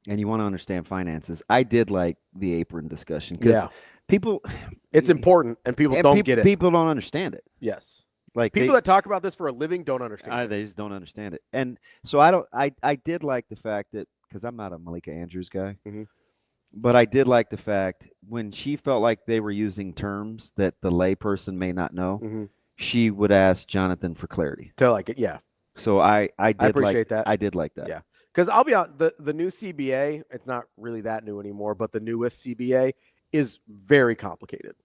and you want to understand finances, I did like the apron discussion because people, it's important, and people don't get it. People don't understand it. Yes, like people that talk about this for a living don't understand it. They just don't understand it. And so I did like the fact that, because I'm not a Malika Andrews guy, but I did like the fact when she felt like they were using terms that the layperson may not know, she would ask Jonathan for clarity. To like it, yeah. So I appreciate that. I did like that. Yeah. Because I'll be honest, the new CBA, it's not really that new anymore, but the newest CBA is very complicated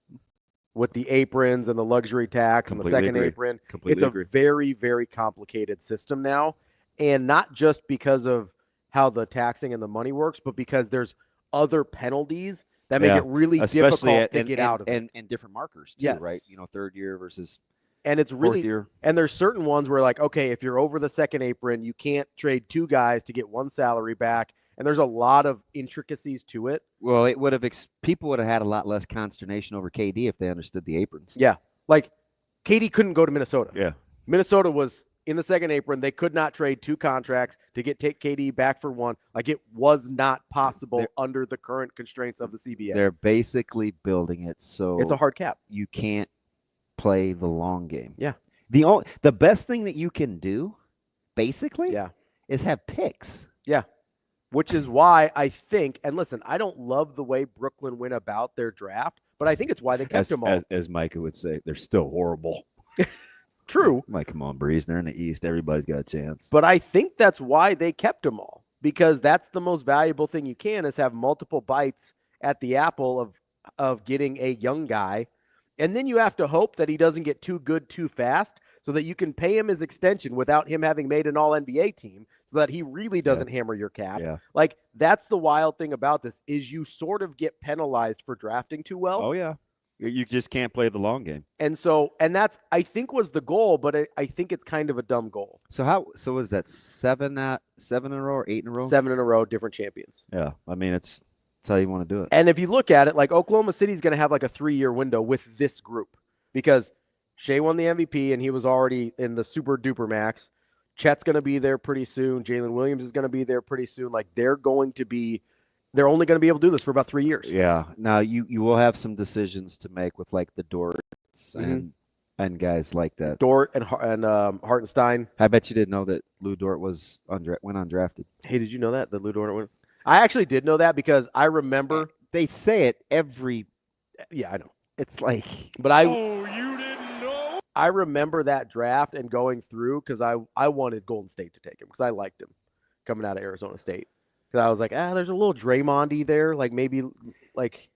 with the aprons and the luxury tax and the second apron. It's a very, very complicated system now. And not just because of how the taxing and the money works, but because there's other penalties that make it really difficult to get out of it. And different markers too, right? You know, third year versus and it's really fourth year. And there's certain ones where like, okay, if you're over the second apron, you can't trade 2 guys to get 1 salary back. And there's a lot of intricacies to it. Well, it would have people would have had a lot less consternation over KD if they understood the aprons. Yeah. Like KD couldn't go to Minnesota. Yeah. Minnesota was in the second apron. They could not trade 2 contracts to take KD back for 1. Like it was not possible under the current constraints of the CBA. They're basically building it so it's a hard cap. You can't play the long game. Yeah. The best thing that you can do, basically, is have picks. Yeah. Which is why I think, and listen, I don't love the way Brooklyn went about their draft, but I think it's why they kept them all. As Micah would say, they're still horrible. True. Like, come on, Breeze. They're in the East. Everybody's got a chance. But I think that's why they kept them all, because that's the most valuable thing you can is have multiple bites at the apple of getting a young guy. And then you have to hope that he doesn't get too good too fast so that you can pay him his extension without him having made an all-NBA team so that he really doesn't hammer your cap. Yeah. Like, that's the wild thing about this is you sort of get penalized for drafting too well. Oh, yeah. You just can't play the long game. And that's, I think, was the goal, but I think it's kind of a dumb goal. So is that 7 in a row or 8 in a row? 7 in a row, different champions. Yeah. I mean, that's how you want to do it. And if you look at it, like Oklahoma City's going to have like a 3-year window with this group because Shea won the MVP and he was already in the super duper max. Chet's going to be there pretty soon. Jalen Williams is going to be there pretty soon. Like they're only going to be able to do this for about 3 years. Yeah. Now you will have some decisions to make with like the Dorts and guys like that. Dort and Hartenstein. I bet you didn't know that Lou Dort went undrafted. Hey, did you know that Lou Dort went? I actually did know that because I remember they say it every. Yeah, I know. It's like, but you didn't know? I remember that draft and going through because I wanted Golden State to take him because I liked him coming out of Arizona State. Because I was like, there's a little Draymond-y there, like maybe like.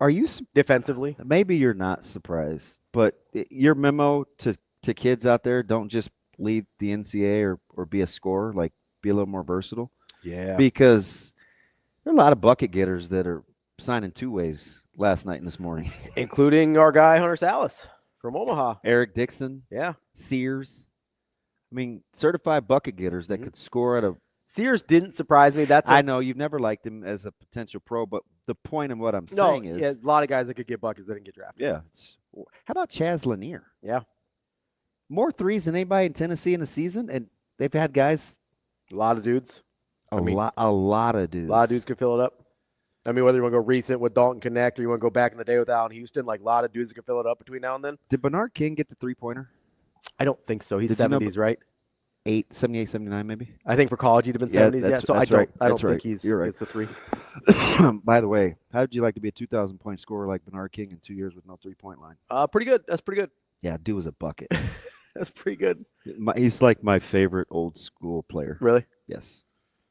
Are you defensively? Maybe you're not surprised, but your memo to kids out there: don't just lead the NCAA or be a scorer. Like be a little more versatile. Yeah, because there are a lot of bucket getters that are signing 2 ways last night and this morning, including our guy Hunter Salas from Omaha, Eric Dixon, Sears. I mean, certified bucket getters that could score at a. Sears didn't surprise me. I know you've never liked him as a potential pro, but the point of what I'm saying is, a lot of guys that could get buckets that didn't get drafted. Yeah. How about Chaz Lanier? Yeah, more threes than anybody in Tennessee in a season, and they've had guys. A lot of dudes. A lot of dudes. A lot of dudes could fill it up. I mean, whether you want to go recent with Dalton Connect or you want to go back in the day with Allen Houston, like a lot of dudes that can fill it up between now and then. Did Bernard King get the 3-pointer? I don't think so. He's 70s, right? 78, 79 maybe? I think for college he'd have been 70s. Yeah, so I don't think he's gets the 3. By the way, how would you like to be a 2,000-point scorer like Bernard King in 2 years with no 3-point line? Pretty good. That's pretty good. Yeah, dude was a bucket. That's pretty good. He's like my favorite old school player. Really? Yes.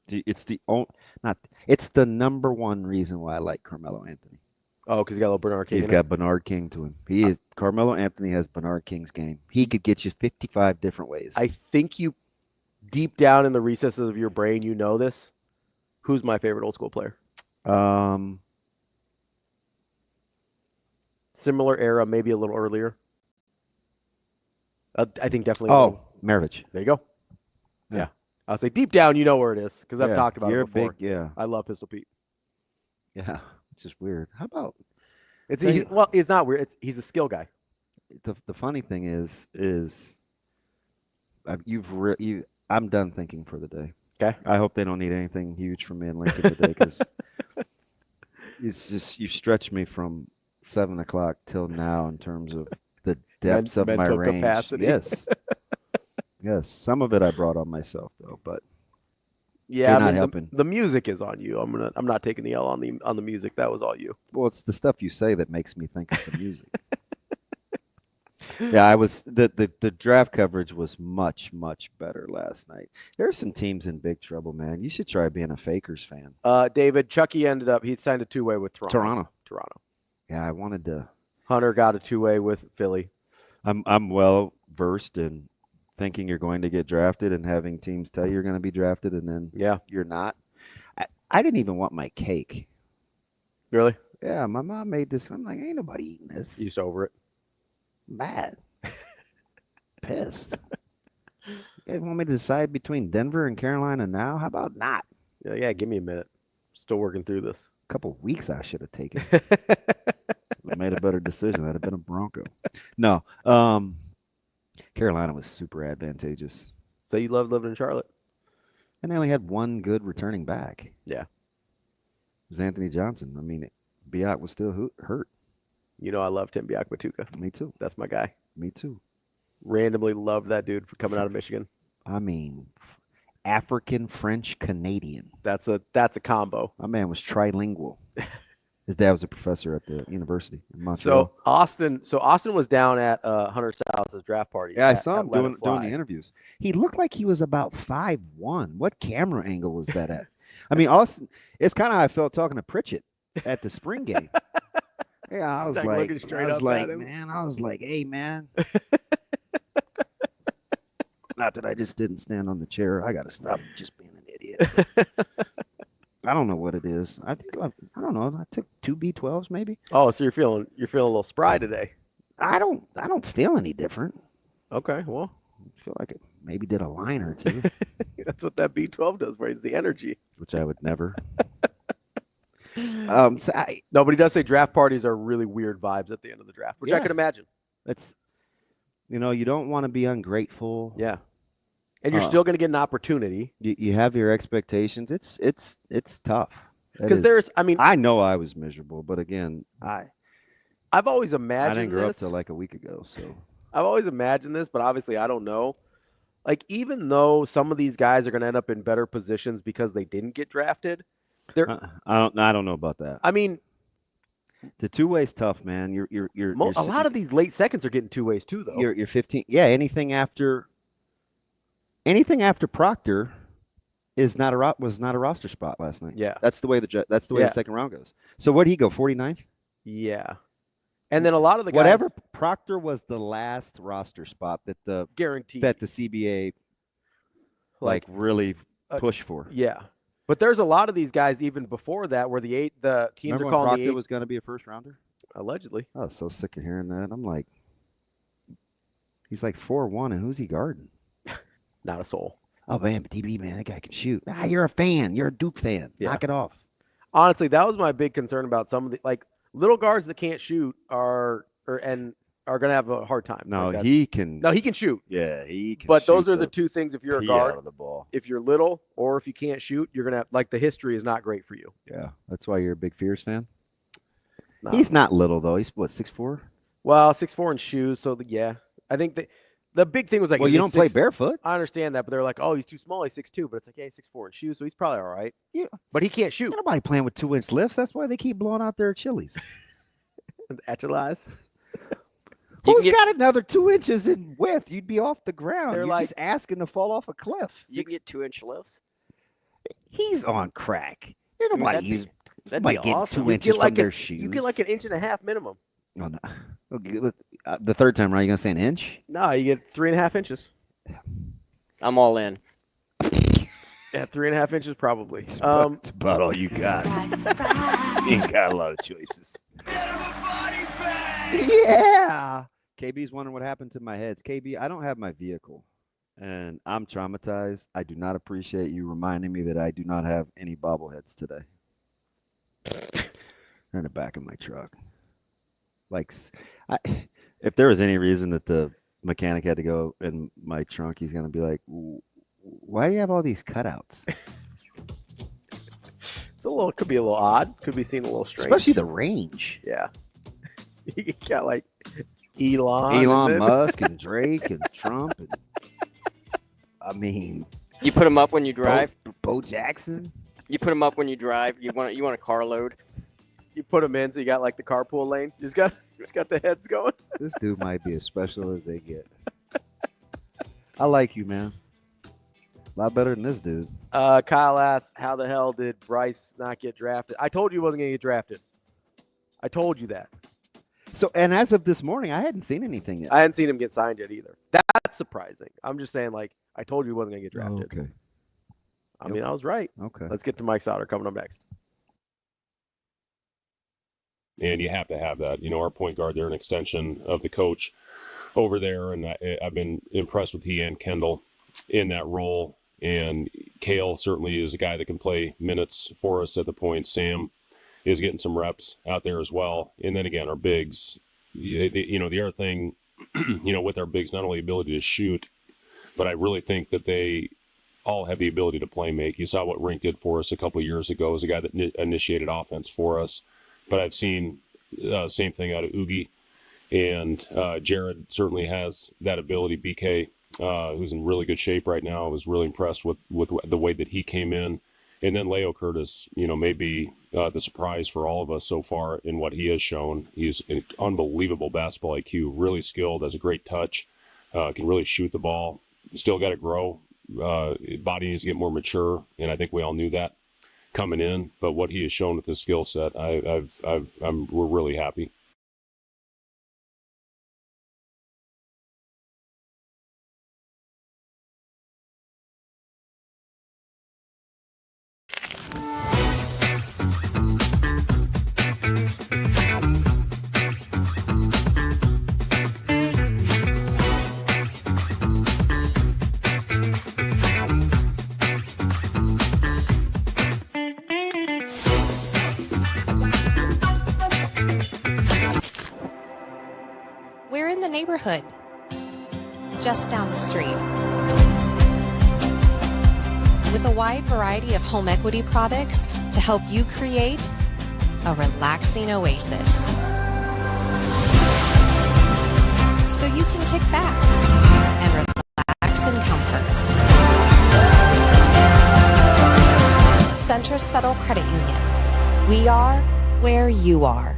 It's the number one reason why I like Carmelo Anthony. Oh, because he got a little Bernard King. He's got Bernard King to him. Carmelo Anthony has Bernard King's game. He could get you 55 different ways. I think you, deep down in the recesses of your brain, you know this. Who's my favorite old school player? Similar era, maybe a little earlier. I think definitely. Maravich. There you go. Yeah. I'll say deep down, you know where it is because I've talked about it before. I love Pistol Pete. Yeah, it's just weird. How about? It's not weird. He's a skill guy. The funny thing is I'm done thinking for the day. Okay. I hope they don't need anything huge from me in Lincoln today because it's just you stretched me from 7 o'clock till now in terms of the depths of my mental range. capacity. Yes. Yes. Some of it I brought on myself though, but Yeah, you're I not mean, helping. the music is on you. I'm not taking the L on the music. That was all you. Well, it's the stuff you say that makes me think of the music. Yeah, I was the draft coverage was much better last night. There are some teams in big trouble, man. You should try being a Fakers fan. David, Chucky he signed a 2-way with Toronto. Yeah, I wanted to. Hunter got a 2-way with Philly. I'm well versed in thinking you're going to get drafted and having teams tell you you're going to be drafted and then you're not. I didn't even want my cake. Really? Yeah, my mom made this. I'm like, ain't nobody eating this. You just over it? Mad. Pissed. You guys want me to decide between Denver and Carolina now? How about not? Yeah, give me a minute. Still working through this. A couple weeks I should have taken. I made a better decision. I'd have been a Bronco. No. Carolina was super advantageous. So you loved living in Charlotte? And they only had one good returning back. Yeah. It was Anthony Johnson. I mean, Biak was still hurt. You know I love Tim Biak-Matuka. Me too. That's my guy. Me too. Randomly loved that dude for coming out of Michigan. I mean, African, French, Canadian. That's a combo. My man was trilingual. His dad was a professor at the university in Montreal. So Austin was down at Hunter South's draft party. Yeah, I saw him doing the interviews. He looked like he was about 5'1". What camera angle was that at? I mean, Austin. It's kind of how I felt talking to Pritchett at the spring game. Yeah, I was like, hey, man. Not that I just didn't stand on the chair. I got to stop just being an idiot. I don't know what it is. I don't know. I took 2 B12s maybe. Oh, so you're feeling a little spry today. I don't feel any different. Okay, well, I feel like it maybe did a line or two. That's what that B12 does, right? It's the energy. Which I would never. No, but he does say draft parties are really weird vibes at the end of the draft, which I can imagine. It's, you don't want to be ungrateful. Yeah. And you're still going to get an opportunity. You have your expectations. It's tough. Because I know I was miserable, but again, I've always imagined I didn't grow up this. till like a week ago, so I've always imagined this, but obviously I don't know. Like, even though some of these guys are going to end up in better positions because they didn't get drafted, I don't know about that. I mean, the 2-way's tough, man. A lot of these late seconds are getting 2-ways too, though. You're 15. Yeah, anything after Proctor was not a roster spot last night. Yeah, that's the way the second round goes. So where'd he go? 49th? Yeah, and then a lot of the guys, whatever Proctor was the last roster spot that the guaranteed that the CBA really pushed for. Yeah. But there's a lot of these guys even before that where the teams Remember are calling Proctor the 8 was going to be a first rounder? Allegedly. I was so sick of hearing that. I'm like, he's like 4'1", and who's he guarding? Not a soul. Oh, man, DB, man, that guy can shoot. You're a fan. You're a Duke fan. Yeah. Knock it off. Honestly, that was my big concern about some of the little guards that can't shoot are going to have a hard time. No, he can. No, he can shoot. Yeah, he can. But those are the two things. If you're a guard, out of the ball. If you're little or if you can't shoot, you're gonna have the history is not great for you. Yeah, that's why you're a big Fierce fan. No. He's not little though. He's what, 6'4"? Well, 6'4" in shoes. So I think the big thing was well, you don't play barefoot. I understand that, but they're like, oh, he's too small. He's 6'2", but it's like, hey, 6'4" in shoes, so he's probably all right. Yeah, but he can't shoot. Ain't nobody playing with 2-inch lifts. That's why they keep blowing out their Achilles. Achilles. Who's got another 2 inches in width? You'd be off the ground. They're just asking to fall off a cliff. You can get 2-inch lifts. He's on crack. Nobody that'd be getting awesome. 2 inches from their shoes. You get like 1.5 inches minimum. Oh, no. Okay, the third time, right? You gonna say an inch? No, you get 3.5 inches. I'm all in. Yeah, 3.5 inches probably. It's about all you got. You ain't got a lot of choices. Yeah. KB's wondering what happened to my heads. KB, I don't have my vehicle, and I'm traumatized. I do not appreciate you reminding me that I do not have any bobbleheads today. They're in the back of my truck. If there was any reason that the mechanic had to go in my trunk, he's going to be like, Why do you have all these cutouts? Could be a little odd. Could be seen a little strange. Especially the range. Yeah. You got like Elon Elon Musk and Drake and Trump. And, I mean, you put them up when you drive. Bo Jackson. You put them up when you drive. You want a car load. You put them in, so you got like the carpool lane. You just got the heads going. This dude might be as special as they get. I like you, man. A lot better than this dude. Kyle asks, how the hell did Bryce not get drafted? I told you he wasn't going to get drafted. I told you that. So, and as of this morning, I hadn't seen anything yet. I hadn't seen him get signed yet either. That's surprising. I'm just saying, like, I told you he wasn't going to get drafted. Okay. I mean, I was right. Okay. Let's get to Mike Sautter coming up next. And you have to have that. Our point guard, they're an extension of the coach over there, and I've been impressed with he and Kendall in that role. And Kale certainly is a guy that can play minutes for us at the point. Sam is getting some reps out there as well. And then again, our bigs, the other thing, with our bigs, not only ability to shoot, but I really think that they all have the ability to play make. You saw what Rink did for us a couple of years ago as a guy that initiated offense for us. But I've seen same thing out of Oogie. And Jared certainly has that ability. BK, who's in really good shape right now. I was really impressed with the way that he came in. And then Leo Curtis, may be the surprise for all of us so far in what he has shown. He's an unbelievable basketball IQ, really skilled, has a great touch, can really shoot the ball. Still got to grow. Body needs to get more mature, and I think we all knew that coming in. But what he has shown with his skill set, we're really happy. We're in the neighborhood, just down the street. With a wide variety of home equity products to help you create a relaxing oasis. So you can kick back and relax in comfort. Centris Federal Credit Union. We are where you are.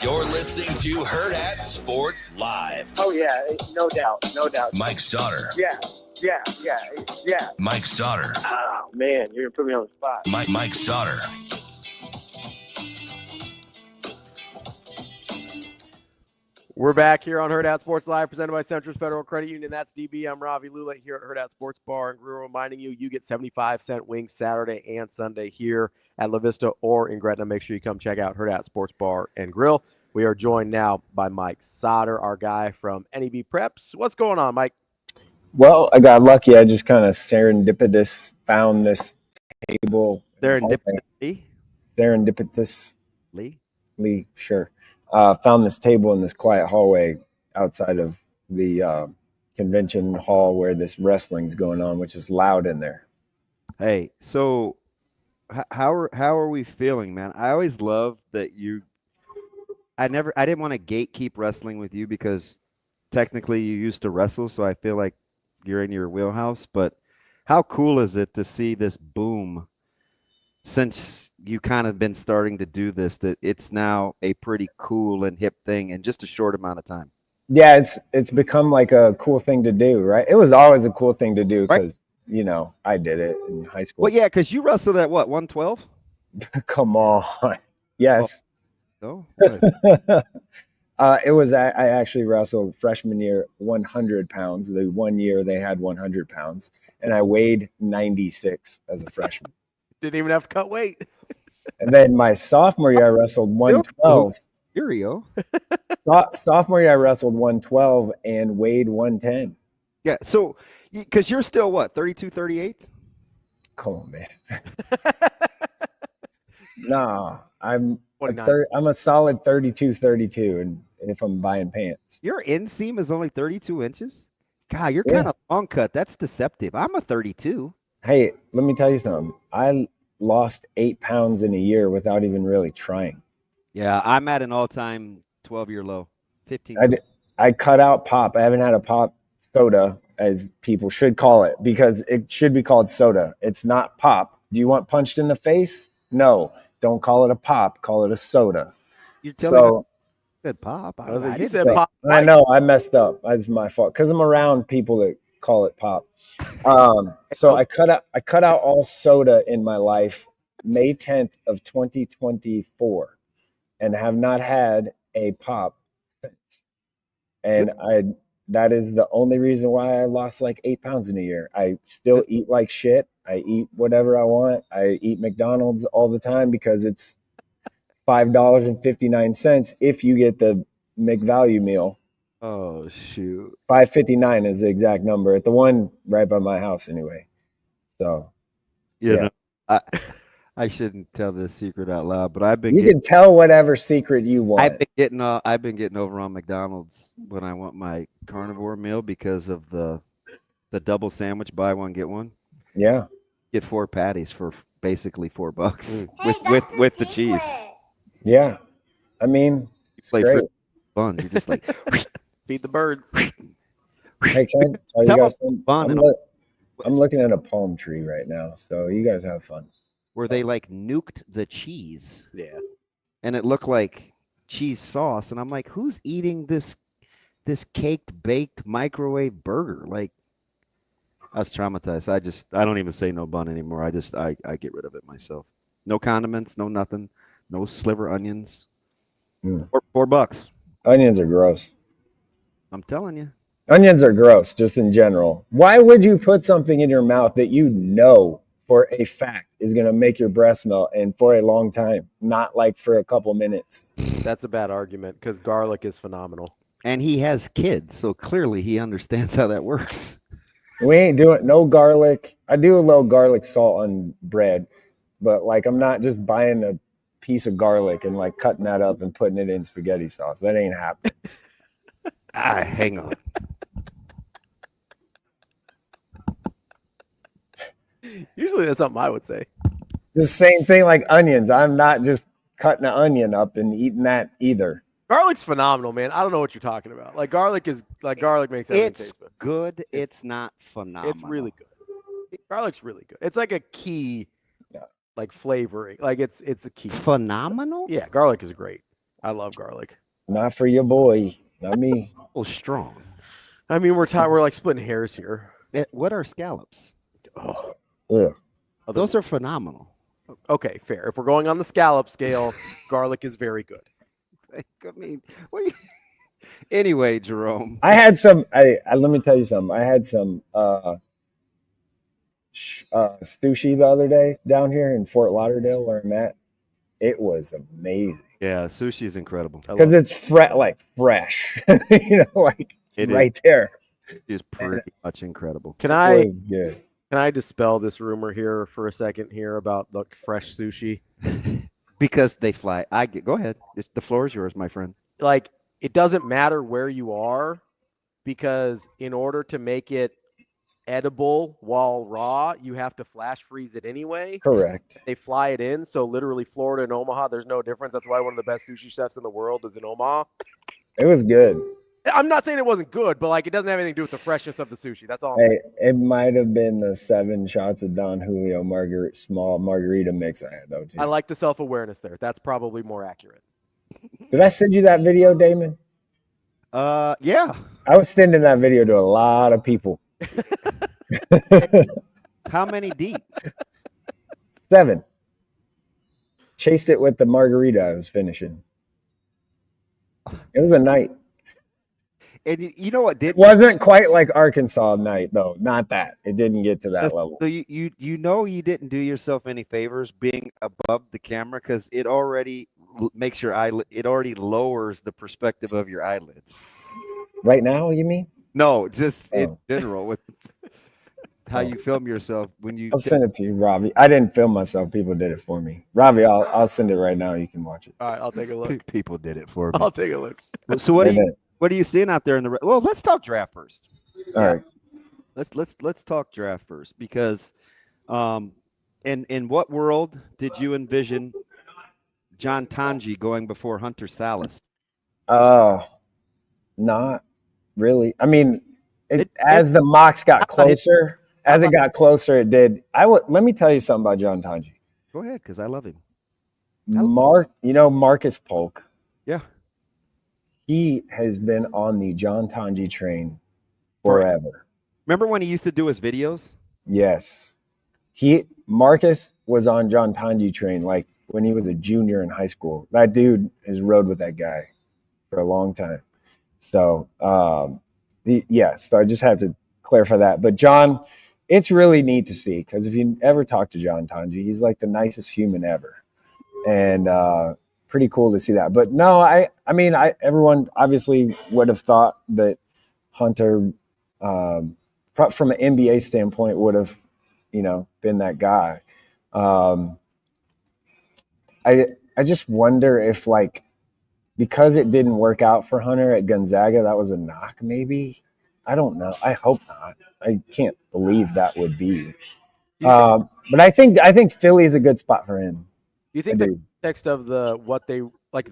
You're listening to Hurrdat Sports Live. Oh, yeah, no doubt, no doubt. Mike Sautter. Yeah. Mike Sautter. Oh, man, you're going to put me on the spot. Mike Sautter. We're back here on Hurrdat Sports Live, presented by Centris Federal Credit Union. That's DB. I'm Ravi, Lulla here at Hurrdat Sports Bar and Grill, reminding you get 75-cent wings Saturday and Sunday here at La Vista or in Gretna. Make sure you come check out Hurrdat Sports Bar and Grill. We are joined now by Mike Sautter, our guy from NEBPreps. What's going on, Mike? Well, I got lucky. I just kind of serendipitous found this table. Serendipity? Serendipitously? Sure. Found this table in this quiet hallway outside of the convention hall where this wrestling's going on, which is loud in there. Hey, so How are we feeling, man? I always love that you. I didn't want to gatekeep wrestling with you because technically you used to wrestle, so I feel like you're in your wheelhouse. But how cool is it to see this boom since you kind of been starting to do this, that it's now a pretty cool and hip thing in just a short amount of time? Yeah, it's become like a cool thing to do, right? It was always a cool thing to do because, I did it in high school. Well, yeah, because you wrestled at what, 112? Come on. Yes. Oh, it was, I actually wrestled freshman year 100 pounds. The 1 year they had 100 pounds, and I weighed 96 as a freshman. Didn't even have to cut weight. And then my sophomore year, I wrestled 112. Sophomore year, I wrestled 112 and weighed 110. Yeah, so because you're still what, 32, 38? Come on, man. Nah, I'm a solid 32, 32, and if I'm buying pants. Your inseam is only 32 inches? God, you're kind of long cut. That's deceptive. I'm a 32. Hey, let me tell you something. I lost 8 pounds in a year without even really trying. Yeah, I'm at an all-time 12-year low. 15. I cut out pop. I haven't had a pop soda, as people should call it, because it should be called soda. It's not pop. Do you want punched in the face? No. Don't call it a pop. Call it a soda. You're telling me I said pop. You said pop. I know. I messed up. That's my fault because I'm around people that call it pop. So I cut out all soda in my life May 10th of 2024 and have not had a pop since. And that is the only reason why I lost like 8 pounds in a year. I still eat like shit. I eat whatever I want. I eat McDonald's all the time because it's $5.59 if you get the McValue meal. Oh, shoot. $5.59 is the exact number at the one right by my house anyway. So, yeah. I shouldn't tell this secret out loud, but You can tell whatever secret you want. I've been getting over on McDonald's when I want my carnivore meal because of the double sandwich, buy one get one. Yeah, get 4 patties for basically $4 with the cheese. Yeah, I mean, it's like fun. You're just like feed the birds. Hey, can I tell you guys something? I'm looking at a palm tree right now, so you guys have fun. Where they like nuked the cheese. Yeah. And it looked like cheese sauce. And I'm like, who's eating this caked, baked microwave burger? Like, I was traumatized. I don't even say no bun anymore. I get rid of it myself. No condiments, no nothing, no sliver onions. $4. Onions are gross. I'm telling you. Onions are gross, just in general. Why would you put something in your mouth that you know for a fact is going to make your breath smell and for a long time, not like for a couple minutes? That's a bad argument because garlic is phenomenal. And he has kids, so clearly he understands how that works. We ain't doing no garlic. I do a little garlic salt on bread, but like I'm not just buying a piece of garlic and like cutting that up and putting it in spaghetti sauce. That ain't happening. Hang on. Usually that's something I would say. The same thing like onions. I'm not just cutting an onion up and eating that either. Garlic's phenomenal, man. I don't know what you're talking about. Like garlic makes everything taste good. It's not phenomenal. It's really good. Garlic's really good. It's like a key, like flavoring. Like it's a key. Phenomenal? Yeah, garlic is great. I love garlic. Not for your boy. Not me. Oh, strong. I mean, we're like splitting hairs here. What are scallops? Oh. Yeah. Those are phenomenal. Okay, fair. If we're going on the scallop scale, garlic is very good. I mean, anyway, Jerome. I had some. Let me tell you something. I had some sushi the other day down here in Fort Lauderdale, where I'm at. It was amazing. Yeah, sushi is incredible because it's fresh. Like it's right there. It is pretty much incredible. Can I dispel this rumor here for a second here about the fresh sushi? Because they fly. Go ahead. The floor is yours, my friend. Like, it doesn't matter where you are, because in order to make it edible while raw, you have to flash freeze it anyway. Correct. They fly it in, so literally Florida and Omaha, there's no difference. That's why one of the best sushi chefs in the world is in Omaha. It was good. I'm not saying it wasn't good, but like it doesn't have anything to do with the freshness of the sushi. That's all. Hey, it might have been the 7 shots of Don Julio small margarita mix I had though too. I like the self-awareness there. That's probably more accurate. Did I send you that video, Damon? Yeah. I was sending that video to a lot of people. How many deep? 7. Chased it with the margarita I was finishing. It was a night. And you know what? It wasn't quite like Arkansas night though. Not that. It didn't get to that level. So you know you didn't do yourself any favors being above the camera because it already makes your eyelid. It already lowers the perspective of your eyelids. Right now, you mean? No, just in general with how you film yourself when you. I'll send it to you, Ravi. I didn't film myself. People did it for me. Ravi, I'll send it right now. You can watch it. All right, I'll take a look. People did it for me. I'll take a look. So what are you seeing out there in the? Well, let's talk draft first. All right. Let's talk draft first because, in what world did you envision John Tanji going before Hunter Salas? Not really. I mean, as the mocks got closer, it did. Let me tell you something about John Tanji. Go ahead, because I love him. Marcus Polk. Yeah. He has been on the John Tanji train forever. Remember when he used to do his videos? Yes. Marcus was on John Tanji train like when he was a junior in high school. That dude has rode with that guy for a long time. So, so I just have to clarify that. But John, it's really neat to see because if you ever talk to John Tanji, he's like the nicest human ever. And pretty cool to see that. But no, everyone obviously would have thought that Hunter, from an NBA standpoint, would have, been that guy. I just wonder if because it didn't work out for Hunter at Gonzaga, that was a knock maybe. I don't know. I hope not. I can't believe that would be. But I think Philly is a good spot for him. You think the context of the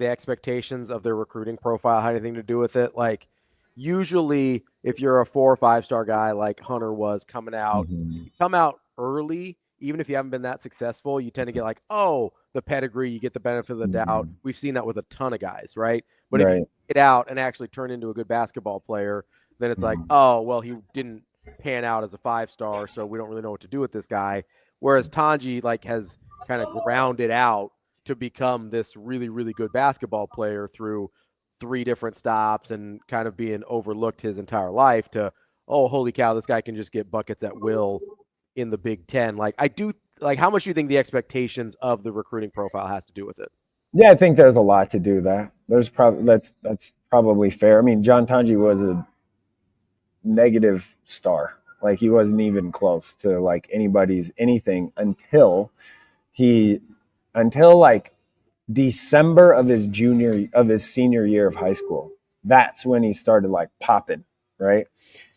expectations of their recruiting profile had anything to do with it? Like, usually, if you're a 4 or 5 star guy like Hunter was coming out, you come out early, even if you haven't been that successful, you tend to get the pedigree, you get the benefit of the doubt. We've seen that with a ton of guys, right? But if you get out and actually turn into a good basketball player, then it's he didn't pan out as a 5 star, so we don't really know what to do with this guy. Whereas Tanji has kind of grounded out to become this really, really good basketball player through 3 different stops and kind of being overlooked his entire life to, oh, holy cow, this guy can just get buckets at will in the Big Ten. How much do you think the expectations of the recruiting profile has to do with it? Yeah, I think there's a lot to do with that. There's that's probably fair. I mean, John Tanji was a negative star. He wasn't even close to anybody's anything until December of his senior year of high school. That's when he started popping, right?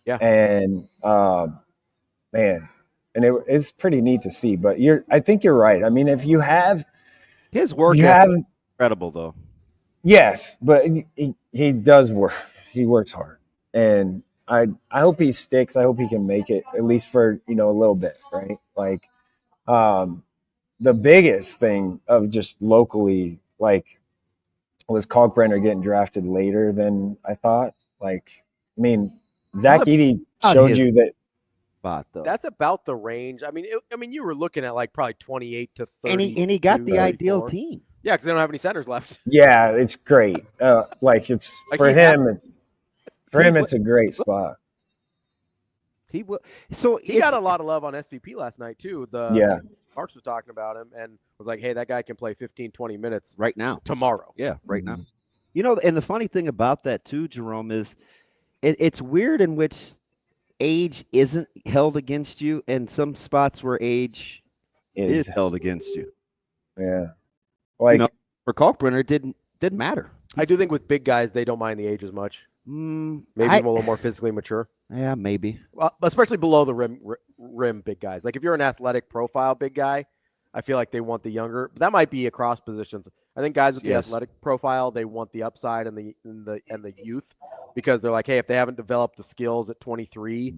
Yeah. And man, and it's pretty neat to see. But I think you're right. I mean, if you have his work ethic incredible though. Yes, but he does work. He works hard, and I hope he sticks. I hope he can make it at least for a little bit, right? The biggest thing of just locally, was Kalkbrenner getting drafted later than I thought. Zach Edey showed you that. That's about the range. I mean, you were looking at probably 28 to 30. And he got the ideal team. Yeah, because they don't have any centers left. Yeah, it's great. It's for him. It's a great spot. He got a lot of love on SVP last night too. Marks was talking about him and was like, hey, that guy can play 15, 20 minutes right now, tomorrow. Yeah, right now. And the funny thing about that too, Jerome, is it's weird in which age isn't held against you and some spots where age is held against you. Yeah. For Kalkbrenner, it didn't matter. I do think with big guys, they don't mind the age as much. Maybe a little more physically mature. Yeah, maybe. Well, especially below the rim big guys. Like if you're an athletic profile big guy, I feel like they want the younger. But that might be across positions. I think guys with the athletic profile, they want the upside and the youth, because they're like, hey, if they haven't developed the skills at 23,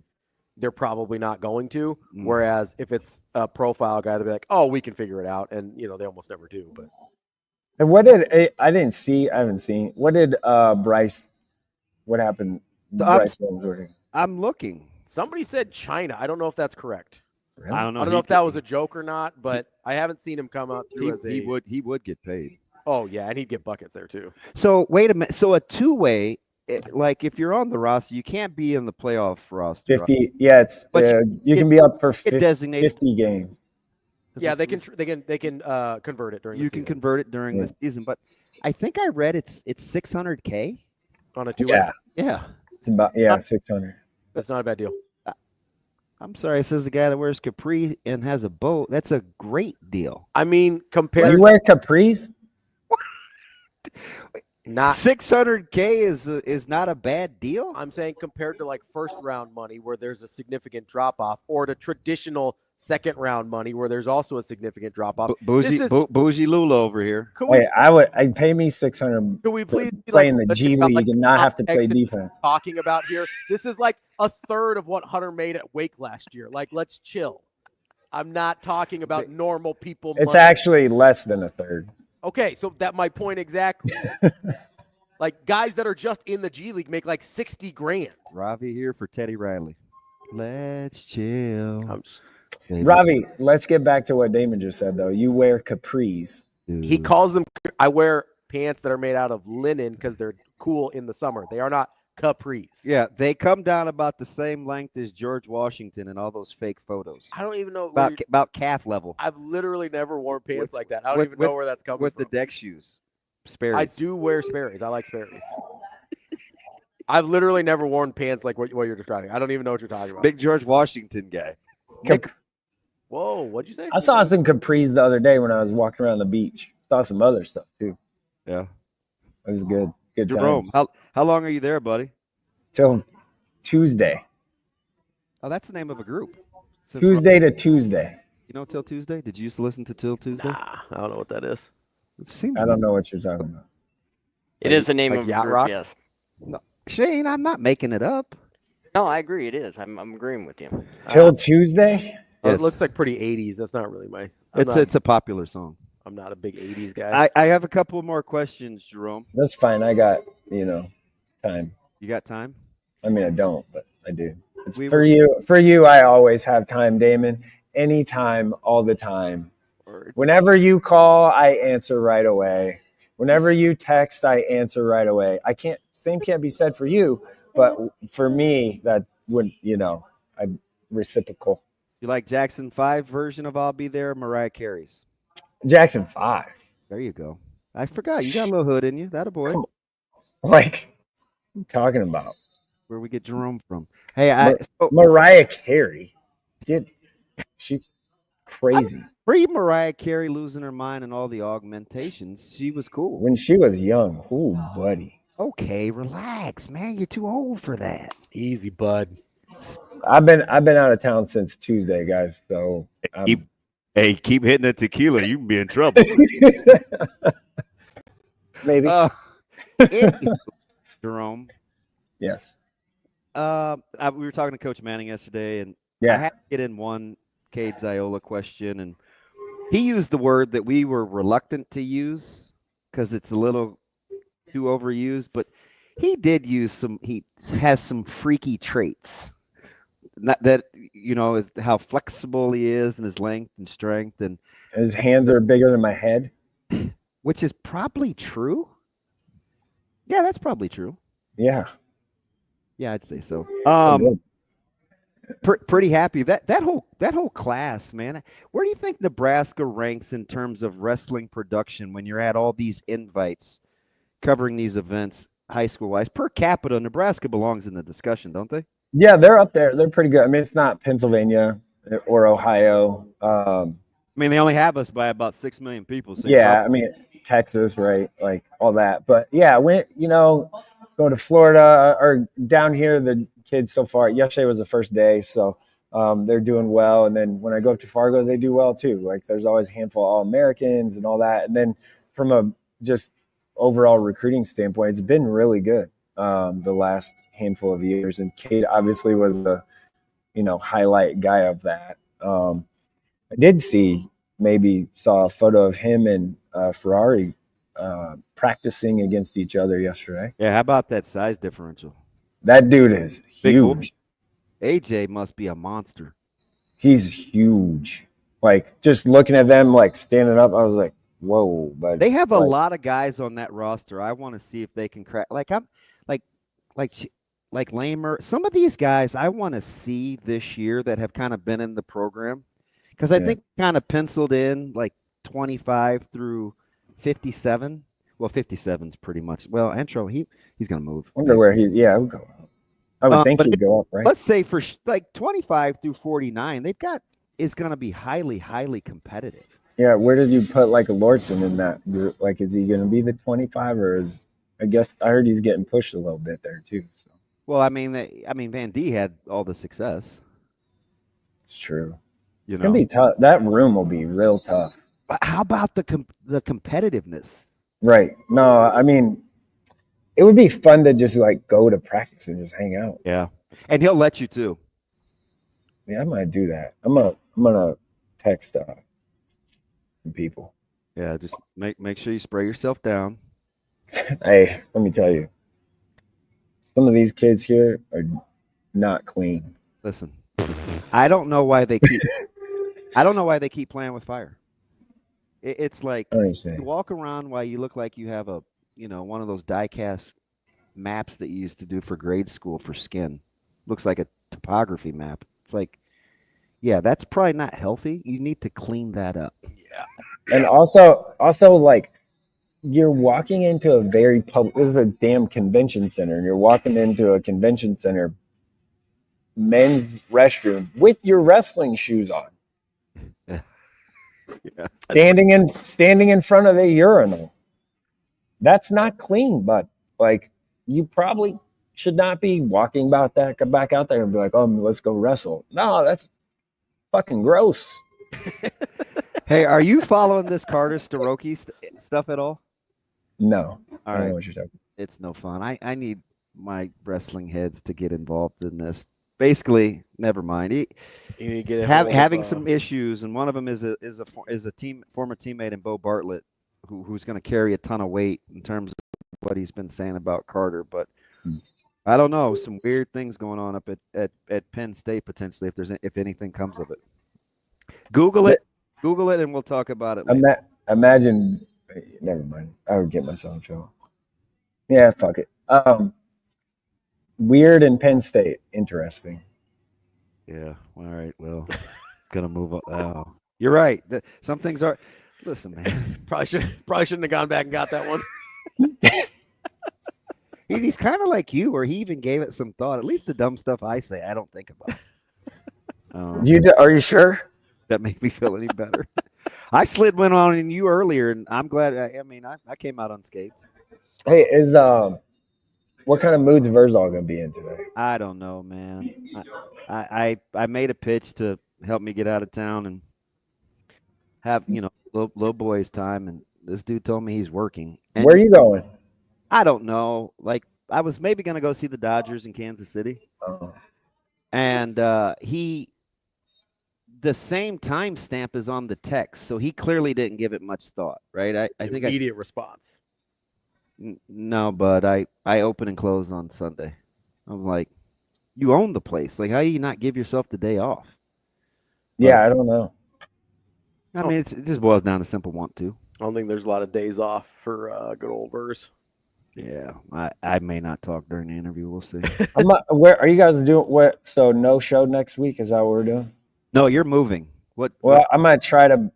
they're probably not going to. Whereas if it's a profile guy, they'll be like, oh, we can figure it out, and they almost never do. But And what did I haven't seen. What did Bryce? What happened? I'm looking. Somebody said China. I don't know if that's correct. Really? I don't know. I don't know if that was a joke or not, but I haven't seen him come out through as a. He would get paid. Oh yeah, and he'd get buckets there too. So wait a minute. So a two-way, like if you're on the roster, you can't be in the playoff roster. 50. Yeah, it's you can be up for 50 games. Yeah, they can convert it during. You can convert it during the season, but I think I read it's $600K on a two-way. Yeah. It's about 600. That's not a bad deal. I'm sorry, it says the guy that wears capri and has a boat. That's a great deal. I mean, compared. You wear capris? Not 600K is not a bad deal. I'm saying compared to like first round money where there's a significant drop off, or to traditional second round money where there's also a significant drop off. Bougie Lulla over here. I'd pay me 600. Could we please play in the G League and not have to play defense? Talking about here, this is like a third of what Hunter made at Wake last year. Like, let's chill. I'm not talking about normal people. It's actually less than a third. Okay, so that my point exactly. Like guys that are just in the G League make like 60 grand. Ravi here for Teddy Riley. Let's chill. Ravi, let's get back to what Damon just said, though. You wear capris. He calls them. I wear pants that are made out of linen because they're cool in the summer. They are not capris. Yeah, they come down about the same length as George Washington and all those fake photos. I don't even know about calf level. I've literally never worn pants like that. I don't even know where that's coming from. With the deck shoes. Sperry's. I do wear Sperry's. I like Sperry's. I've literally never worn pants like what you're describing. I don't even know what you're talking about. Big George Washington guy. Whoa, what'd you say? I saw some capris the other day when I was walking around the beach. Saw some other stuff too. Yeah, it was good. Good Jerome, times. how long are you there, buddy? Till Tuesday. Oh, that's the name of a group. Tuesday to Tuesday. You know Till Tuesday? Did you used to listen to Till Tuesday? Nah, I don't know what that is. I don't know what you're talking about. It is the name of Yacht a group, Rock? yes. No, Shane, I'm not making it up. No, I agree. It is. I'm agreeing with you. Till Tuesday? Oh, it looks like pretty 80s. That's not really my. It's a popular song. I'm not a big 80s guy. I have a couple more questions, Jerome. That's fine. I got time. You got time? I mean, I don't, but I do. For you, I always have time, Damon. Anytime, all the time. Whenever you call, I answer right away. Whenever you text, I answer right away. Same can't be said for you, but for me, that would, I'm reciprocal. You like Jackson 5 version of I'll Be There, Mariah Carey's? Jackson 5. There you go. I forgot. You got a little hood in you. That a boy. Like, what are you talking about? Where we get Jerome from? Hey, Mariah Carey. She's crazy. Free Mariah Carey losing her mind and all the augmentations. She was cool. When she was young. Ooh, buddy. Okay, relax, man. You're too old for that. Easy, bud. I've been out of town since Tuesday, guys. So keep hitting that tequila. You can be in trouble. Maybe. Jerome. Yes. We were talking to Coach Manning yesterday, and I had to get in one Cade Ziola question, and he used the word that we were reluctant to use because it's a little too overused, but he did use he has some freaky traits. Not that, is how flexible he is and his length and strength, and his hands are bigger than my head, which is probably true. Yeah, that's probably true. Yeah, I'd say so. Pretty happy that whole class, man. Where do you think Nebraska ranks in terms of wrestling production when you're at all these invites covering these events, high school wise? Per capita, Nebraska belongs in the discussion, don't they? Yeah, they're up there. They're pretty good. I mean, it's not Pennsylvania or Ohio. I mean, they only have us by about 6 million people. So I mean, Texas, right? Like all that. But yeah, go to Florida or down here. The kids so far, yesterday was the first day, so they're doing well. And then when I go up to Fargo, they do well too. Like there's always a handful of All-Americans and all that. And then from a just overall recruiting standpoint, it's been really good the last handful of years. And Cade obviously was the highlight guy of that. I did saw a photo of him and Ferrari practicing against each other yesterday. Yeah, how about that size differential? That dude is huge. AJ must be a monster. He's huge. Like just looking at them, like standing up, I was like, "Whoa!" But they have a lot of guys on that roster. I want to see if they can crack. Like Lamer. Some of these guys I want to see this year that have kind of been in the program, because I think kind of penciled in like 25 through 57. Well, 57's pretty much. Well, Entro, he's gonna move. I wonder where he's. Yeah, I would go up. I would think he'd go up, right? Let's say for like 25 through 49, they've got is going to be highly, highly competitive. Yeah, where did you put like a Lordson in that group? Like, is he going to be the 25, or is I heard he's getting pushed a little bit there too. So. Well, I mean, Van D had all the success. It's true. It's going to be tough. That room will be real tough. But how about the competitiveness? Right. No, I mean, it would be fun to just like go to practice and just hang out. Yeah, and he'll let you too. Yeah, I might do that. I'm gonna text some people. Yeah, just make sure you spray yourself down. Hey, let me tell you, some of these kids here are not clean. Listen, I don't know why they keep playing with fire. It's like you walk around while you look like you have a one of those die-cast maps that you used to do for grade school for skin. Looks like a topography map. It's like, yeah, that's probably not healthy. You need to clean that up. Yeah. And also like you're walking into a very public, this is a damn convention center, and you're walking into a convention center men's restroom with your wrestling shoes on. Yeah. Standing in front of a urinal. That's not clean, but like you probably should not be walking back out there and be like, "Oh, let's go wrestle." No, that's fucking gross. Hey, are you following this Carter Staroki stuff at all? No. All I don't right. know what you're talking about. It's no fun. I need my wrestling heads to get involved in this. Basically, never mind. You need to get having some issues, and one of them is a former teammate in Bo Bartlett, who's going to carry a ton of weight in terms of what he's been saying about Carter. But I don't know, some weird things going on up at Penn State potentially if anything comes of it. Google it, and we'll talk about it later. Imagine. Never mind. I would get myself in trouble. Yeah, fuck it. Weird in Penn State. Interesting. Yeah. All right. Well, gonna move up. Oh, you're right. Some things are. Listen, man. Probably shouldn't have gone back and got that one. He's kind of like you, or he even gave it some thought. At least the dumb stuff I say, I don't think about. Are you sure? That made me feel any better. I slid one on you earlier, and I'm glad. I came out unscathed. Hey, what kind of mood's Vrzal gonna be in today? I don't know, man. I made a pitch to help me get out of town and have little boys time, and this dude told me he's working. And where are you going? I don't know. Like I was maybe gonna go see the Dodgers in Kansas City, and the same timestamp is on the text, so he clearly didn't give it much thought, right? I think immediate response. No, but I open and close on Sunday. I'm like, you own the place. Like, how do you not give yourself the day off? Yeah, I don't know. I mean, it just boils down to simple want to. I don't think there's a lot of days off for good old Verz. Yeah, I may not talk during the interview. We'll see. Where are you guys doing? What? So no show next week? Is that what we're doing? No, you're moving. What? Well, I might try to.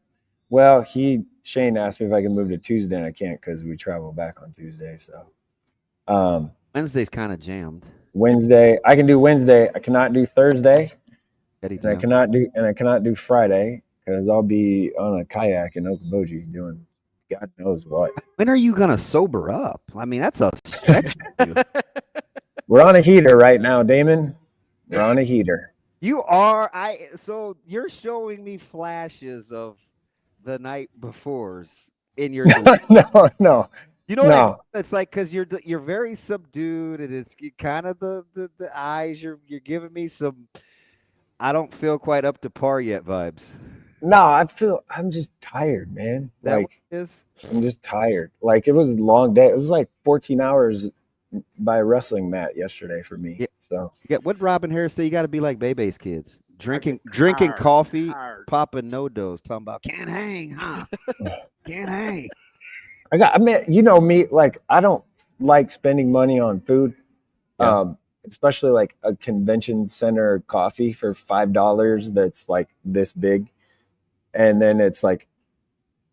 Well, Shane asked me if I can move to Tuesday, and I can't because we travel back on Tuesday. So, Wednesday's kind of jammed. Wednesday, I can do Wednesday. I cannot do Thursday. And I cannot do Friday because I'll be on a kayak in Okoboji doing God knows what. When are you gonna sober up? I mean, that's a stretch. We're on a heater right now, Damon. We're on a heater. You are. So you're showing me flashes of the night befores in your. No. You know what I mean? It's like because you're very subdued, and it's kind of the eyes. You're giving me some. I don't feel quite up to par yet vibes. No, I'm just tired, man. That like what it is? I'm just tired. Like it was a long day. It was like 14 hours by a wrestling mat yesterday for me. Yeah. So yeah, what Robin Harris say? You got to be like Bebe's kids, drinking coffee, popping no dos, talking about can't hang, huh? Can't hang. I mean, you know me, like I don't like spending money on food. Yeah. Especially like a convention center coffee for $5 that's like this big. And then it's like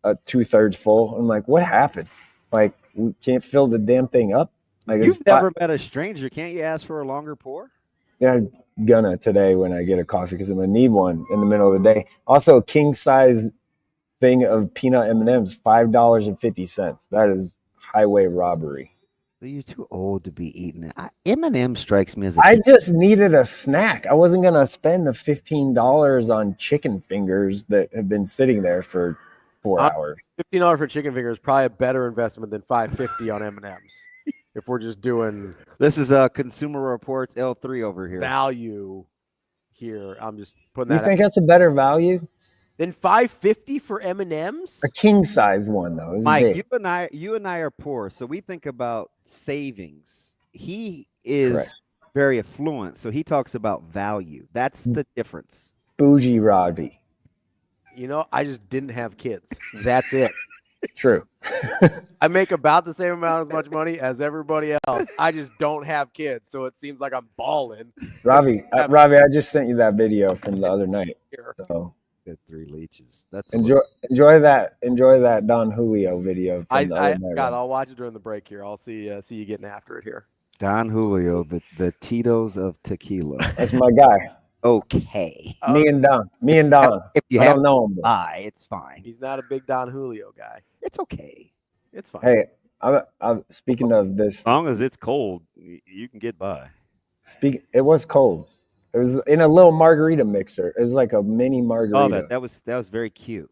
a 2/3 full. I'm like, what happened? Like, we can't fill the damn thing up. Like, You've never met a stranger. Can't you ask for a longer pour? Yeah, I'm gonna today when I get a coffee because I'm gonna need one in the middle of the day. Also, a king size thing of peanut M&Ms, $5.50. That is highway robbery. You're too old to be eating it. M&M strikes me as I just needed a snack. I wasn't gonna spend the $15 on chicken fingers that have been sitting there for 4 hours. $15 for chicken fingers is probably a better investment than $5.50 on M&Ms. If we're just doing this is Consumer Reports L3 over here. Value here. I'm just putting that. You think that's a better value than $5.50 for M&Ms? A king size one though. It's Mike, big. you and I are poor, so we think about savings. He is Correct. very affluent, so he talks about value. That's the difference. Bougie Ravi. You know, I just didn't have kids. That's it. True. I make about the same amount as much money as everybody else. I just don't have kids, so it seems like I'm balling. Ravi, I just sent you that video from the other night. So Good 3 leeches. That's enjoy that Don Julio video. From the other night. I'll watch it during the break here. I'll see you getting after it here. Don Julio, the Tito's of tequila. That's my guy. Okay. Me and Don. If you I don't know him. It's fine. He's not a big Don Julio guy. It's okay. It's fine. Hey, I'm speaking of this. As long as it's cold, you can get by. It was cold. It was in a little margarita mixer. It was like a mini margarita. Oh, that was very cute.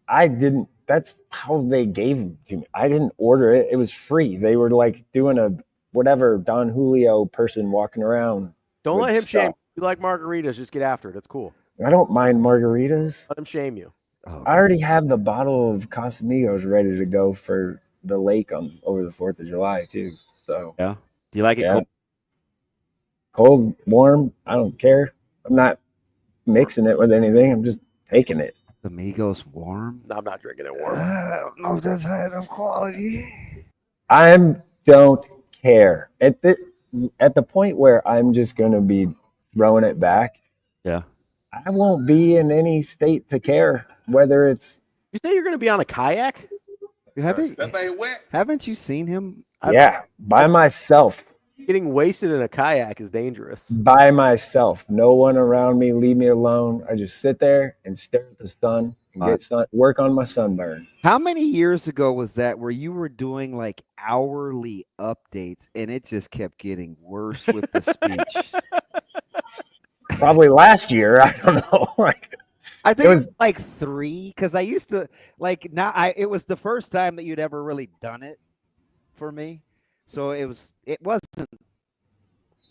I didn't. That's how they gave them to me. I didn't order it. It was free. They were like doing a whatever Don Julio person walking around. Don't let him stuff. shame you. You like margaritas, just get after it. It's cool. I don't mind margaritas. Let him shame you. Oh, I already have the bottle of Casamigos ready to go for the lake over the 4th of July too. So yeah. Do you like it cold? Cold, warm, I don't care. I'm not mixing it with anything. I'm just taking it. Amigos warm? No, I'm not drinking it warm. I don't know if that's high enough quality. I don't care. At the point where I'm just going to be throwing it back, yeah, I won't be in any state to care whether it's. You say you're going to be on a kayak? Haven't you seen him? By myself. Getting wasted in a kayak is dangerous. By myself. No one around me. Leave me alone. I just sit there and stare at the sun and work on my sunburn. How many years ago was that where you were doing like hourly updates and it just kept getting worse with the speech? Probably last year. I don't know. I think it was like 3 because I used to it was the first time that you'd ever really done it for me. So it wasn't.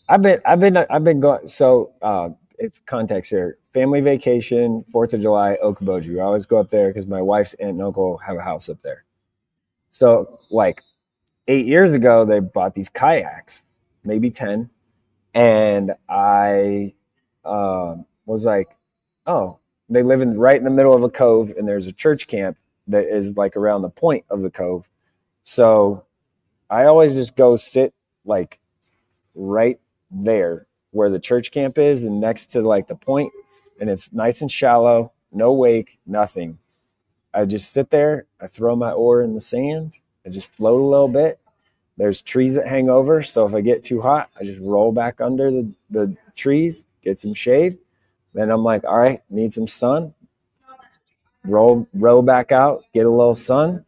I've been going. So it's context here. Family vacation, 4th of July, Okoboji. We always go up there because my wife's aunt and uncle have a house up there. So like 8 years ago, they bought these kayaks, maybe 10, and I was like, oh, they live right in the middle of a cove, and there's a church camp that is like around the point of the cove. So I always just go sit like right there where the church camp is and next to like the point, and it's nice and shallow, no wake, nothing. I just sit there, I throw my oar in the sand, I just float a little bit. There's trees that hang over, so if I get too hot, I just roll back under the trees, get some shade. Then I'm like, all right, need some sun. Row back out, get a little sun.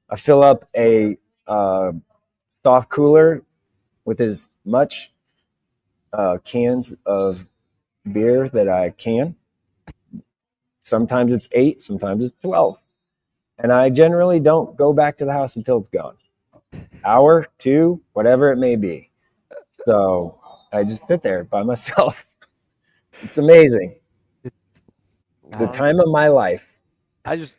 I fill up a soft cooler with as much cans of beer that I can. Sometimes it's 8, sometimes it's 12. And I generally don't go back to the house until it's gone. Hour, 2, whatever it may be. So I just sit there by myself. It's amazing. The time of my life.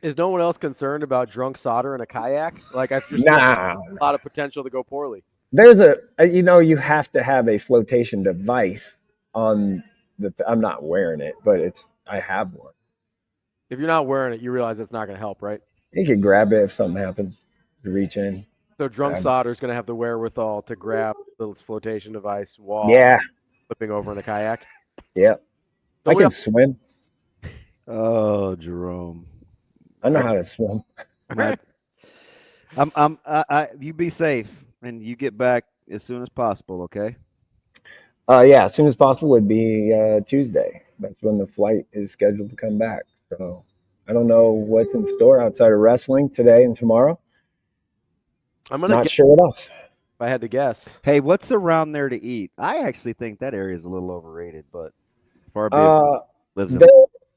Is no one else concerned about drunk Sautter in a kayak? Like, I just Nah. a lot of potential to go poorly. There's you have to have a flotation device on I'm not wearing it, but I have one. If you're not wearing it, you realize it's not going to help, right? You can grab it if something happens. Reach in. So drunk Sauter's going to have the wherewithal to grab the flotation device while flipping over in the kayak. Yeah. I can swim. Oh, Jerome. I know how to swim. You be safe and you get back as soon as possible, okay? Yeah, as soon as possible would be Tuesday. That's when the flight is scheduled to come back. So I don't know what's in store outside of wrestling today and tomorrow. I'm not sure what else. If I had to guess. Hey, what's around there to eat? I actually think that area is a little overrated, but far be it lives in.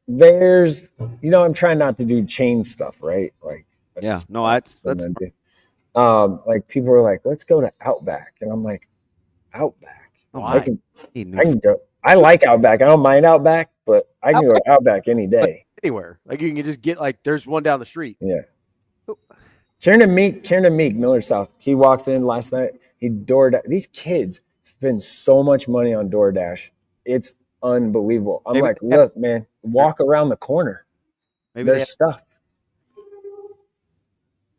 There's, I'm trying not to do chain stuff, right? Like, that's like people are like, let's go to Outback, and I'm like, Outback? I can go. I like Outback. I don't mind Outback, but I can go to Outback any day. Anywhere. Like, you can just get, like, there's one down the street. Yeah. Kieran Meek, Miller South. He walked in last night. He DoorDash. These kids spend so much money on DoorDash. It's unbelievable. I'm like, look, man, walk around the corner. There's stuff.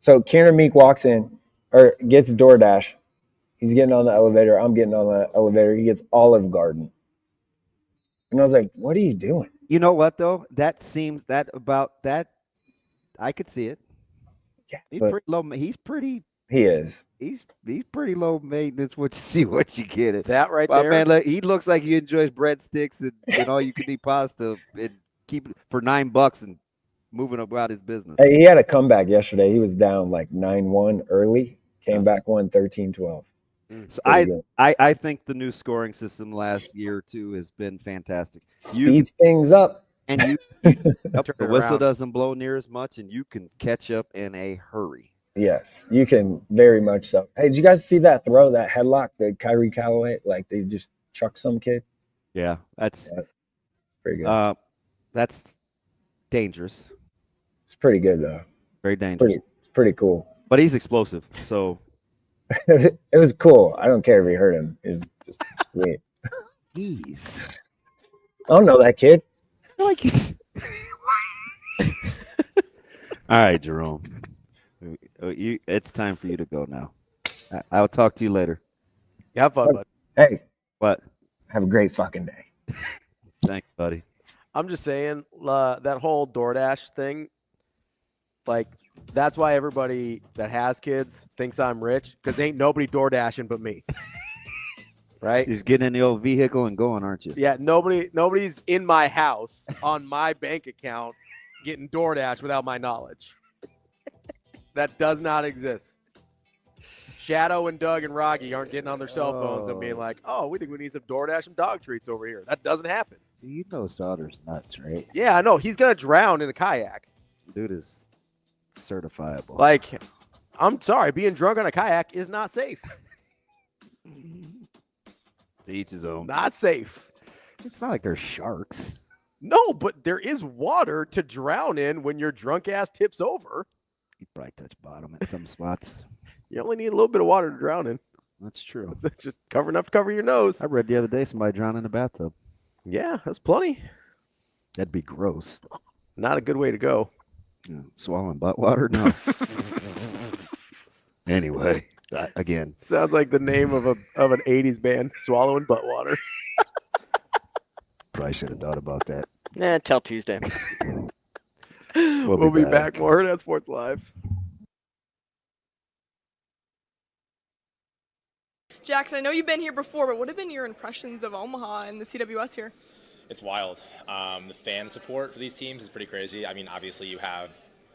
So Kieran Meek walks in or gets DoorDash. He's getting on the elevator. I'm getting on the elevator. He gets Olive Garden. And I was like, what are you doing? You know what, though? I could see it. Yeah, he's pretty low. He is. He's pretty low maintenance. What you see, what you get it. That right there, there. man. He looks like he enjoys breadsticks and all you can eat pasta and keep it for $9 and moving about his business. Hey, he had a comeback yesterday. He was down like 9-1 early. Came back, won 13-12. So I think the new scoring system last year or two has been fantastic. Speeds things up. And the whistle doesn't blow near as much, and you can catch up in a hurry. Yes, you can very much so. Hey, did you guys see that throw, that headlock, the Kyrie Callaway? Like, they just chucked some kid? Yeah, that's pretty good. That's dangerous. It's pretty good, though. Very dangerous. It's pretty cool. But he's explosive, so. It was cool. I don't care if he hurt him. It was just sweet. Jeez. I don't know that kid. Like all right, Jerome. It's time for you to go now. I'll talk to you later. Have fun, bud. Hey. What? Have a great fucking day. Thanks, buddy. I'm just saying, that whole DoorDash thing, like, that's why everybody that has kids thinks I'm rich, because ain't nobody DoorDashing but me. Right? He's getting in the old vehicle and going, aren't you? Yeah, nobody's in my house on my bank account getting DoorDash without my knowledge. That does not exist. Shadow and Doug and Rocky aren't getting on their cell phones and being like, oh, we think we need some DoorDash and dog treats over here. That doesn't happen. You know Sauter's nuts, right? Yeah, I know. He's going to drown in a kayak. Dude is certifiable. Like, I'm sorry, being drunk on a kayak is not safe. To each his own. Not safe. It's not like there's sharks. No, but there is water to drown in when your drunk ass tips over. You probably touch bottom at some spots. You only need a little bit of water to drown in. That's true. It's just cover enough to cover your nose. I read the other day somebody drowned in the bathtub. Yeah, that's plenty. That'd be gross. Not a good way to go. Yeah, swallowing butt water? No. Anyway, again. Sounds like the name of an 80s band, Swallowing Butt Water. Probably should have thought about that. Nah, till Tuesday. We'll be back. More Hurrdat Sports Live. Jackson, I know you've been here before, but what have been your impressions of Omaha and the CWS here? It's wild. The fan support for these teams is pretty crazy. I mean, obviously you have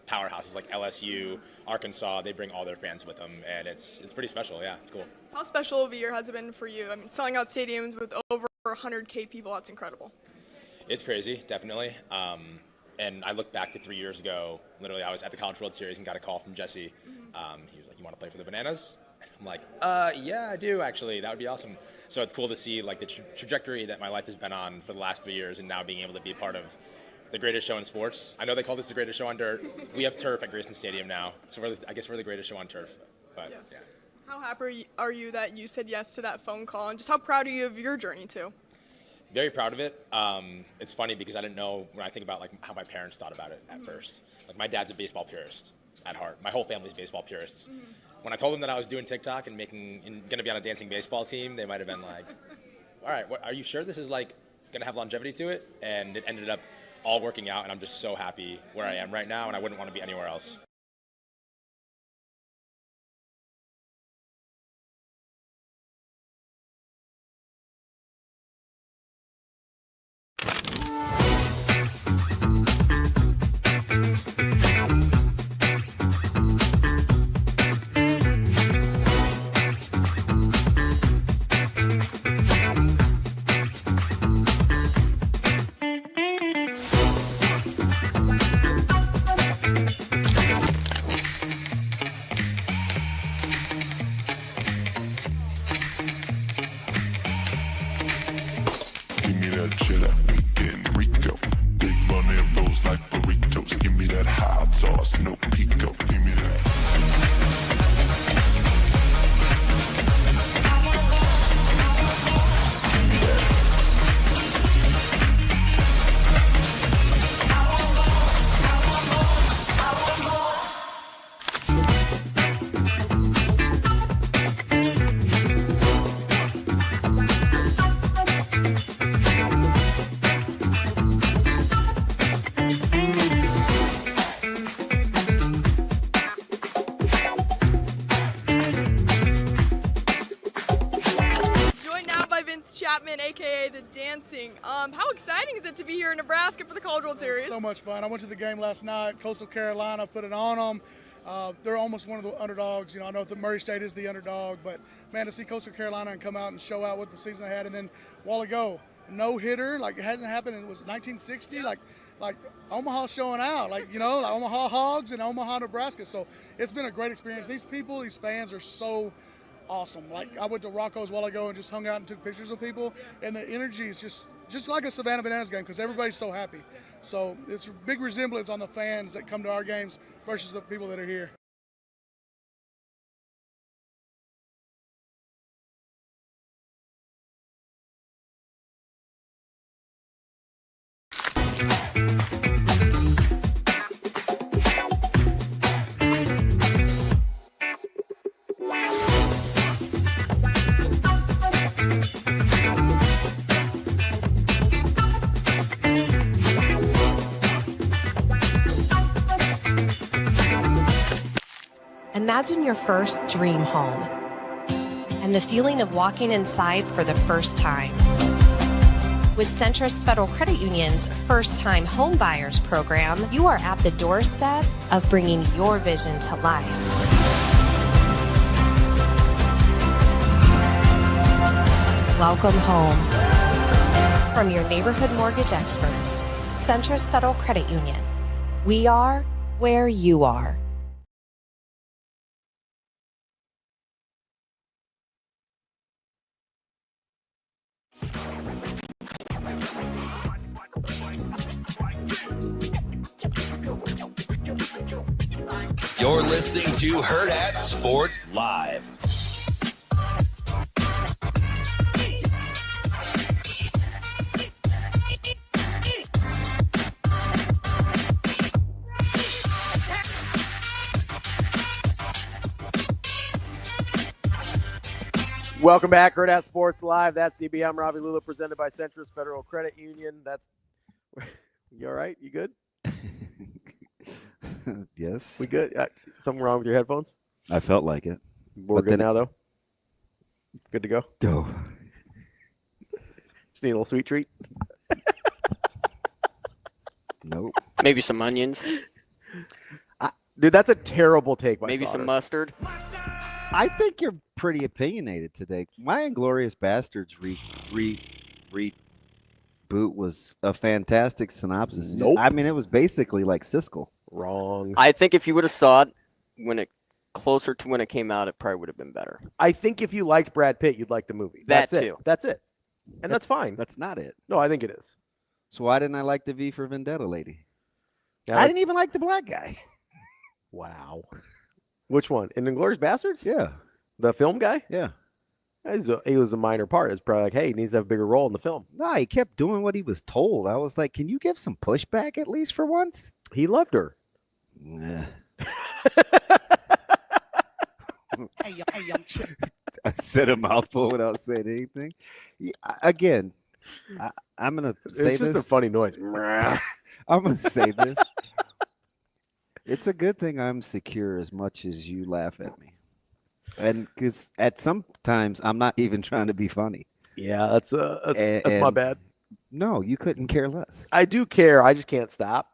powerhouses like LSU, Arkansas. They bring all their fans with them, and it's pretty special. Yeah, it's cool. How special of a year has it been for you? I mean, selling out stadiums with over 100K people, that's incredible. It's crazy, definitely. And I look back to 3 years ago. Literally, I was at the College World Series and got a call from Jesse. He was like, "You want to play for the Bananas?" I'm like, "Yeah, I do actually. That would be awesome." So it's cool to see like the trajectory that my life has been on for the last 3 years, and now being able to be a part of the greatest show in sports. I know they call this the greatest show on dirt. We have turf at Grayson Stadium now, so I guess we're the greatest show on turf. But yeah. How happy are you that you said yes to that phone call, and just how proud are you of your journey too? Very proud of it. It's funny because I didn't know, when I think about like how my parents thought about it at first. Like my dad's a baseball purist at heart. My whole family's baseball purists. When I told them that I was doing TikTok and going to be on a dancing baseball team, they might have been like, "All right, are you sure this is like going to have longevity to it?" And it ended up all working out, and I'm just so happy where I am right now, and I wouldn't want to be anywhere else. aka the dancing. How exciting is it to be here in Nebraska for the College World Series? So much fun. I went to the game last night. Coastal Carolina put it on them. They're almost one of the underdogs. You know, I know that Murray State is the underdog, but man, to see Coastal Carolina and come out and show out what the season they had, and then a while ago, no hitter, like it hasn't happened. It was 1960, like Omaha showing out, like Omaha Hogs and Omaha, Nebraska. So it's been a great experience. These people, these fans are so awesome. Like I went to Rocco's a while ago and just hung out and took pictures with people, and the energy is just like a Savannah Bananas game because everybody's so happy. So it's a big resemblance on the fans that come to our games versus the people that are here. Imagine your first dream home and the feeling of walking inside for the first time. With Centrist Federal Credit Union's First Time Home Buyers program, you are at the doorstep of bringing your vision to life. Welcome home. From your neighborhood mortgage experts, Centrist Federal Credit Union. We are where you are. You're listening to Hurrdat Sports Live. Welcome back, Hurrdat Sports Live. That's DB. I'm Ravi. Lulla, presented by Centrist Federal Credit Union. That's you all right? You good? Yes. We good? Something wrong with your headphones? I felt like it. We're good now, though? Good to go? Go. Just need a little sweet treat? Nope. Maybe some onions. Dude, that's a terrible take by Maybe Sautter. some mustard. I think you're pretty opinionated today. My Inglourious Basterds reboot was a fantastic synopsis. Nope. I mean, it was basically like Siskel. Wrong. I think if you would have saw it closer to when it came out, it probably would have been better. I think if you liked Brad Pitt, you'd like the movie. That That's too. It. That's it. And that's fine. That's not it. No, I think it is. So why didn't I like the V for Vendetta lady? Yeah, I didn't even like the black guy. Wow. Which one? In Inglourious Basterds? Yeah. The film guy? Yeah. He was a minor part. It's probably like, hey, he needs to have a bigger role in the film. No, he kept doing what he was told. I was like, can you give some pushback at least for once? He loved her. Nah. I said a mouthful without saying anything. Again, I'm going to say It's this. just a funny noise. I'm going to say this. It's a good thing I'm secure as much as you laugh at me. And because at some times I'm not even trying to be funny. Yeah, that's my bad. No, you couldn't care less. I do care. I just can't stop.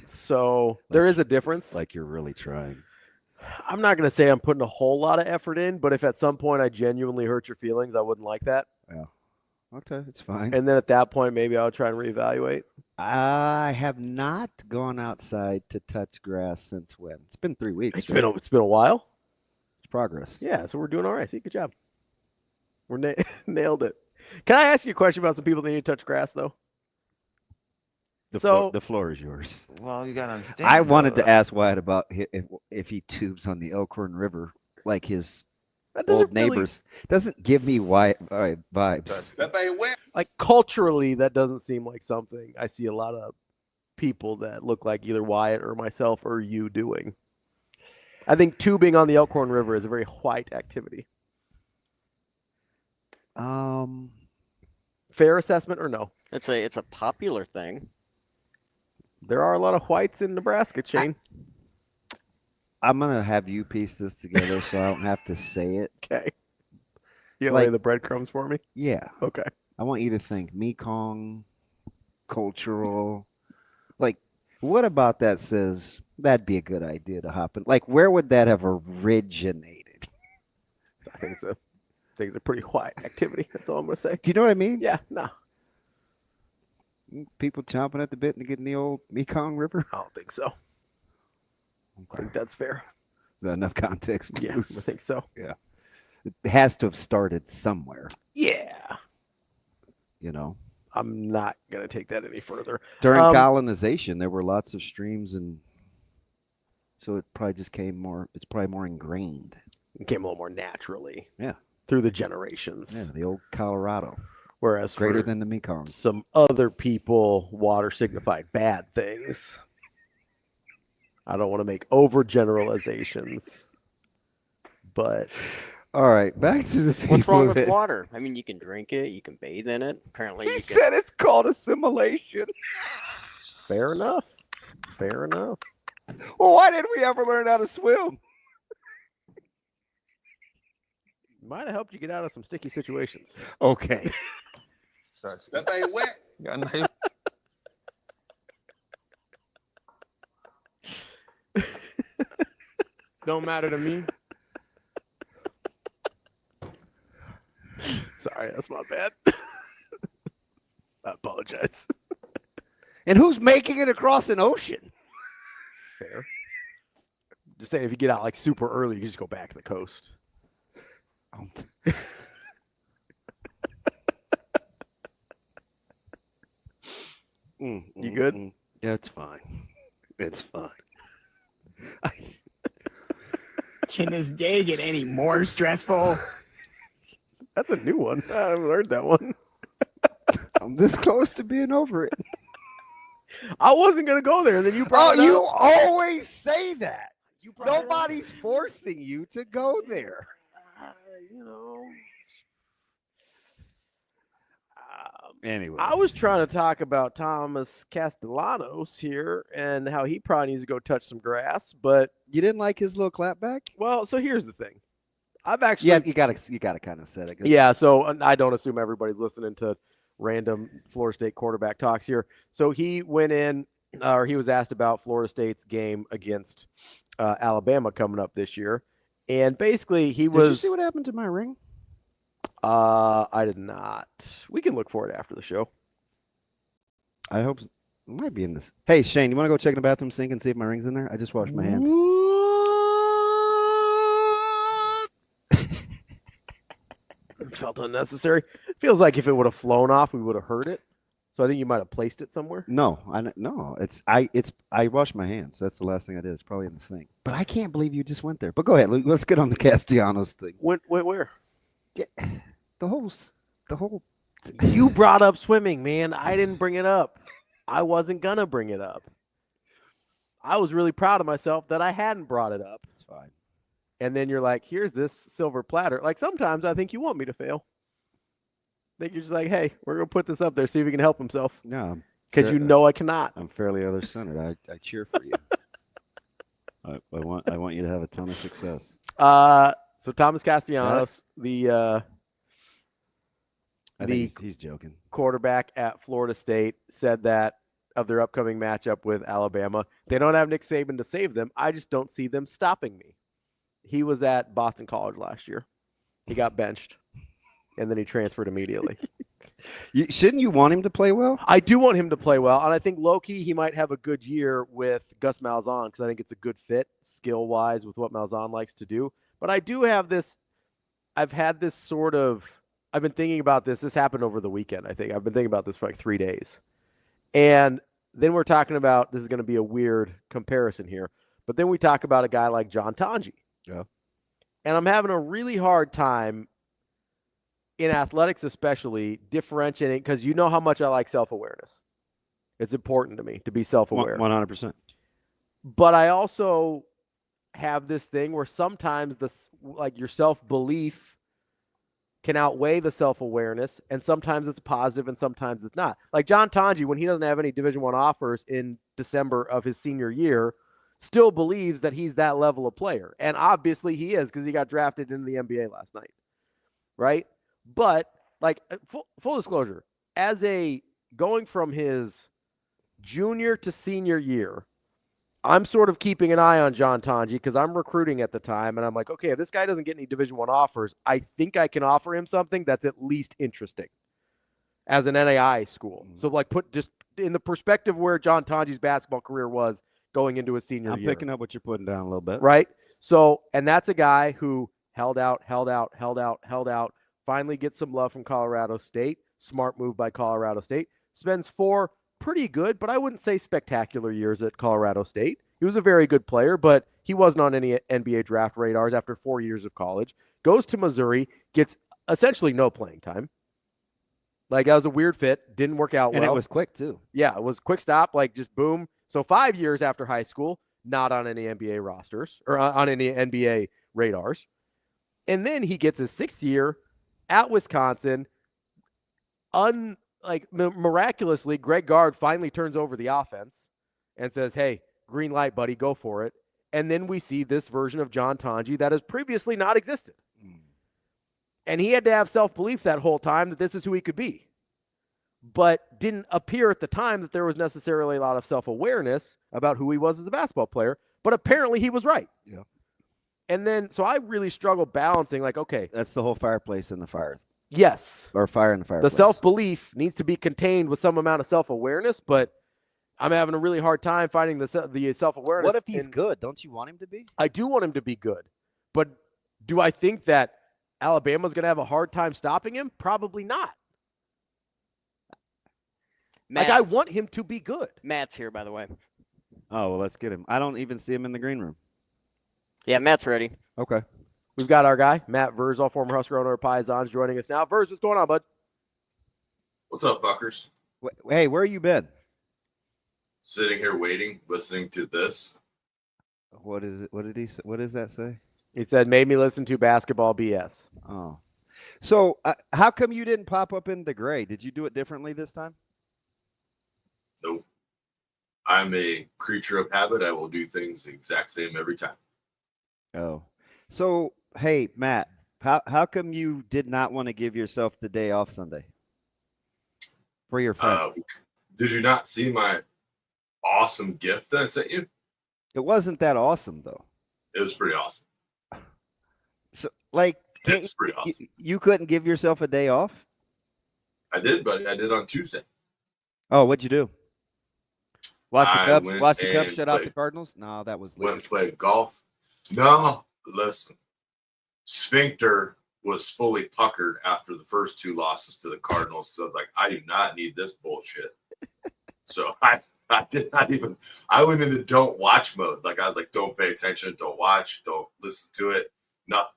So there is a difference. Like you're really trying. I'm not going to say I'm putting a whole lot of effort in, but if at some point I genuinely hurt your feelings, I wouldn't like that. Yeah. Okay, it's fine. And then at that point, maybe I'll try and reevaluate. I have not gone outside to touch grass since when? It's been 3 weeks. It's been a while. It's progress. Yeah, so we're doing all right. See, good job. We're nailed it. Can I ask you a question about some people that need to touch grass, though? The floor is yours. Well, you gotta understand. I wanted to ask Wyatt about if he tubes on the Elkhorn River like his old neighbors. Doesn't give me Wyatt vibes. That thing wet. Like culturally, that doesn't seem like something I see a lot of people that look like either Wyatt or myself or you doing. I think tubing on the Elkhorn River is a very white activity. Fair assessment or no? It's a popular thing. There are a lot of whites in Nebraska, Shane. I'm gonna have you piece this together so I don't have to say it. Okay. You lay the breadcrumbs for me? Yeah. Okay. I want you to think Mekong, cultural. Like, what about that says that'd be a good idea to hop in? Like, where would that have originated? I think it's a pretty white activity. That's all I'm gonna say. Do you know what I mean? Yeah. No. People chomping at the bit to get in the old Mekong River? I don't think so. I think that's fair. Is that enough context? Yeah, I think so. Yeah. It has to have started somewhere. Yeah. You know? I'm not going to take that any further. During colonization, there were lots of streams, and so it probably just it's probably more ingrained. It came a little more naturally. Yeah. Through the generations. Yeah, the old Colorado. Whereas greater than the Mekong. Some other people, water signified bad things. I don't want to make overgeneralizations, but all right, back to the people. What's wrong with water? I mean, you can drink it, you can bathe in it. Apparently, he said it's called assimilation. Fair enough. Fair enough. Well, why didn't we ever learn how to swim? Might have helped you get out of some sticky situations. Okay. That thing wet. Don't matter to me. Sorry, that's my bad. I apologize. And who's making it across an ocean? Fair. Just saying, if you get out like super early, you can just go back to the coast. You good? Yeah, it's fine. It's fine. Can this day get any more stressful? That's a new one. I haven't heard that one. I'm this close to being over it. I wasn't going to go there. Then you brought it up. You always say that. Nobody's forcing you to go there. You know. Anyway, I was trying to talk about Thomas Castellanos here and how he probably needs to go touch some grass, but you didn't like his little clapback? Well, so here's the thing. I've actually you gotta kind of set it. Yeah, so I don't assume everybody's listening to random Florida State quarterback talks here. So he went in or he was asked about Florida State's game against Alabama coming up this year. And basically he was. Did you see what happened to my ring? I did not. We can look for it after the show. I hope it might be in this. Hey, Shane, you want to go check in the bathroom sink and see if my ring's in there? I just washed my hands. Felt unnecessary. Feels like if it would have flown off, we would have heard it. So I think you might have placed it somewhere. No. I washed my hands. That's the last thing I did. It's probably in the sink. But I can't believe you just went there. But go ahead. Let's get on the Castellanos thing. Went where? Yeah, the whole. You brought up swimming, man. I didn't bring it up. I wasn't gonna bring it up. I was really proud of myself that I hadn't brought it up. It's fine. And then you're like, here's this silver platter. Like sometimes I think you want me to fail. I think you're just like, hey, we're gonna put this up there, see if he can help himself. No, because you know I cannot. I'm fairly other-centered. I cheer for you. I want you to have a ton of success. So Thomas Castellanos, I think he's joking. Quarterback at Florida State, said that of their upcoming matchup with Alabama, they don't have Nick Saban to save them. I just don't see them stopping me. He was at Boston College last year. He got benched, and then he transferred immediately. Shouldn't you want him to play well? I do want him to play well, and I think low-key he might have a good year with Gus Malzahn because I think it's a good fit skill-wise with what Malzahn likes to do. But I do have this – I've had this sort of – I've been thinking about this. This happened over the weekend, I think. I've been thinking about this for like 3 days. And then we're talking about – this is going to be a weird comparison here. But then we talk about a guy like John Tonji. Yeah. And I'm having a really hard time in athletics especially differentiating because you know how much I like self-awareness. It's important to me to be self-aware. 100%. But I also have this thing where sometimes your self-belief can outweigh the self-awareness, and sometimes it's positive and sometimes it's not. Like John Tonji, when he doesn't have any Division I offers in December of his senior year, still believes that he's that level of player. And obviously he is because he got drafted into the NBA last night, right? But like full disclosure, going from his junior to senior year, I'm sort of keeping an eye on John Tonji because I'm recruiting at the time. And I'm like, okay, if this guy doesn't get any Division I offers, I think I can offer him something that's at least interesting as an NAI school. So like put just in the perspective where John Tonji's basketball career was going into his senior year. I'm picking up what you're putting down a little bit. Right? So, and that's a guy who held out, finally gets some love from Colorado State. Smart move by Colorado State. Spends 4 pretty good, but I wouldn't say spectacular years at Colorado State. He was a very good player, but he wasn't on any NBA draft radars after 4 years of college. Goes to Missouri, gets essentially no playing time. Like, that was a weird fit. Didn't work out well. And it was quick, too. Yeah, it was quick stop, like just boom. So 5 years after high school, not on any NBA rosters or on any NBA radars. And then he gets his 6th year at Wisconsin. Miraculously, Greg Gard finally turns over the offense and says, hey, green light, buddy, go for it. And then we see this version of John Tonji that has previously not existed. And he had to have self-belief that whole time that this is who he could be. But didn't appear at the time that there was necessarily a lot of self-awareness about who he was as a basketball player. But apparently he was right. Yeah. And then, so I really struggle balancing, like, okay. That's the whole fireplace in the fire. Yes. Or fire in the fireplace. The self-belief needs to be contained with some amount of self-awareness, but I'm having a really hard time finding the self-awareness. What if he's good? Don't you want him to be? I do want him to be good. But do I think that Alabama's going to have a hard time stopping him? Probably not. Matt, I want him to be good. Matt's here, by the way. Oh, well, let's get him. I don't even see him in the green room. Yeah, Matt's ready. Okay. We've got our guy, Matt Vrzal, former Husker owner of Piezon, joining us now. Verz, what's going on, bud? What's up, fuckers? Hey, where you been? Sitting here waiting, listening to this. What is it? What did he say? What does that say? He said, made me listen to basketball BS. Oh. So how come you didn't pop up in the gray? Did you do it differently this time? Nope. I'm a creature of habit. I will do things the exact same every time. Oh. So, hey, Matt, how come you did not want to give yourself the day off Sunday for your friend? Did you not see my awesome gift that I sent you. It wasn't that awesome though. It was pretty awesome. So, like, It's pretty awesome. You couldn't give yourself a day off? I did, but I did on Tuesday. Oh, what'd you do? Watch the Cubs. Watch the Cubs and shut out played- the Cardinals. No, that was Went late. and played golf. No, listen. Sphincter was fully puckered after the first 2 losses to the Cardinals. So I was like, I do not need this bullshit. So I did not even, I went into don't watch mode. Like I was like, don't pay attention, don't watch, don't listen to it, nothing.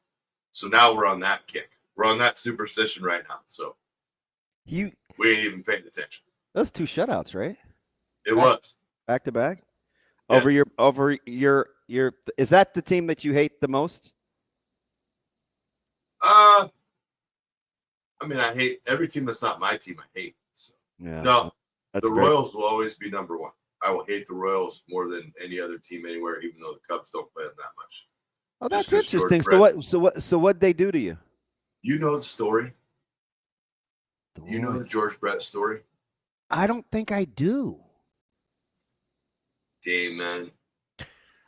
So now we're on that kick. We're on that superstition right now. So we ain't even paying attention. Those 2 shutouts, right? It was back to back. Yes. Over your. Is that the team that you hate the most? I mean, I hate every team that's not my team. I hate. So. Yeah. No, that's the great. Royals will always be number 1. I will hate the Royals more than any other team anywhere, even though the Cubs don't play them that much. Oh, Just that's 'cause interesting. George So what'd they do to you? You know the story. You know the George Brett story. I don't think I do. Damon.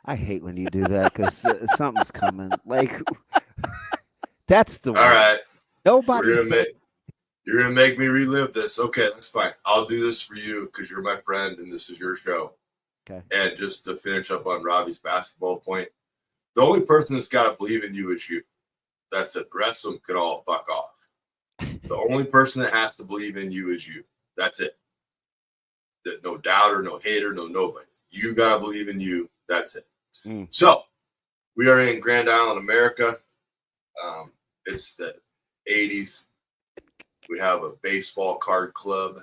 I hate when you do that because something's coming. Like, that's the All right. Nobody. You're gonna make me relive this. Okay, that's fine. I'll do this for you because you're my friend and this is your show. Okay. And just to finish up on Ravi's basketball point, the only person that's got to believe in you is you. That's it. The rest of them can all fuck off. The only person that has to believe in you is you. That's it. That no doubter, no hater, no nobody. You gotta believe in you. That's it. So we are in Grand Island, America. It's the 80s. We have a baseball card club,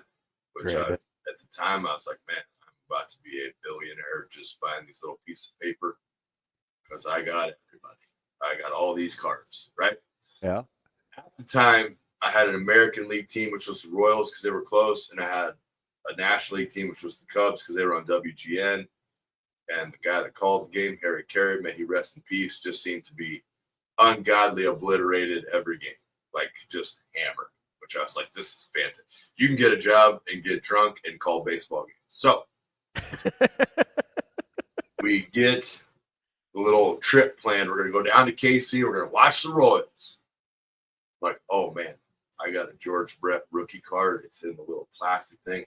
which at the time I was like, man, I'm about to be a billionaire just buying these little pieces of paper because I got everybody. I got all these cards, right? Yeah. At the time, I had an American League team, which was the Royals because they were close, and I had a National League team, which was the Cubs because they were on WGN. And the guy that called the game, Harry Carey, may he rest in peace, just seemed to be ungodly obliterated every game, like just hammered, which I was like, this is fantastic. You can get a job and get drunk and call baseball games. So we get the little trip planned. We're going to go down to KC. We're going to watch the Royals. Like, oh, man, I got a George Brett rookie card. It's in the little plastic thing.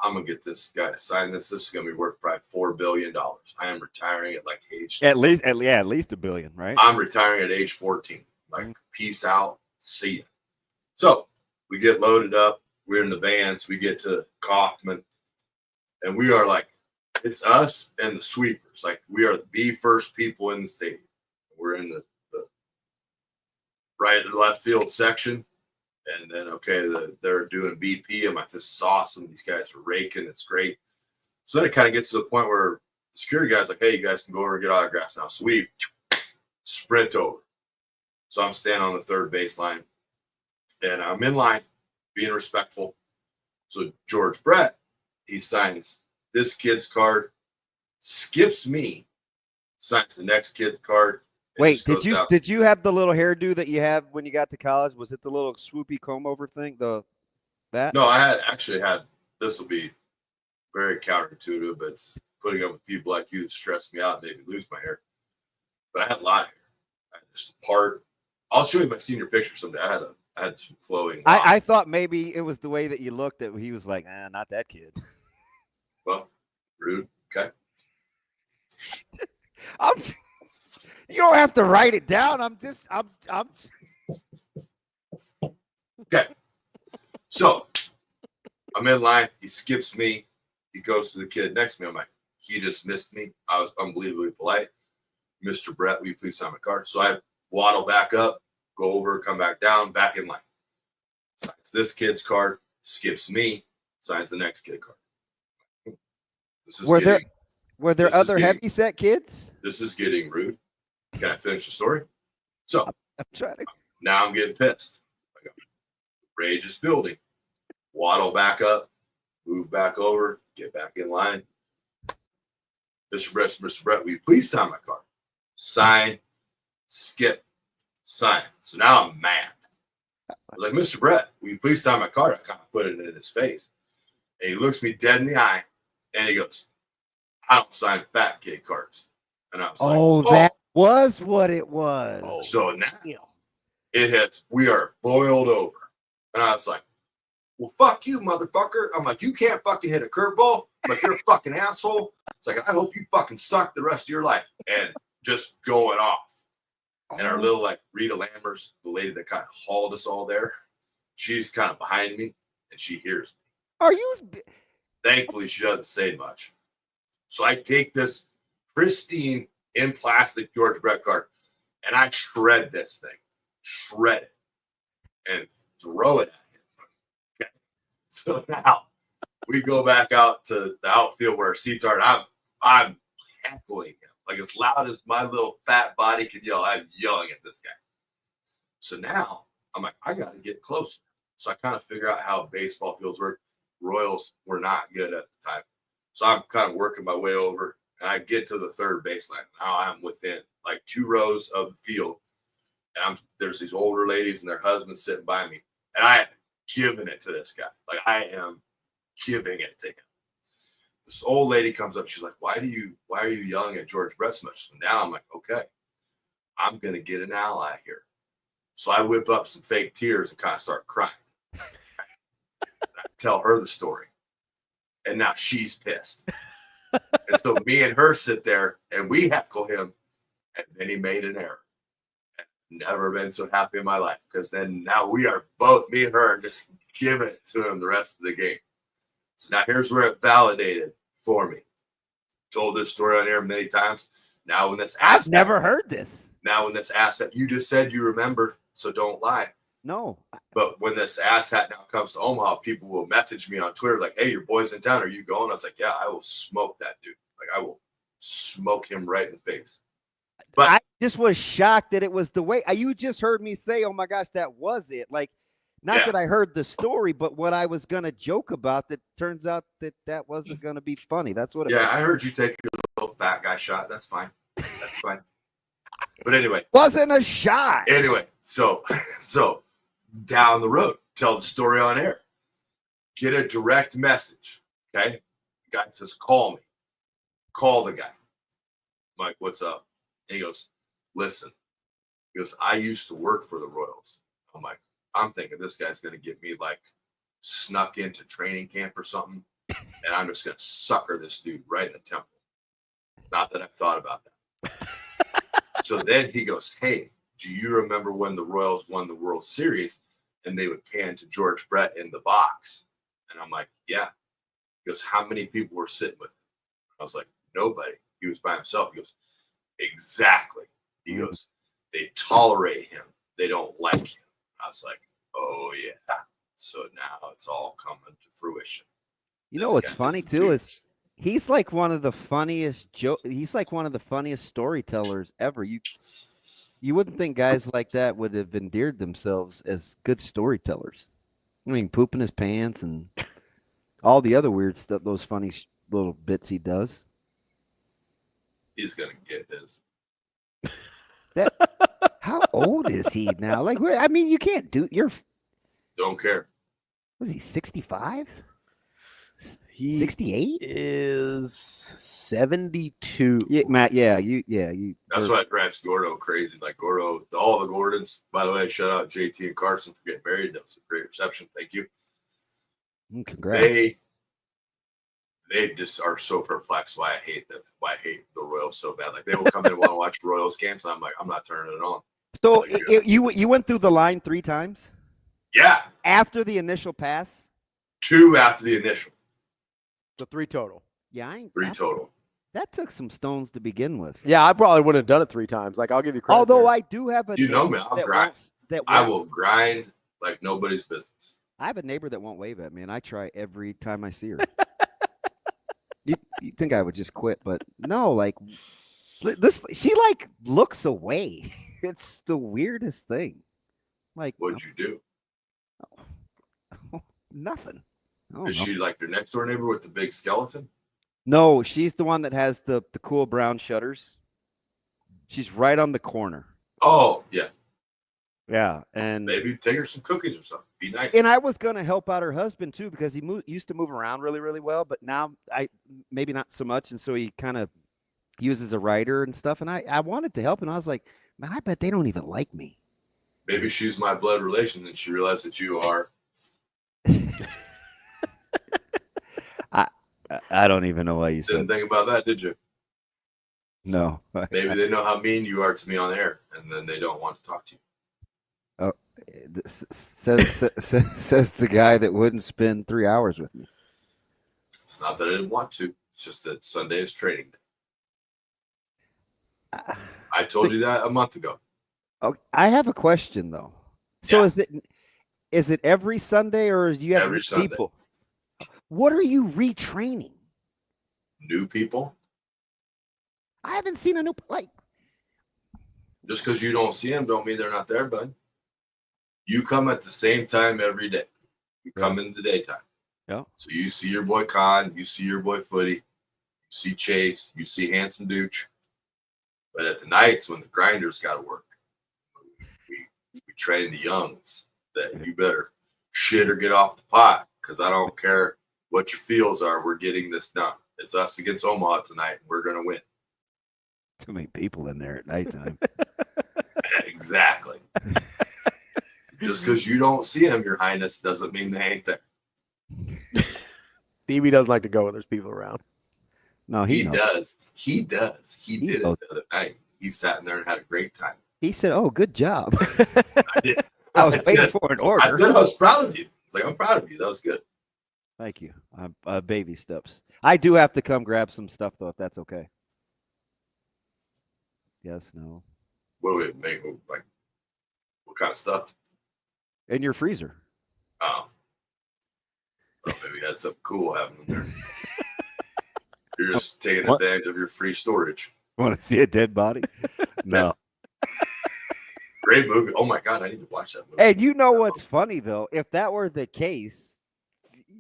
I'm going to get this guy to sign this. This is going to be worth probably $4 billion. I am retiring at like age. At least $1 billion, right? I'm retiring at age 14. Like, peace out. See ya. So we get loaded up. We're in the vans. We get to Kaufman. And we are like, it's us and the sweepers. Like, we are the first people in the stadium. We're in the right and left field section. And then, okay, they're doing BP. I'm like, this is awesome. These guys are raking. It's great. So then it kind of gets to the point where the security guy's like, hey, you guys can go over and get autographs now. So we sprint over. So I'm standing on the third baseline. And I'm in line, being respectful. So George Brett, he signs this kid's card, skips me, signs the next kid's card. Wait, did you have the little hairdo that you have when you got to college? Was it the little swoopy comb over thing? That? No, I actually had. This will be very counterintuitive, but it's putting up with people like you that stress me out and made me lose my hair. But I had a lot of hair. I had just part. I'll show you my senior picture someday. I had some flowing. I thought maybe it was the way that you looked that he was like, not that kid. Well, rude. Okay. You don't have to write it down. I'm Okay. So I'm in line. He skips me. He goes to the kid next to me. I'm like, he just missed me. I was unbelievably polite. Mr. Brett, will you please sign my card? So I waddle back up, go over, come back down, back in line. Signs this kid's card, skips me, signs the next kid card. Were there other heavy set kids? This is getting rude. Can I finish the story? So I'm trying to. Now I'm getting pissed. I go, rage is building. Waddle back up, move back over, get back in line. Mr. Brett, will you please sign my card? Sign, skip, sign. So now I'm mad. I was like, Mr. Brett, will you please sign my card? I kind of put it in his face. And he looks me dead in the eye and he goes, I don't sign fat kid cards. And I was Oh, that was what it was. So now we are boiled over. And I was like, well, fuck you, motherfucker. I'm like, you can't fucking hit a curveball. I'm like, you're a fucking asshole. It's like, I hope you fucking suck the rest of your life. And just going off. And our little, like, Rita Lammers, the lady that kind of hauled us all there, she's kind of behind me, and she hears me. Are you? Thankfully, she doesn't say much. So I take this pristine, in plastic George Brett card, and I shred this thing. Shred it. And throw it at him. Okay. So now we go back out to the outfield where our seats are, and I'm heckling him. Like, as loud as my little fat body can yell, I'm yelling at this guy. So now I'm like, I got to get closer. So I kind of figure out how baseball fields work. Royals were not good at the time. So I'm kind of working my way over, and I get to the third baseline. Now I'm within like 2 rows of the field, and there's these older ladies and their husbands sitting by me, and I am giving it to this guy. Like, I am giving it to him. This old lady comes up. She's like, why are you yelling at George Brett so much? So now I'm like, okay, I'm going to get an ally here. So I whip up some fake tears and kind of start crying. I tell her the story. And now she's pissed. And so me and her sit there and we heckle him. And then he made an error. I've never been so happy in my life, because then now we are both, me and her, just giving it to him the rest of the game. So now here's where it validated for me. Told this story on air many times. Now when this I've never heard this. Now when this asset, you just said you remember, so don't lie. No. But when this asshat now comes to Omaha, people will message me on Twitter like, hey, your boy's in town. Are you going? I was like, yeah, I will smoke that dude. Like, I will smoke him right in the face. But I just was shocked that it was the way you just heard me say, oh my gosh, that was it. Like, not that I heard the story, but what I was going to joke about, that turns out that wasn't going to be funny. That's what it was. I heard you take your little fat guy shot. That's fine. That's fine. But anyway. Wasn't a shot. Anyway, so down the road, tell the story on air. Get a direct message, okay? The guy says, call me. Call the guy. I'm like, what's up? And he goes, listen. He goes, I used to work for the Royals. I'm like, I'm thinking this guy's going to get me, like, snuck into training camp or something, and I'm just going to sucker this dude right in the temple. Not that I've thought about that. So then he goes, hey, do you remember when the Royals won the World Series and they would pan to George Brett in the box? And I'm like, yeah. He goes, how many people were sitting with him? I was like, nobody. He was by himself. He goes, exactly. He goes, they tolerate him. They don't like him. I was like, oh, yeah. So now it's all coming to fruition. You know what's funny, too, is he's like one of the funniest he's like one of the funniest storytellers ever. You wouldn't think guys like that would have endeared themselves as good storytellers. I mean, pooping his pants and all the other weird stuff, those funny little bits he does. He's going to get his. How old is he now? Like, I mean, you can't Don't care. Was he 65? He 68 is 72. Yeah, Matt. Yeah, That's why it drives Gordo crazy. Like Gordo, all the Gordons. By the way, shout out JT and Carson for getting married. That was a great reception. Thank you. Congrats. They just are so perplexed why I hate them. Why I hate the Royals so bad. Like, they will come in and want to watch Royals games, and I'm like, I'm not turning it on. So you went through the line 3 times? Yeah. After the initial pass? 2 after the initial. So 3 total. Yeah, 3 total. That took some stones to begin with. Yeah, I probably wouldn't have done it 3 times. Like, I'll give you credit. Although I do have a you know me, I'll grind. I will grind grind like nobody's business. I have a neighbor that won't wave at me, and I try every time I see her. you think I would just quit, but no, like this, she like looks away. It's the weirdest thing. Like, what'd you do? Nothing. Is she like your next door neighbor with the big skeleton? No, she's the one that has the cool brown shutters. She's right on the corner. Oh, yeah. Yeah, and maybe take her some cookies or something. Be nice. And I was going to help out her husband too, because he used to move around really, really well, but now maybe not so much, and so he kind of uses a writer and stuff. And I wanted to help, and I was like, man, I bet they don't even like me. Maybe she's my blood relation, and she realized that you are. I don't even know why you Didn't said. think about that, did you? No. Maybe they know how mean you are to me on air, and then they don't want to talk to you. Oh, says the guy that wouldn't spend 3 hours with me. It's not that I didn't want to. It's just that Sunday is training day. I told you that a month ago. Okay, I have a question though. So is it every Sunday, or do you have every people? What are you retraining? New people. I haven't seen a new Just because you don't see them, don't mean they're not there, bud. You come at the same time every day. You come in the daytime. Yeah. So you see your boy Con, you see your boy Footy, you see Chase, you see Handsome Dooch. But at the nights when the grinders got to work, we train the youngs that you better shit or get off the pot, because I don't care what your feels are. We're getting this done. It's us against Omaha tonight. We're going to win. Too many people in there at nighttime. Exactly. Just because you don't see them, Your Highness, doesn't mean they ain't there. DB doesn't like to go when there's people around. No, he does. He does. He did it the other night. He sat in there and had a great time. He said, "Oh, good job." I did. I was waiting for an order. I was proud of you. It's like, I'm proud of you. That was good. Thank you. Baby steps. I do have to come grab some stuff though, if that's okay. Yes. No. What do we make? Like, what kind of stuff? In your freezer. Oh. Well, maybe you had something cool happening there. You're just taking advantage of your free storage. Want to see a dead body? No. Great movie. Oh my God, I need to watch that movie. And you know what's funny though? If that were the case,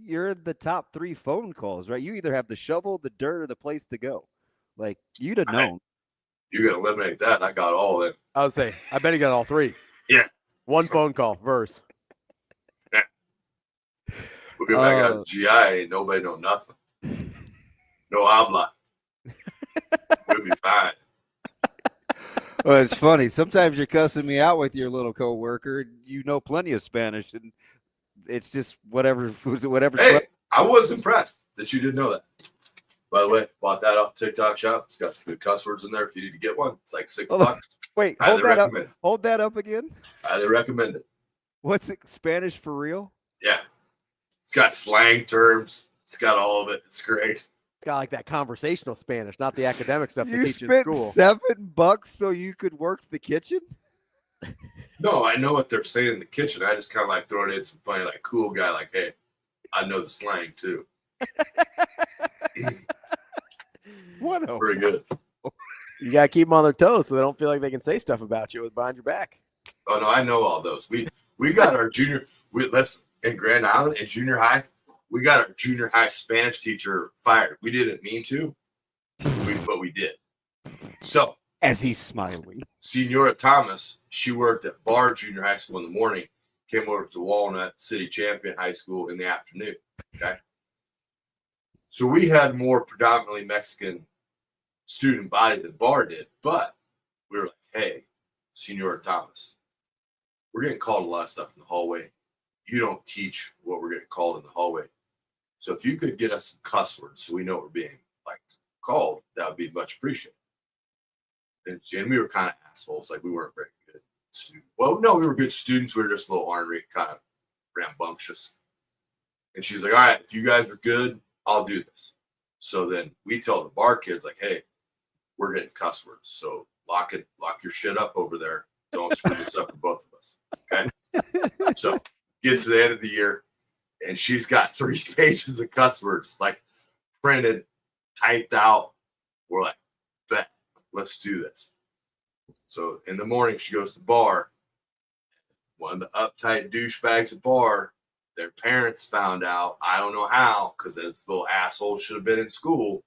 you're in the top 3 phone calls, right? You either have the shovel, the dirt, or the place to go. Like, you'd have known. You got to eliminate that. I got all of it. I would say, I bet he got all 3. Yeah. One phone call, verse. Look at I got GI. Ain't nobody know nothing. No habla. We'll be fine. Well, it's funny. Sometimes you're cussing me out with your little coworker. You know plenty of Spanish, and it's just whatever. Hey, I was impressed that you didn't know that. By the way, bought that off TikTok shop. It's got some good cuss words in there. If you need to get one, it's like $6. Wait, hold that up. Hold that up again. Highly recommend it. What's it? Spanish for real? Yeah. It's got slang terms. It's got all of it. It's great. It's got like that conversational Spanish, not the academic stuff they You teach in spent school. $7 so you could work the kitchen? No, I know what they're saying in the kitchen. I just kind of like throwing in some funny, like, cool guy, like, hey, I know the slang too. What a pretty good. You got to keep them on their toes so they don't feel like they can say stuff about you behind your back. Oh no, I know all those. We got our junior. Let's in Grand Island in junior high. We got our junior high Spanish teacher fired. We didn't mean to, but we did. So as he's smiling, Senora Thomas, she worked at Bar Junior High School in the morning. Came over to Walnut City Champion High School in the afternoon. Okay. So we had more predominantly Mexican student body than Bar did, but we were like, hey, Senora Thomas, we're getting called a lot of stuff in the hallway. You don't teach what we're getting called in the hallway. So if you could get us some cuss words so we know we're being like called, that would be much appreciated. And we were kind of assholes, like we weren't very good students. Well, no, we were good students. We were just a little ornery, kind of rambunctious. And she's like, all right, if you guys are good, I'll do this. So then we tell the bar kids, like, hey, we're getting cuss words. So lock your shit up over there. Don't screw this up for both of us. Okay. So gets to the end of the year and she's got 3 pages of cuss words, like printed, typed out. We're like, bet, let's do this. So in the morning, she goes to the bar. One of the uptight douchebags at bar, their parents found out. I don't know how, because this little asshole should have been in school,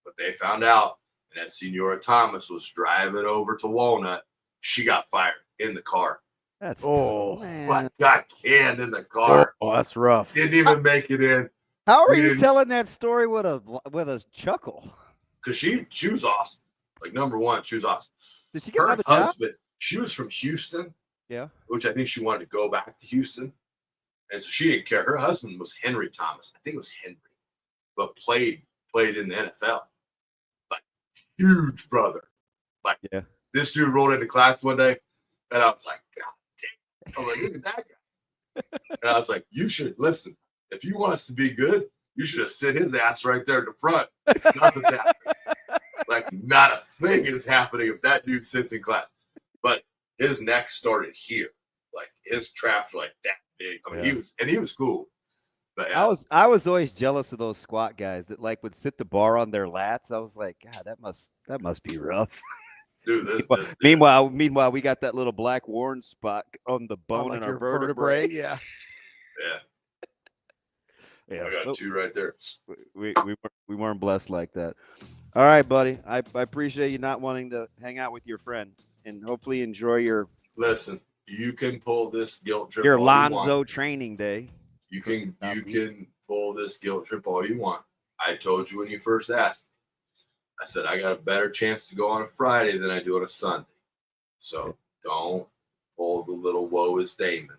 but they found out. And as Senora Thomas was driving over to Walnut, she got fired in the car. That's Oh, What got canned in the car? oh, that's rough. Didn't even make it in. How are We you didn't- telling that story with a chuckle? Because she was awesome. Like, number one, she was awesome. Did she get Her another job? husband, she was from Houston, Yeah. which I think she wanted to go back to Houston. And so she didn't care. Her husband was Henry Thomas. I think it was Henry, but played in the NFL. Like, huge brother. Like, yeah. This dude rolled into class one day, and I was like, God damn. I was like, look at that guy. And I was like, you should listen. If you want us to be good, you should have sit his ass right there in the front. Nothing's happening. Like, not a thing is happening if that dude sits in class. But his neck started here. Like, his traps were like that big. I mean, he was cool. But yeah. I was always jealous of those squat guys that like would sit the bar on their lats. I was like, God, that must be rough. Dude, meanwhile, we got that little black worn spot on the bone like in our your vertebrae. Yeah. Yeah. I got two right there. We weren't blessed like that. All right, buddy. I appreciate you not wanting to hang out with your friend, and hopefully enjoy your. Listen, you can pull this guilt trip. Your all you Lonzo want. training day. You can pull this guilt trip all you want. I told you when you first asked. I said I got a better chance to go on a Friday than I do on a Sunday. So don't pull the little woe is Damon.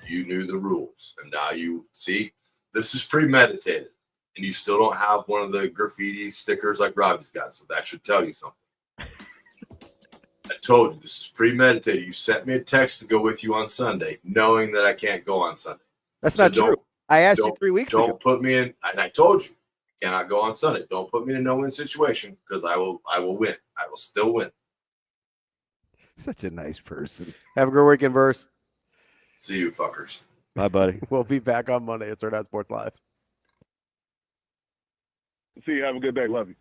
You knew the rules, and now you see this is premeditated, and you still don't have one of the graffiti stickers like Ravi's got. So that should tell you something. I told you this is premeditated. You sent me a text to go with you on Sunday, knowing that I can't go on Sunday. That's not true. I asked you 3 weeks ago. Don't put me in, and I told you I cannot go on Sunday. Don't put me in a no-win situation because I will win. I will still win. Such a nice person. Have a great weekend, Verse. See you, fuckers. Bye, buddy. We'll be back on Monday. It's Hurrdat Sports Live. See you. Have a good day. Love you.